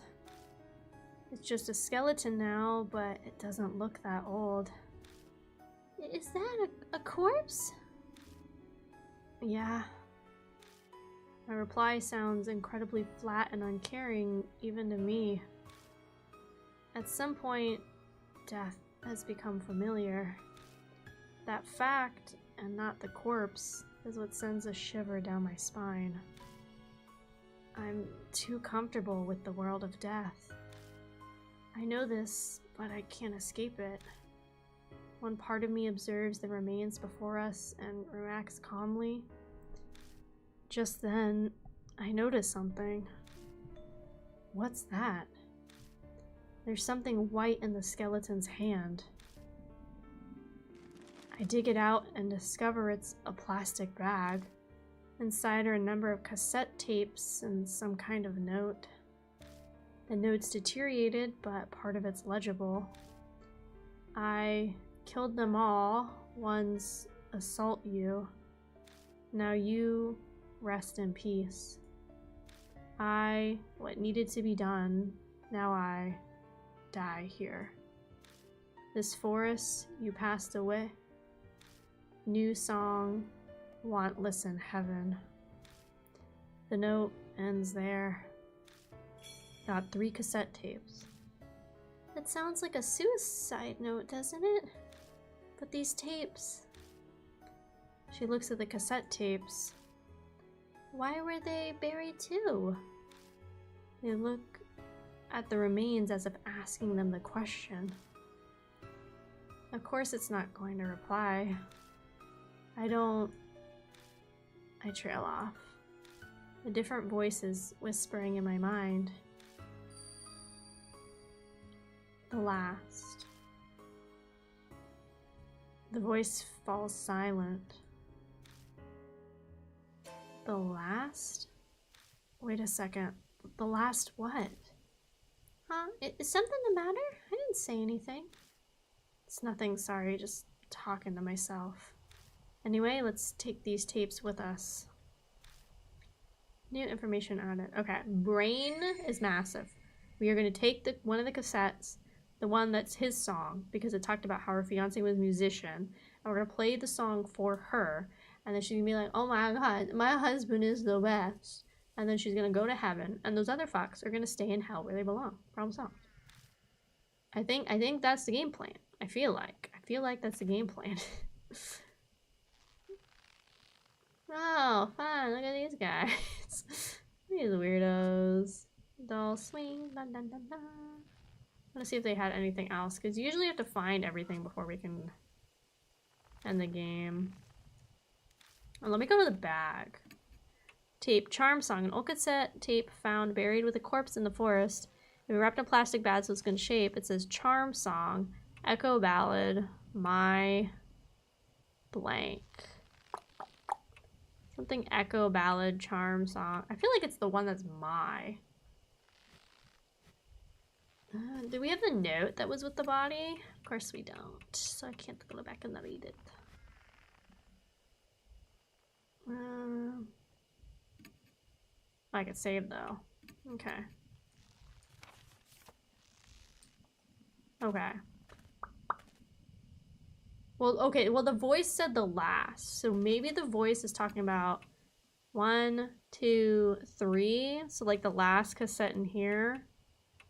Speaker 1: It's just a skeleton now, but it doesn't look that old.
Speaker 3: Is that a corpse?
Speaker 1: Yeah. My reply sounds incredibly flat and uncaring, even to me. At some point, death has become familiar. That fact, and not the corpse, is what sends a shiver down my spine. I'm too comfortable with the world of death. I know this, but I can't escape it. One part of me observes the remains before us and reacts calmly. Just then, I notice something. What's that? There's something white in the skeleton's hand. I dig it out and discover it's a plastic bag. Inside are a number of cassette tapes and some kind of note. The note's deteriorated, but part of it's legible. I killed them all. One's assault you. Now you rest in peace. What needed to be done, now I die here. This forest, you passed away. New song, want listen heaven. The note ends there. Got 3 cassette tapes.
Speaker 3: That sounds like a suicide note, doesn't it? But these tapes...
Speaker 1: She looks at the cassette tapes.
Speaker 3: Why were they buried too?
Speaker 1: They look at the remains as if asking them the question. Of course it's not going to reply. I trail off. A different voices whispering in my mind. The last. The voice falls silent. The last? Wait a second. The last what?
Speaker 3: Huh? Is something the matter?
Speaker 1: I didn't say anything. It's nothing, sorry, just talking to myself. Anyway, let's take these tapes with us. New information added. Okay, brain is massive. We are going to take one of the cassettes, the one that's his song, because it talked about how her fiance was a musician, and we're going to play the song for her, and then she's going to be like, oh my god, my husband is the best. And then she's going to go to heaven, and those other fucks are going to stay in hell where they belong. Problem solved. I think that's the game plan. I feel like that's the game plan. Oh, fun. Look at these guys. These weirdos. Doll swing. Dun, dun, dun, dun. Let's see if they had anything else, because you usually have to find everything before we can end the game. Oh, let me go to the bag. Tape, charm song. An old cassette tape found buried with a corpse in the forest. It was wrapped in a plastic bag so it's good shape. It says charm song, echo ballad, my blank. Something echo, ballad, charm, song. I feel like it's the one that's my. Do we have the note that was with the body? Of course we don't, so I can't go back and read it. I could save though. Okay. Okay. Well, okay, well the voice said the last, so maybe the voice is talking about 1, 2, 3, so like the last cassette in here.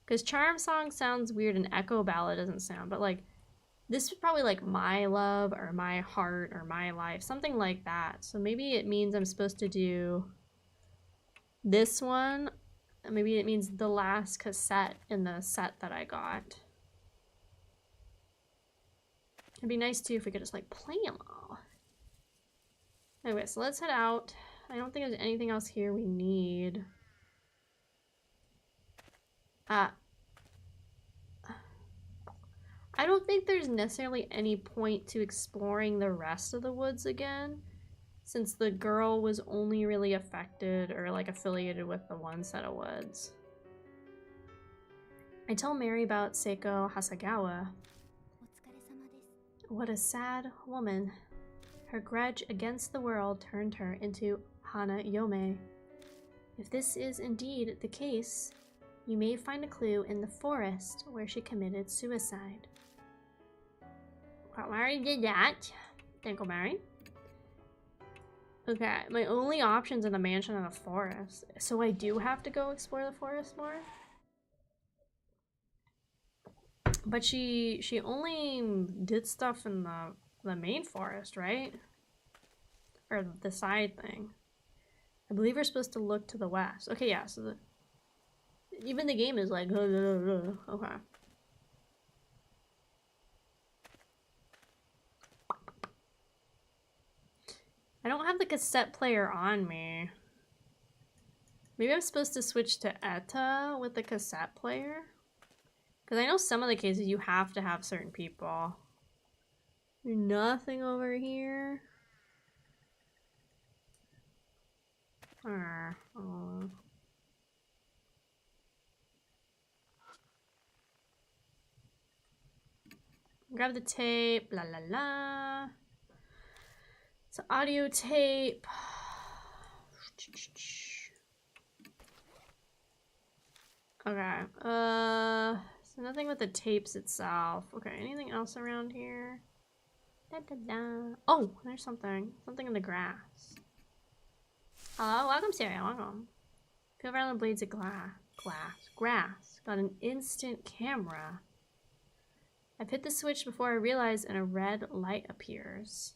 Speaker 1: Because charm song sounds weird and echo ballad doesn't sound, but like this is probably like my love or my heart or my life, something like that. So maybe it means I'm supposed to do this one. Maybe it means the last cassette in the set that I got. It'd be nice too if we could just like play them all. Anyway, so let's head out. I don't think there's anything else here we need. I don't think there's necessarily any point to exploring the rest of the woods again, since the girl was only really affected or like affiliated with the one set of woods. I tell Mary about Seiko Hasagawa. What a sad woman. Her grudge against the world turned her into Hana Yome. If this is indeed the case, you may find a clue in the forest where she committed suicide. Well, Mary did that. Thank you, Mary. Okay, my only options are the mansion and the forest. So I do have to go explore the forest more? But she only did stuff in the main forest, right? Or the side thing. I believe we're supposed to look to the west. Okay, yeah, so even the game is like, okay. I don't have the cassette player on me. Maybe I'm supposed to switch to ETA with the cassette player? Because I know some of the cases you have to have certain people. Nothing over here. Grab the tape, la la la. It's an audio tape. Okay, so nothing with the tapes itself. Okay, anything else around here? Da, da, da. Oh, there's something. Something in the grass. Hello, welcome, Syria, welcome. Feel around the blades of grass. Got an instant camera. I've hit the switch before I realize and a red light appears.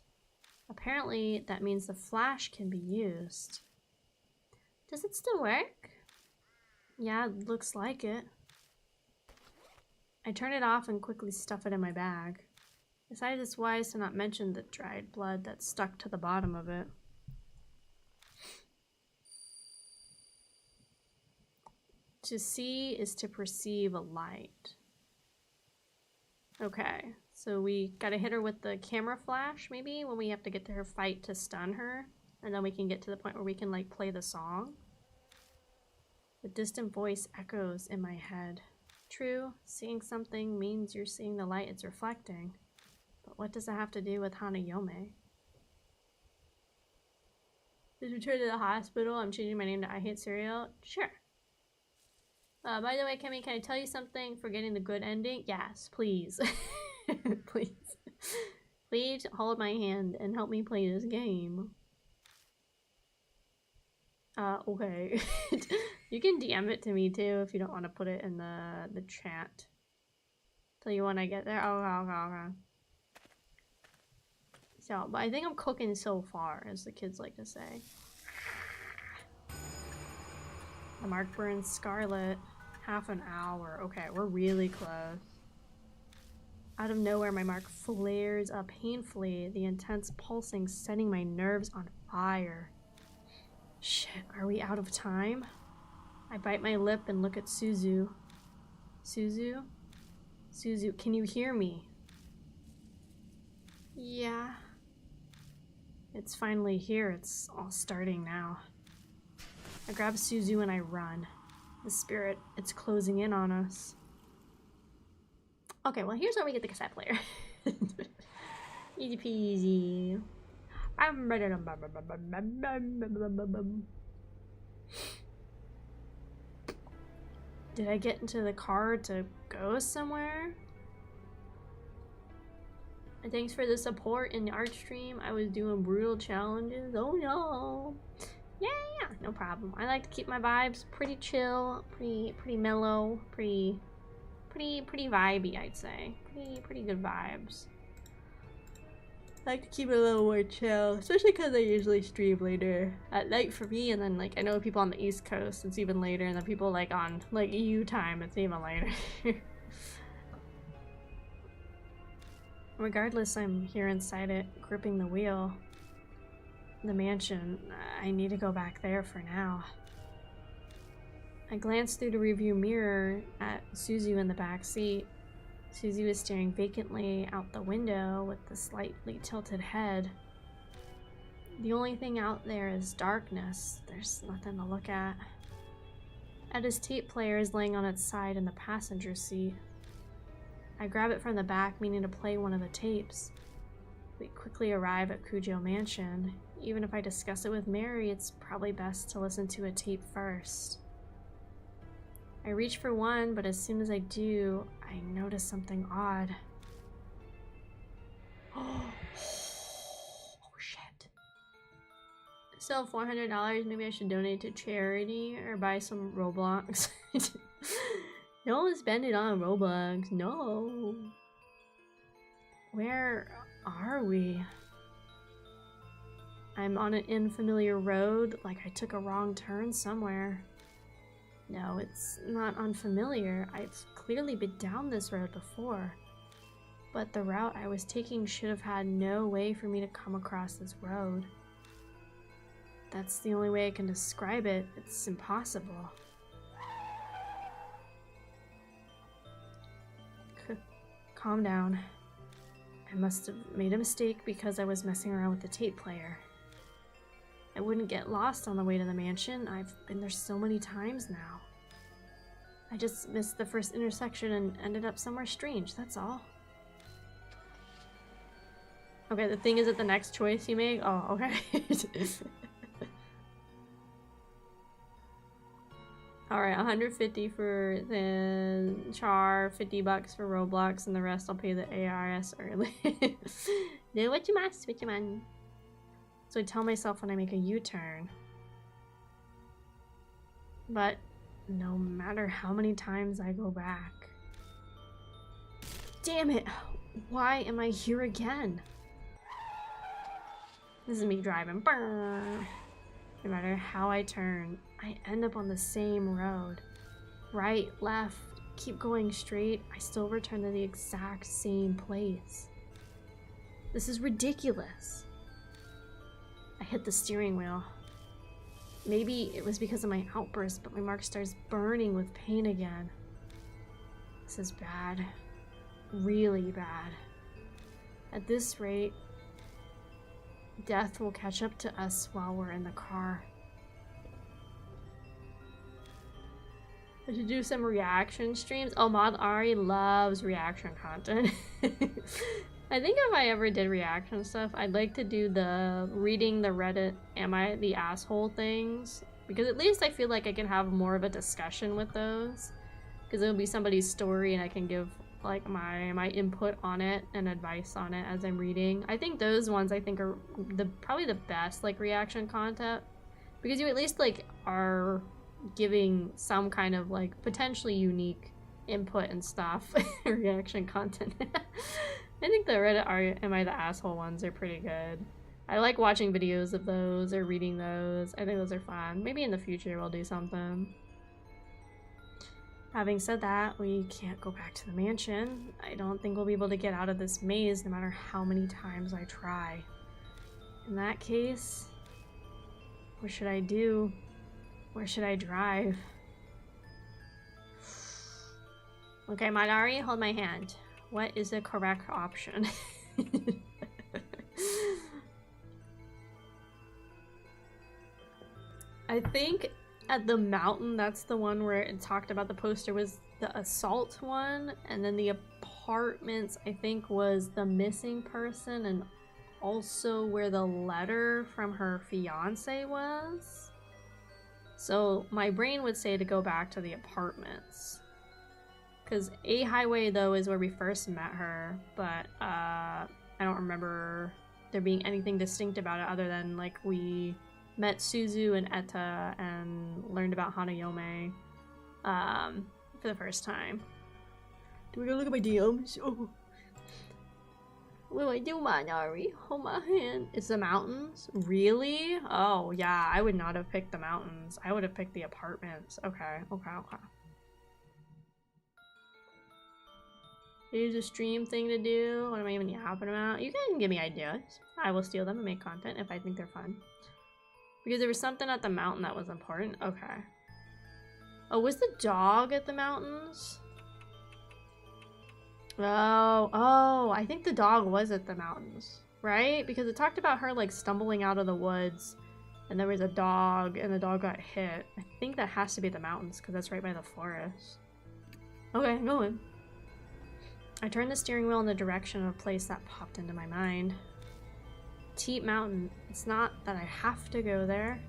Speaker 1: Apparently, that means the flash can be used. Does it still work? Yeah, it looks like it. I turn it off and quickly stuff it in my bag. Decided it's wise to not mention the dried blood that stuck to the bottom of it. To see is to perceive a light. Okay, so we gotta hit her with the camera flash, maybe, when we have to get to her fight to stun her. And then we can get to the point where we can, like, play the song. The distant voice echoes in my head. True, seeing something means you're seeing the light it's reflecting. But what does it have to do with Hanayome? Just return to the hospital. I'm changing my name to I Hate Cereal. Sure. By the way, Akemi, can I tell you something for getting the good ending? Yes, please. Please. Please hold my hand and help me play this game. Okay. You can DM it to me too if you don't want to put it in the chat. Tell you when I get there. Okay. So, but I think I'm cooking so far, as the kids like to say. The mark burns scarlet. Half an hour. Okay, we're really close. Out of nowhere, my mark flares up painfully, the intense pulsing setting my nerves on fire. Shit, are we out of time? I bite my lip and look at Suzu. Suzu? Suzu, can you hear me? Yeah. It's finally here. It's all starting now. I grab Suzu and I run. The spirit, it's closing in on us. Okay, well here's where we get the cassette player. Easy peasy. Did I get into the car to go somewhere? And thanks for the support in the art stream. I was doing brutal challenges. Oh no. Yeah, no problem. I like to keep my vibes pretty chill, pretty mellow, pretty vibey, I'd say. Pretty good vibes. I like to keep it a little more chill, especially because I usually stream later at night for me, and then like I know people on the East Coast it's even later, and then people like on like EU time it's even later. Regardless, I'm here inside it, gripping the wheel. The mansion. I need to go back there for now. I glanced through the rearview mirror at Suzu in the back seat. Suzu was staring vacantly out the window with the slightly tilted head. The only thing out there is darkness. There's nothing to look at. Edda's tape player is laying on its side in the passenger seat. I grab it from the back, meaning to play one of the tapes. We quickly arrive at Kujo Mansion. Even if I discuss it with Mary, it's probably best to listen to a tape first. I reach for one, but as soon as I do, I notice something odd. Oh shit. So $400, maybe I should donate to charity or buy some Roblox. Don't spend it on Roblox, no. Where are we? I'm on an unfamiliar road, like I took a wrong turn somewhere. No, it's not unfamiliar. I've clearly been down this road before. But the route I was taking should have had no way for me to come across this road. That's the only way I can describe it. It's impossible. Calm down. I must have made a mistake because I was messing around with the tape player. I wouldn't get lost on the way to the mansion. I've been there so many times now. I just missed the first intersection and ended up somewhere strange, that's all. Okay, the thing is that the next choice you make? Oh, okay. Alright, 150 for the char, 50 bucks for Roblox, and the rest I'll pay the ARS early. Do what you must, what you man. So I tell myself when I make a U-turn. But no matter how many times I go back. Damn it! Why am I here again? This is me driving. Brr. No matter how I turn, I end up on the same road. Right, left, keep going straight, I still return to the exact same place. This is ridiculous. I hit the steering wheel. Maybe it was because of my outburst, but my mark starts burning with pain again. This is bad. Really bad. At this rate, death will catch up to us while we're in the car. I should do some reaction streams. Oh, Mod Ari loves reaction content. I think if I ever did reaction stuff, I'd like to do the reading the Reddit am I the asshole things, because at least I feel like I can have more of a discussion with those, because it'll be somebody's story and I can give like my input on it and advice on it as I'm reading. I think those ones I think are probably the best like reaction content, because you at least like are giving some kind of like potentially unique input and stuff. Reaction content. I think the Reddit am I the asshole ones are pretty good. I like watching videos of those or reading those. I think those are fun. Maybe in the future we'll do something. Having said that, we can't go back to the mansion. I don't think we'll be able to get out of this maze no matter how many times I try. In that case, what should I do? Where should I drive? Okay, Madari, hold my hand. What is the correct option? I think at the mountain, that's the one where it talked about the poster was the assault one, and then the apartments, I think, was the missing person, and also where the letter from her fiance was. So my brain would say to go back to the apartments. Because A Highway, though, is where we first met her, but I don't remember there being anything distinct about it other than, like, we met Suzu and Etta and learned about Hanayome for the first time.
Speaker 2: Do we go look at my DMs? Oh.
Speaker 1: What do I do, Manari? Hold my hand. It's the mountains? Really? Oh, yeah, I would not have picked the mountains. I would have picked the apartments. Okay. Here's a stream thing to do. What am I even yapping about? You can give me ideas. I will steal them and make content if I think they're fun. Because there was something at the mountain that was important. Okay. Oh, was the dog at the mountains? Oh, I think the dog was at the mountains, right? Because it talked about her, like, stumbling out of the woods, and there was a dog, and the dog got hit. I think that has to be the mountains, because that's right by the forest. Okay, I'm going. I turned the steering wheel in the direction of a place that popped into my mind. Teep Mountain. It's not that I have to go there.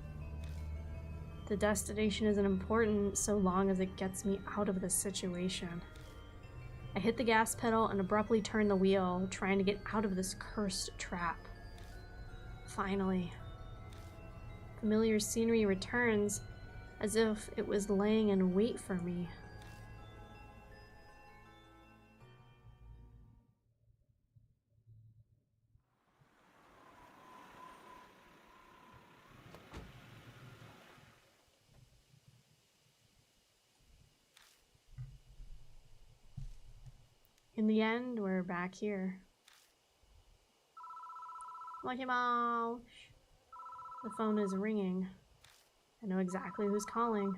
Speaker 1: The destination isn't important so long as it gets me out of this situation. I hit the gas pedal and abruptly turned the wheel, trying to get out of this cursed trap. Finally. Familiar scenery returns, as if it was laying in wait for me. In the end, we're back here. Moshi-mosh. The phone is ringing. I know exactly who's calling.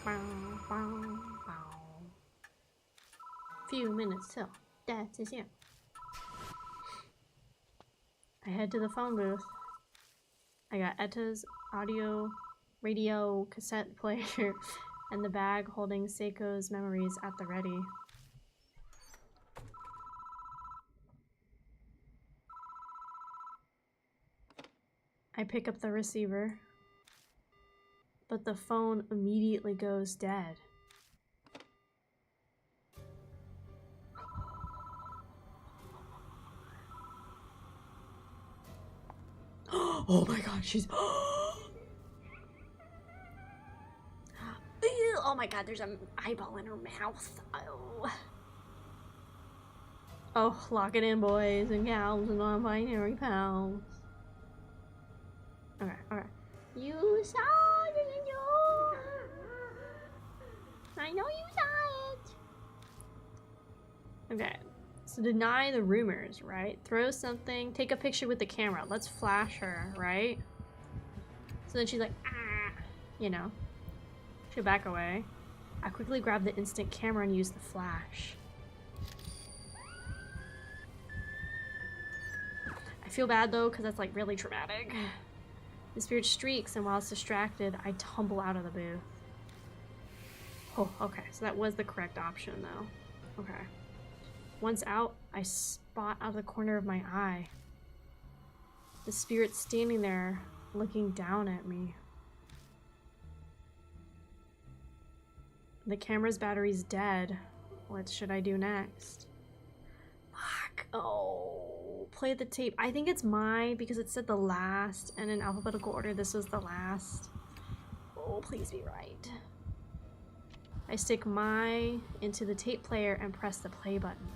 Speaker 1: Bow, bow, bow. Few minutes till that is it. I head to the phone booth. I got Etta's radio cassette player and the bag holding Seiko's memories at the ready. I pick up the receiver, but the phone immediately goes dead.
Speaker 2: Oh my god, she's...
Speaker 3: Oh my god, there's an eyeball in her mouth. Oh.
Speaker 1: Oh, lock it in, boys and gals and non-binary pals. Okay.
Speaker 3: You saw it. I know you saw it.
Speaker 1: Okay. So deny the rumors, right? Throw something, take a picture with the camera. Let's flash her, right? So then she's like, ah, you know. She'll back away. I quickly grab the instant camera and use the flash. I feel bad though, because that's like really traumatic. The spirit streaks, and while it's distracted, I tumble out of the booth. Oh, okay, so that was the correct option though. Okay. Once out, I spot out of the corner of my eye the spirit standing there, looking down at me. The camera's battery's dead. What should I do next? Fuck. Oh, play the tape. I think it's my, because it said the last, and in alphabetical order, this was the last. Oh, please be right. I stick my into the tape player and press the play button.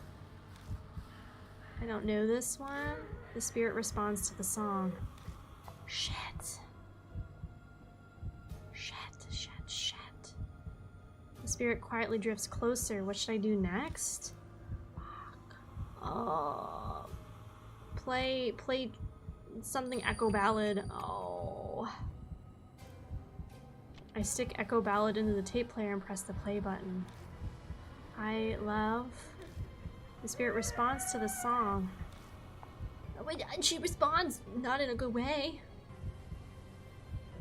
Speaker 1: I don't know this one. The spirit responds to the song. Shit. The spirit quietly drifts closer. What should I do next? Fuck. Oh. Play something Echo Ballad. Oh. I stick Echo Ballad into the tape player and press the play button. I love. The spirit responds to the song. And she responds, not in a good way.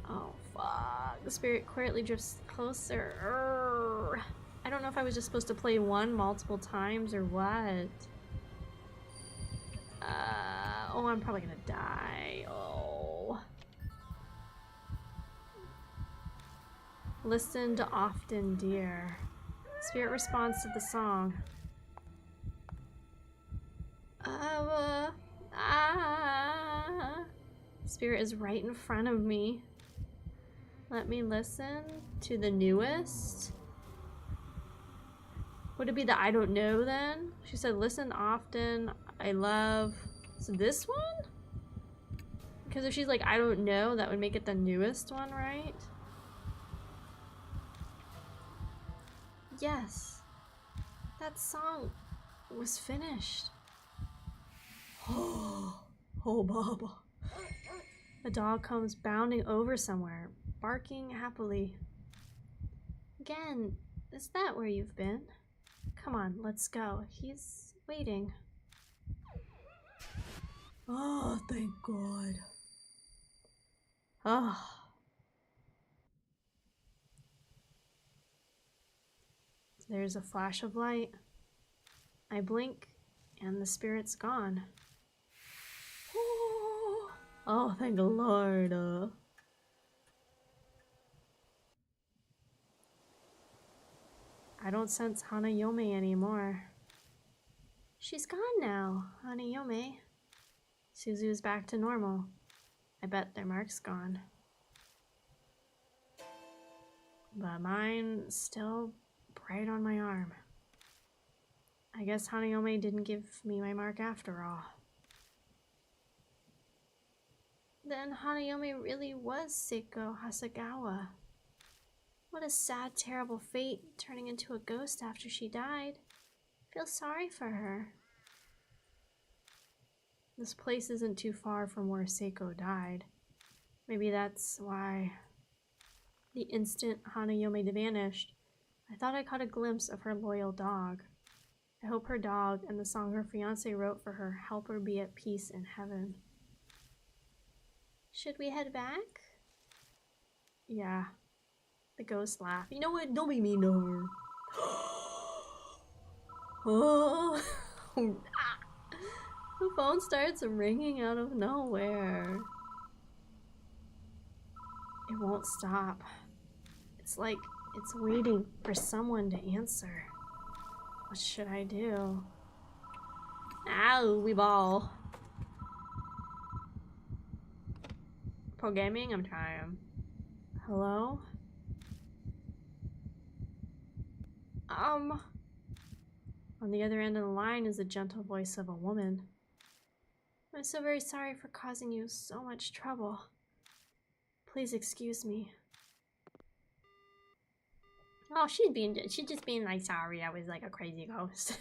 Speaker 1: Oh, fuck. The spirit quietly drifts closer. Urgh. I don't know if I was just supposed to play one multiple times or what. Oh, I'm probably gonna die. Oh. Listened often, dear. Spirit responds to the song. Spirit is right in front of me. Let me listen to the newest. Would it be the I don't know then? She said listen often, I love. So this one? Because if she's like I don't know, that would make it the newest one, right? Yes. That song was finished. Oh, Baba. The dog comes bounding over somewhere, barking happily. Again, is that where you've been? Come on, let's go. He's waiting.
Speaker 2: Oh, thank God.
Speaker 1: Oh. There's a flash of light. I blink, and the spirit's gone. Oh, thank the Lord. I don't sense Hanayome anymore. She's gone now, Hanayome. Suzu's back to normal. I bet their mark's gone. But mine's still bright on my arm. I guess Hanayome didn't give me my mark after all. Then Hanayome really was Seiko Hasegawa. What a sad, terrible fate, turning into a ghost after she died. I feel sorry for her. This place isn't too far from where Seiko died. Maybe that's why. The instant Hanayome vanished, I thought I caught a glimpse of her loyal dog. I hope her dog and the song her fiancé wrote for her help her be at peace in heaven. Should we head back? Yeah. The ghost laughed. You know what? Don't be mean to her. Oh. The phone starts ringing out of nowhere. It won't stop. It's like it's waiting for someone to answer. What should I do? Ow, we ball. Pro gaming? I'm trying. Hello? On the other end of the line is the gentle voice of a woman. I'm so very sorry for causing you so much trouble. Please excuse me. Oh, she's just being like sorry I was like a crazy ghost.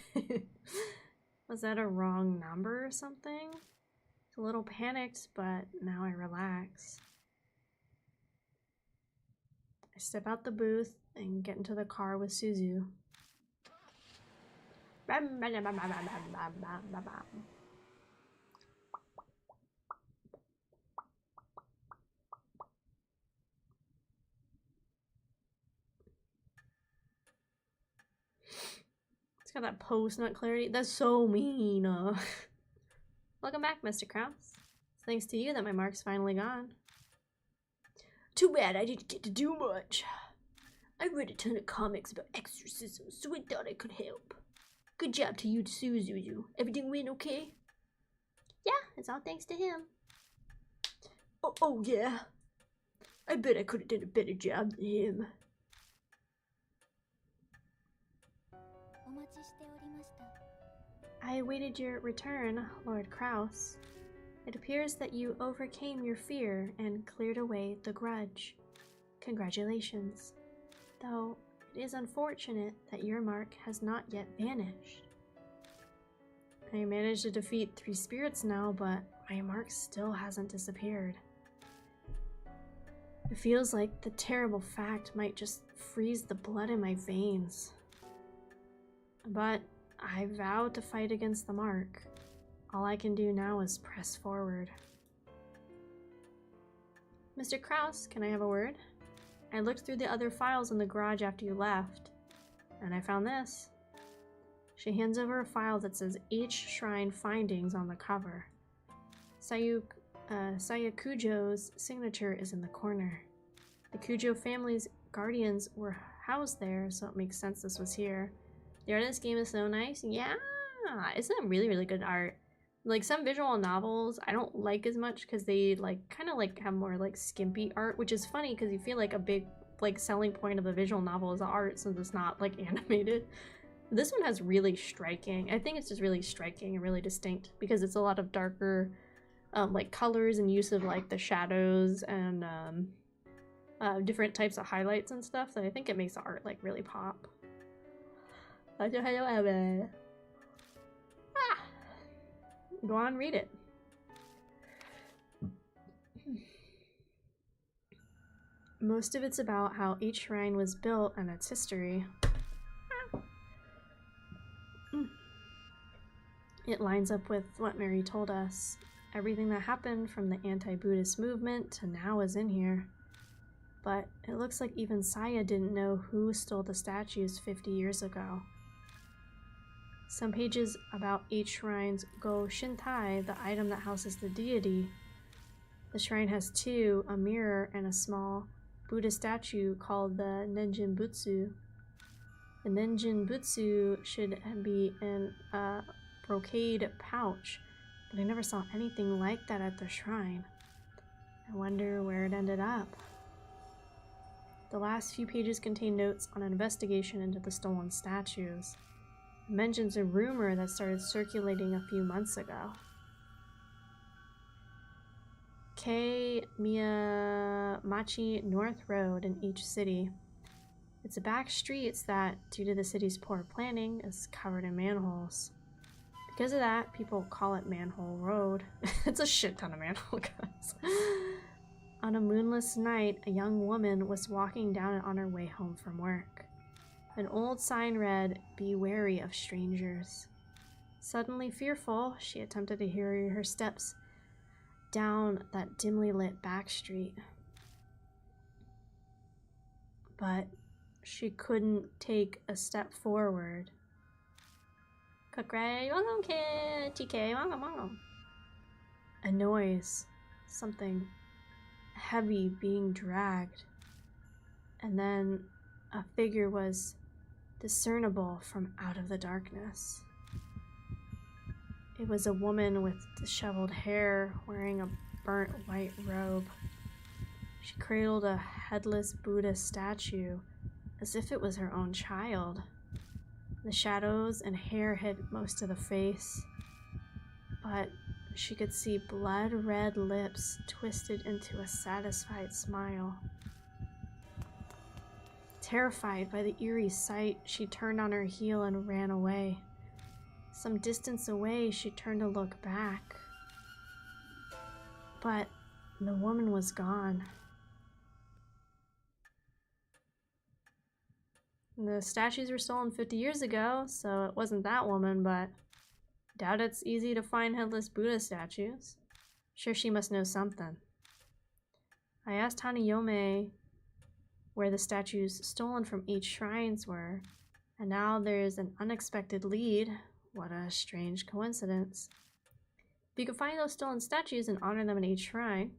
Speaker 1: Was that a wrong number or something? It's a little panicked, but now I relax. I step out the booth and get into the car with Suzu. It's got that post-nut clarity. That's so mean. Welcome back, Mr. Kraus. It's thanks to you that my mark's finally gone.
Speaker 2: Too bad I didn't get to do much. I read a ton of comics about exorcisms, so I thought I could help. Good job to you, Suzu. Everything went okay?
Speaker 3: Yeah, it's all thanks to him.
Speaker 2: Oh yeah. I bet I could have done a better job than him.
Speaker 1: I awaited your return, Lord Kraus. It appears that you overcame your fear and cleared away the grudge. Congratulations. Though it is unfortunate that your mark has not yet vanished. I managed to defeat 3 spirits now, but my mark still hasn't disappeared. It feels like the terrible fact might just freeze the blood in my veins. But I vow to fight against the mark, All I can do now is press forward. Mr. Kraus, can I have a word? I looked through the other files in the garage after you left, and I found this. She hands over a file that says H Shrine Findings on the cover. Sayakujo's signature is in the corner. The Kujo family's guardians were housed there, so it makes sense this was here. The art of this game is so nice. Yeah! It's a really, really good art. Like, some visual novels I don't like as much because they kind of have more skimpy art, which is funny because you feel like a big selling point of a visual novel is the art since it's not animated. This one has really striking. I think it's just really striking and really distinct because it's a lot of darker colors and use of the shadows and different types of highlights and stuff that I think it makes the art really pop. Go on, read it. Most of it's about how each shrine was built and its history. It lines up with what Mary told us. Everything that happened from the anti-Buddhist movement to now is in here. But it looks like even Saya didn't know who stole the statues 50 years ago. Some pages about each shrine's go Shintai, the item that houses the deity. The shrine has two, a mirror and a small Buddha statue called the Nenjin Butsu. The Nenjin Butsu should be in a brocade pouch, but I never saw anything like that at the shrine. I wonder where it ended up. The last few pages contain notes on an investigation into the stolen statues. It mentions a rumor that started circulating a few months ago. Kei Miyamachi North Road in each city. It's a back streets that, due to the city's poor planning, is covered in manholes. Because of that, people call it Manhole Road. It's a shit ton of manhole guys. On a moonless night, a young woman was walking down it on her way home from work. An old sign read, "Be wary of strangers." Suddenly fearful, she attempted to hurry her steps down that dimly lit back street. But she couldn't take a step forward. A noise, something heavy being dragged, and then a figure was discernible from out of the darkness. It was a woman with disheveled hair, wearing a burnt white robe. She cradled a headless Buddha statue as if it was her own child. The shadows and hair hid most of the face, but she could see blood-red lips twisted into a satisfied smile. Terrified by the eerie sight, she turned on her heel and ran away. Some distance away, she turned to look back. But the woman was gone. The statues were stolen 50 years ago, so it wasn't that woman, but doubt it's easy to find headless Buddha statues. Sure, she must know something. I asked Hanayome where the statues stolen from each shrines were, and now there's an unexpected lead. What a strange coincidence. If you can find those stolen statues and honor them in each shrine,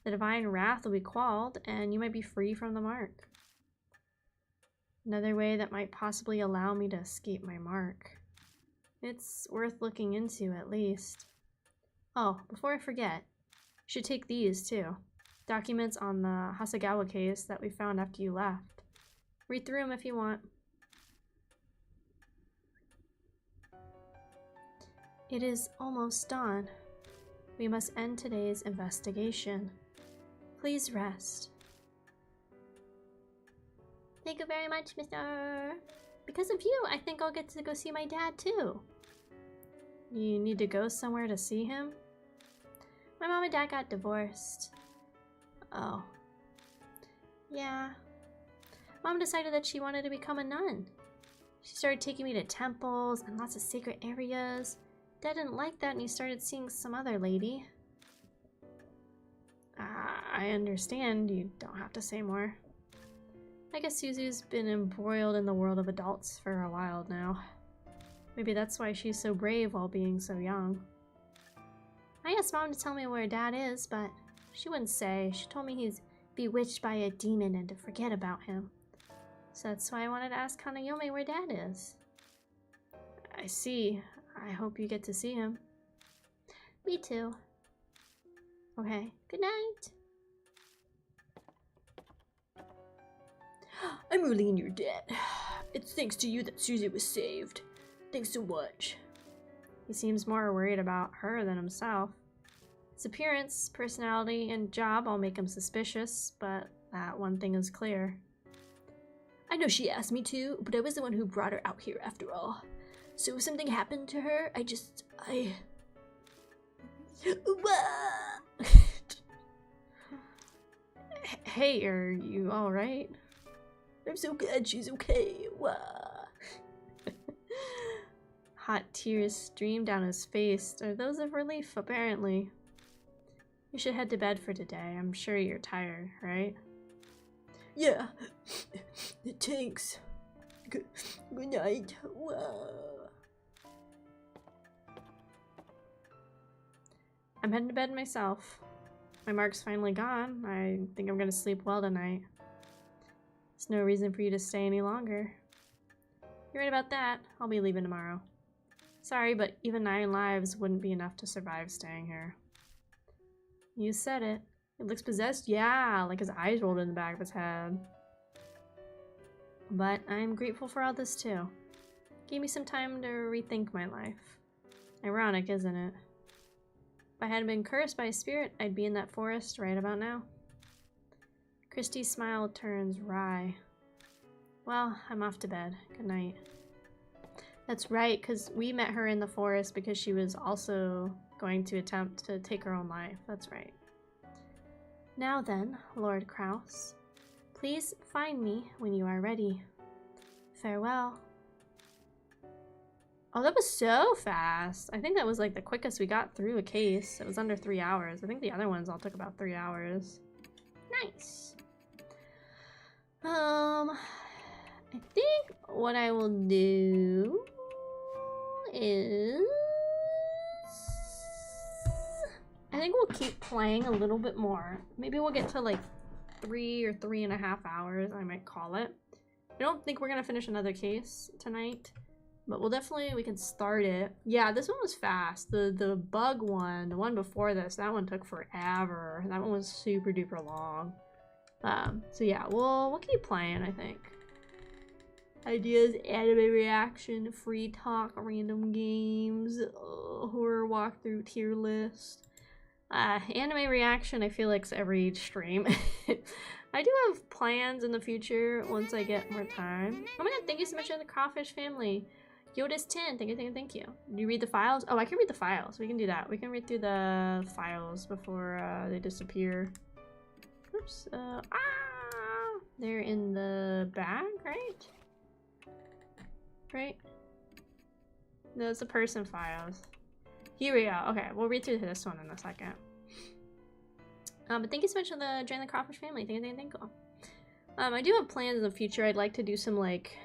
Speaker 1: the divine wrath will be quelled, and you might be free from the mark. Another way that might possibly allow me to escape my mark. It's worth looking into, at least. Oh, before I forget, you should take these, too. Documents on the Hasegawa case that we found after you left. Read through them if you want. It is almost dawn. We must end today's investigation. Please rest.
Speaker 3: Thank you very much, Mr. Because of you, I think I'll get to go see my dad too.
Speaker 1: You need to go somewhere to see him?
Speaker 3: My mom and dad got divorced.
Speaker 1: Oh.
Speaker 3: Yeah. Mom decided that she wanted to become a nun. She started taking me to temples and lots of sacred areas.
Speaker 1: Dad didn't like that and he started seeing some other lady. I understand. You don't have to say more. I guess Suzu's been embroiled in the world of adults for a while now. Maybe that's why she's so brave while being so young. I asked Mom to tell me where Dad is, but she wouldn't say. She told me he's bewitched by a demon and to forget about him. So that's why I wanted to ask Hanayome where Dad is. I see. I hope you get to see him. Me too. Okay, good night.
Speaker 2: I'm really in your debt. It's thanks to you that Susie was saved. Thanks so much.
Speaker 1: He seems more worried about her than himself. His appearance, personality, and job all make him suspicious, but that one thing is clear.
Speaker 2: I know she asked me to, but I was the one who brought her out here after all. So if something happened to her,
Speaker 1: Hey, are you alright?
Speaker 2: I'm so glad she's okay.
Speaker 1: Hot tears stream down his face. Are those of relief, apparently. You should head to bed for today. I'm sure you're tired, right?
Speaker 2: Yeah. Thanks. Good night.
Speaker 1: I'm heading to bed myself. My mark's finally gone. I think I'm gonna sleep well tonight. There's no reason for you to stay any longer. You're right about that. I'll be leaving tomorrow. Sorry, but even 9 lives wouldn't be enough to survive staying here. You said it. It looks possessed? Yeah, like his eyes rolled in the back of his head. But I'm grateful for all this too. Gave me some time to rethink my life. Ironic, isn't it? If I hadn't been cursed by a spirit, I'd be in that forest right about now. Christy's smile turns wry. Well, I'm off to bed. Good night. That's right, because we met her in the forest because she was also going to attempt to take her own life. That's right. Now then, Lord Kraus, please find me when you are ready. Farewell. Oh, that was so fast. I think that was like the quickest we got through a case. It was under 3 hours. I think the other ones all took about 3 hours. Nice. I think what I will do is I think we'll keep playing a little bit more. Maybe we'll get to like 3 or 3.5 hours, I might call it. I don't think we're gonna finish another case tonight, but we can start it. Yeah, this one was fast. The bug one, the one before this, that one took forever. That one was super duper long. So yeah, we'll keep playing, I think. Ideas, anime reaction, free talk, random games, horror walkthrough, tier list. Anime reaction, I feel like's every stream. I do have plans in the future once I get more time. Oh my god, thank you so much to the Kraufish family. Yoda's10, thank you. Do you read the files? Oh, I can read the files. We can do that. We can read through the files before they disappear. Oops. They're in the bag, right? Right? No, it's the person files. Here we go. Okay, we'll read through this one in a second. But thank you so much to the Join the Kraufish family. Thank you. I do have plans in the future. I'd like to do some like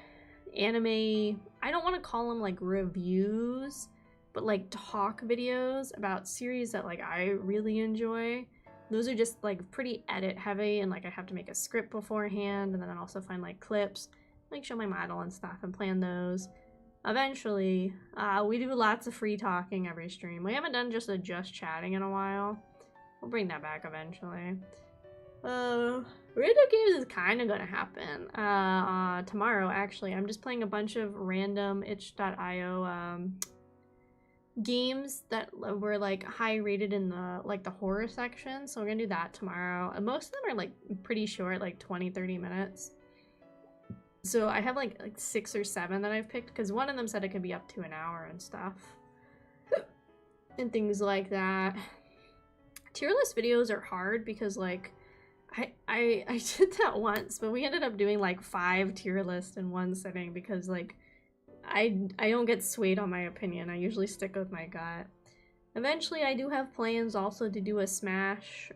Speaker 1: anime. I don't want to call them like reviews, but like talk videos about series that like I really enjoy. Those are just like pretty edit heavy, and like I have to make a script beforehand, and then also find like clips, like show my model and stuff, and plan those. Eventually, we do lots of free talking every stream. We haven't done just chatting in a while. We'll bring that back eventually. Random games is kind of gonna happen tomorrow. Actually, I'm just playing a bunch of random itch.io games that were like high rated in the horror section. So we're gonna do that tomorrow. And most of them are like pretty short, like 20-30 minutes. So I have like 6 or 7 that I've picked because one of them said it could be up to an hour and stuff. And things like that. Tier list videos are hard because like I did that once, but we ended up doing like 5 tier lists in one sitting because like I don't get swayed on my opinion. I usually stick with my gut. Eventually, I do have plans also to do a smash,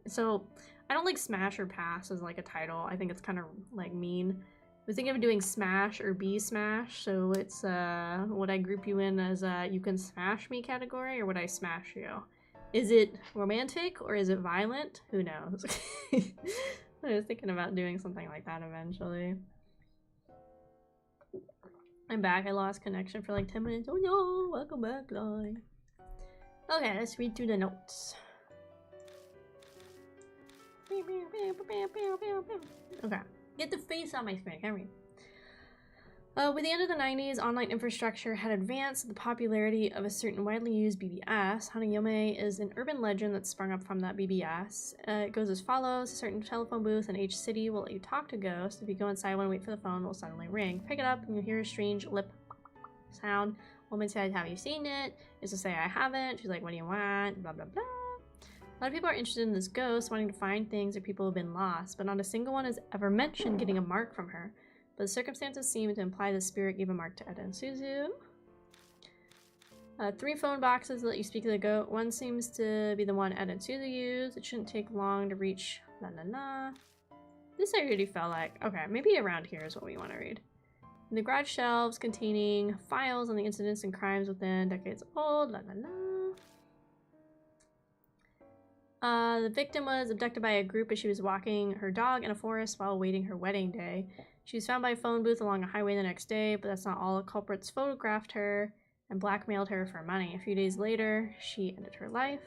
Speaker 1: so I don't like smash or pass as like a title. I think it's kind of like mean. I was thinking of doing smash or be smash, so it's would I group you in as you can smash me category, or would I smash you? Is it romantic or is it violent? Who knows? I was thinking about doing something like that eventually. I'm back. I lost connection for like 10 minutes. Oh no! Welcome back, line. Okay, let's read through the notes. Okay, get the face on my screen. I can't read. With the end of the 90s, online infrastructure had advanced the popularity of a certain widely used BBS. Hanayome is an urban legend that sprung up from that BBS. It goes as follows. A certain telephone booth in each city will let you talk to ghosts. If you go inside and wait for the phone, it will suddenly ring. Pick it up and you'll hear a strange lip sound. Woman says, "Have you seen it?" Is to say, "I haven't." She's like, "What do you want?" Blah, blah, blah. A lot of people are interested in this ghost, wanting to find things or people who have been lost, but not a single one has ever mentioned getting a mark from her. But the circumstances seem to imply the spirit gave a mark to Eda and Suzu. 3 phone boxes that let you speak to the goat. One seems to be the one Eda and Suzu use. It shouldn't take long to reach la la la. This I already felt like. Okay, maybe around here is what we want to read. In the garage shelves containing files on the incidents and crimes within decades old. La la la. The victim was abducted by a group as she was walking her dog in a forest while awaiting her wedding day. She was found by a phone booth along a highway the next day, but that's not all. The culprits photographed her and blackmailed her for money. A few days later, she ended her life.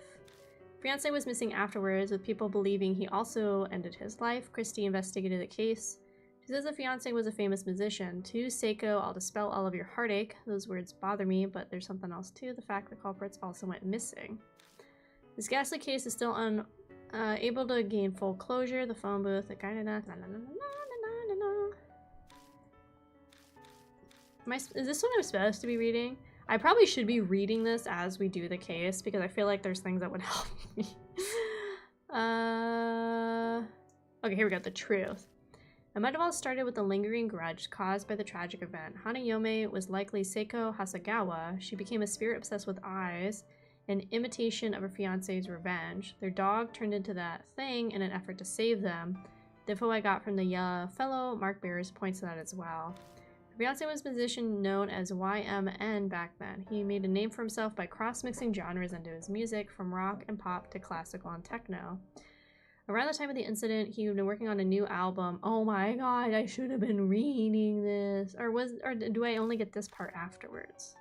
Speaker 1: Her fiancé was missing afterwards, with people believing he also ended his life. Christie investigated the case. She says the fiancé was a famous musician. To Seiko, I'll dispel all of your heartache. Those words bother me, but there's something else too. The fact the culprits also went missing. This ghastly case is still unable to gain full closure. The phone booth, the guy, is this what I'm supposed to be reading? I probably should be reading this as we do the case because I feel like there's things that would help me. Okay, here we go. The truth. It might have all started with a lingering grudge caused by the tragic event. Hanayome was likely Seiko Hasagawa. She became a spirit obsessed with eyes, an imitation of her fiancé's revenge. Their dog turned into that thing in an effort to save them. The info I got from the fellow Mark Bears points to that as well. Her fiancé was a musician known as YMN back then. He made a name for himself by cross-mixing genres into his music, from rock and pop to classical and techno. Around the time of the incident, he had been working on a new album. Oh my god, I should have been reading this. Or do I only get this part afterwards?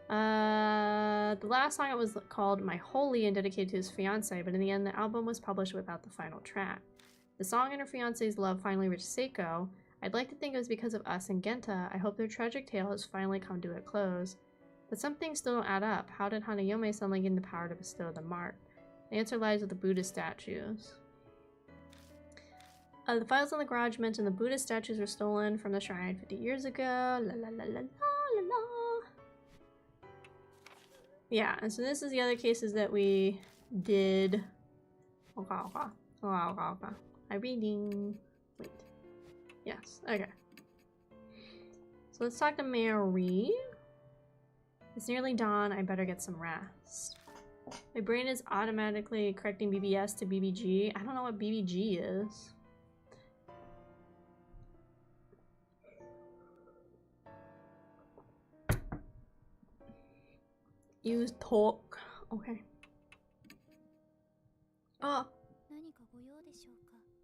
Speaker 1: The last song it was called My Holy and dedicated to his fiancé, but in the end the album was published without the final track. The song and her fiancé's love finally reached Seiko. I'd like to think it was because of us and Genta. I hope their tragic tale has finally come to a close. But some things still don't add up. How did Hanayome suddenly gain the power to bestow the mark? The answer lies with the Buddha statues. The files in the garage mention the Buddha statues were stolen from the shrine 50 years ago. La la la la la la la. Yeah, and so this is the other cases that we did. Okay. I'm reading. Wait. Yes, okay. So let's talk to Mary. It's nearly dawn. I better get some rest. My brain is automatically correcting BBS to BBG. I don't know what BBG is. Use talk. Okay. Oh.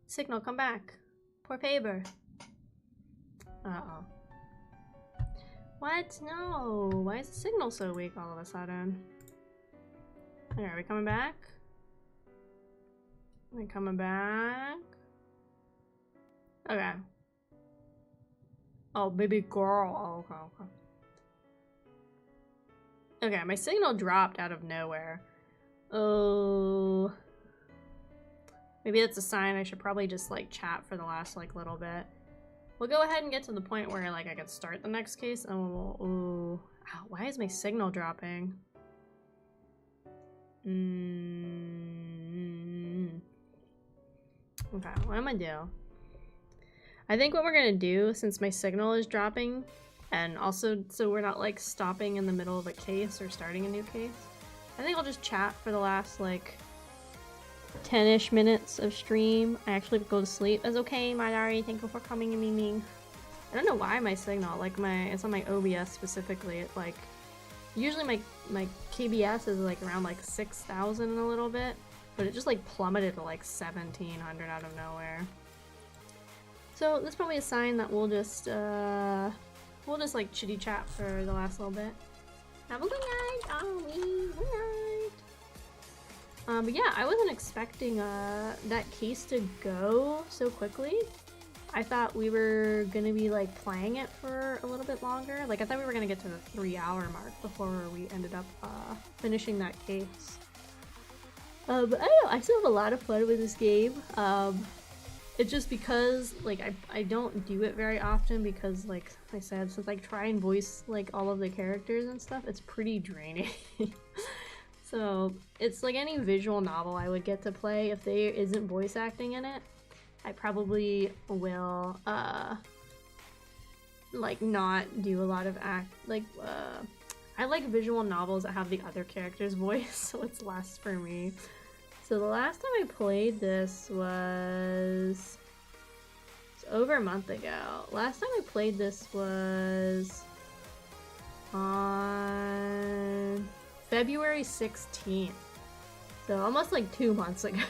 Speaker 1: Signal, come back. Poor paper. Uh-oh. What? No. Why is the signal so weak all of a sudden? Okay, are we coming back? Are we coming back? Okay. Oh, baby girl. Oh, okay. Okay, my signal dropped out of nowhere. Oh. Maybe that's a sign I should probably just, like, chat for the last, like, little bit. We'll go ahead and get to the point where, like, I could start the next case, and we'll... Ooh. Ow, why is my signal dropping? Okay, what am I do? I think what we're gonna do, since my signal is dropping, and also so we're not like stopping in the middle of a case or starting a new case, I think I'll just chat for the last like 10-ish minutes of stream. I actually go to sleep. That's okay, Madari. Thank you for coming and memeing. I don't know why my signal, like it's on my OBS specifically. It like usually my KBS is like around like 6,000 and a little bit, but it just like plummeted to like 1,700 out of nowhere. So that's probably a sign that we'll just like chitty chat for the last little bit. Have a good night, good night. But yeah, I wasn't expecting that case to go so quickly. I thought we were gonna be like playing it for a little bit longer. Like I thought we were gonna get to the 3-hour mark before we ended up finishing that case. But I don't know, I still have a lot of fun with this game. It's just because like I don't do it very often because like I said, since I try and voice like all of the characters and stuff, it's pretty draining. So it's like any visual novel I would get to play. If there isn't voice acting in it, I probably will like not do a lot of I like visual novels that have the other character's voice, so it's less for me. So the last time I played this was over a month ago. Last time I played this was on February 16th. So almost like 2 months ago.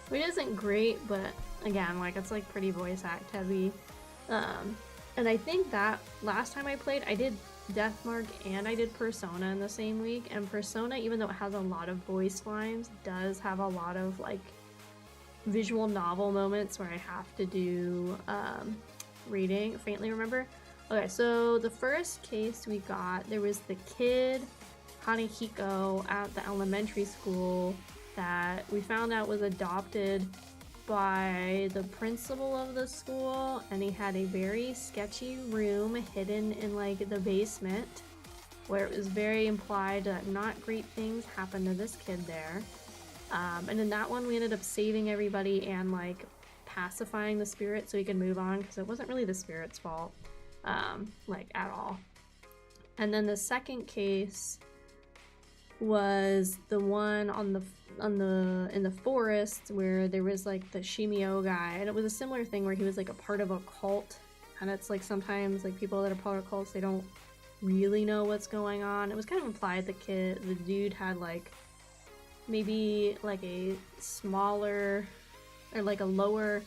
Speaker 1: Which isn't great, but again, like it's like pretty voice act heavy. And I think that last time I played, I did Deathmark and I did Persona in the same week. And Persona, even though it has a lot of voice lines, does have a lot of like visual novel moments where I have to do reading. Faintly remember. Okay, so the first case we got, there was the kid Hanehiko at the elementary school that we found out was adopted by the principal of the school, and he had a very sketchy room hidden in like the basement where it was very implied that not great things happened to this kid there. And in that one we ended up saving everybody and like pacifying the spirit so he could move on because it wasn't really the spirit's fault like at all. And then the second case was the one in the forest where there was like the Shimio guy, and it was a similar thing where he was like a part of a cult, and it's like sometimes like people that are part of cults, they don't really know what's going on. It was kind of implied the dude had like maybe like a smaller or like a lower,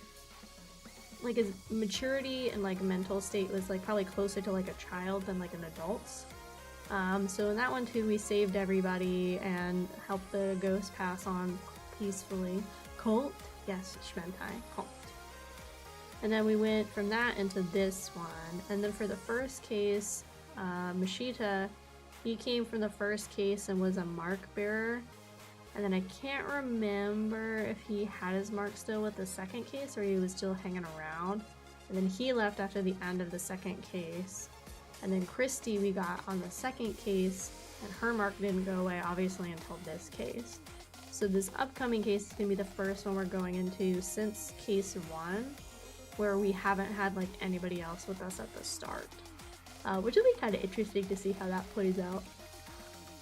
Speaker 1: like his maturity and like mental state was like probably closer to like a child than like an adult's. So in that one too, we saved everybody and helped the ghost pass on peacefully. Cult? Yes, Shmentai. Cult. And then we went from that into this one. And then for the first case, Mashita, he came from the first case and was a mark bearer. And then I can't remember if he had his mark still with the second case or he was still hanging around. And then he left after the end of the second case. And then Christy we got on the second case, and her mark didn't go away obviously until this case. So this upcoming case is going to be the first one we're going into since case 1, where we haven't had like anybody else with us at the start. Which will be kind of interesting to see how that plays out.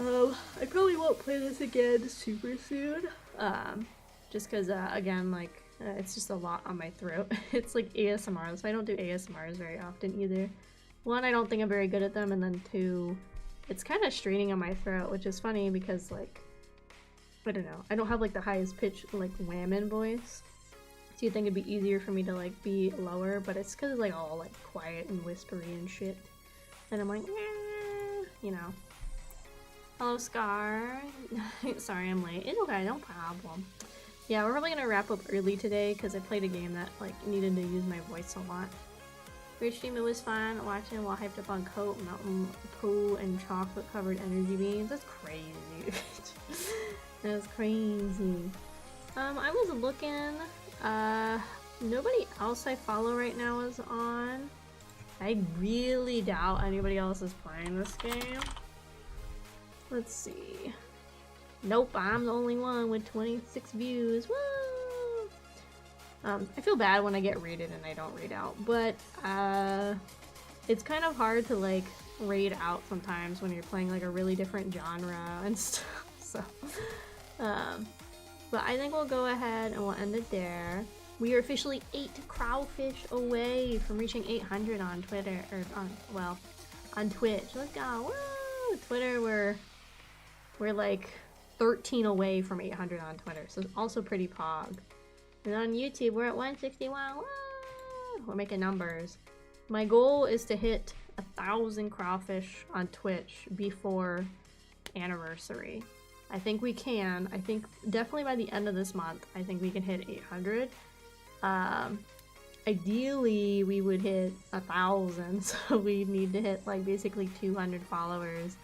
Speaker 1: I probably won't play this again super soon. Just because again, like it's just a lot on my throat. It's like ASMR, so I don't do ASMRs very often either. One, I don't think I'm very good at them, and then 2, it's kind of straining on my throat, which is funny because, like, I don't know, I don't have, like, the highest pitch, like, whammin voice, so you'd think it'd be easier for me to, like, be lower, but it's because it's, like, all, like, quiet and whispery and shit, and I'm like, you know. Hello, Scar. Sorry I'm late. It's okay, no problem. Yeah, we're probably gonna wrap up early today, because I played a game that, like, needed to use my voice a lot. Great stream, it was fun watching while hyped up on Coat, Mountain Poo, and chocolate covered energy beans. That's crazy. That's crazy. I was looking, nobody else I follow right now is on. I really doubt anybody else is playing this game. Let's see. Nope, I'm the only one with 26 views. Woo! I feel bad when I get raided and I don't raid out, but it's kind of hard to like raid out sometimes when you're playing like a really different genre and stuff. So, but I think we'll go ahead and we'll end it there. We are officially 8 Kraufish away from reaching 800 on Twitter, or on Twitch. Let's go! Woo! Twitter, we're like 13 away from 800 on Twitter, so it's also pretty pog. And on YouTube, we're at 161. Woo! We're making numbers. My goal is to hit 1,000 Kraufish on Twitch before anniversary. I think we can. I think definitely by the end of this month, I think we can hit 800. Ideally, we would hit 1,000, so we need to hit like basically 200 followers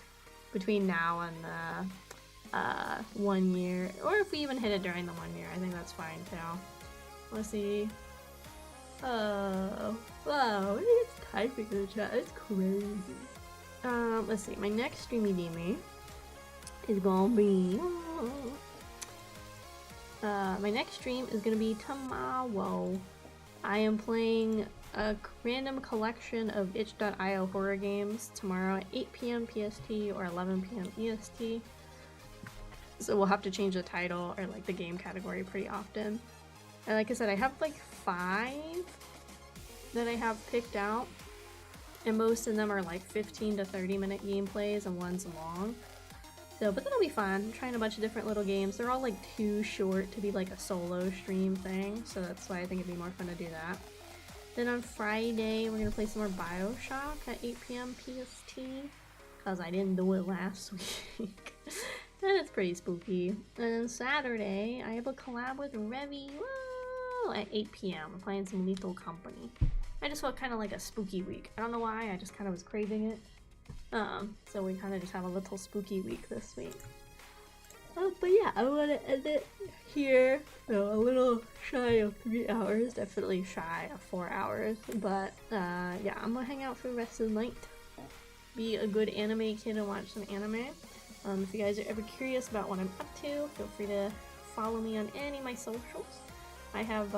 Speaker 1: between now and the 1 year, or if we even hit it during the 1 year, I think that's fine too. Let's see. Oh, wow, it's typing in the chat. It's crazy. Let's see. My next streamy DME is gonna be. My next stream is gonna be tomorrow. I am playing a random collection of itch.io horror games tomorrow at 8 p.m. PST or 11 p.m. EST. So we'll have to change the title or like the game category pretty often. And like I said, I have like 5 that I have picked out. And most of them are like 15 to 30 minute gameplays and one's long. So, but that'll be fun. I'm trying a bunch of different little games. They're all like too short to be like a solo stream thing. So that's why I think it'd be more fun to do that. Then on Friday, we're gonna play some more BioShock at 8 p.m. PST. Cause I didn't do it last week. And it's pretty spooky. And then Saturday, I have a collab with Revy at 8 p.m. I'm playing some Lethal Company. I just felt kind of like a spooky week. I don't know why, I just kind of was craving it. So we kind of just have a little spooky week this week. But yeah, I want to end it here. So a little shy of 3 hours, definitely shy of 4 hours. But yeah, I'm gonna hang out for the rest of the night. Be a good anime kid and watch some anime. If you guys are ever curious about what I'm up to, feel free to follow me on any of my socials. I have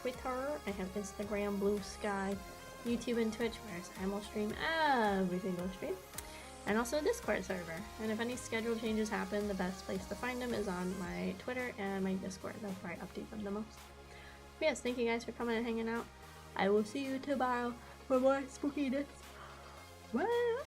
Speaker 1: Twitter, I have Instagram, Blue Sky, YouTube and Twitch, where I simul stream every single stream, and also a Discord server. And if any schedule changes happen, the best place to find them is on my Twitter and my Discord. That's where I update them the most. But yes, thank you guys for coming and hanging out. I will see you tomorrow for more spookiness. Bye!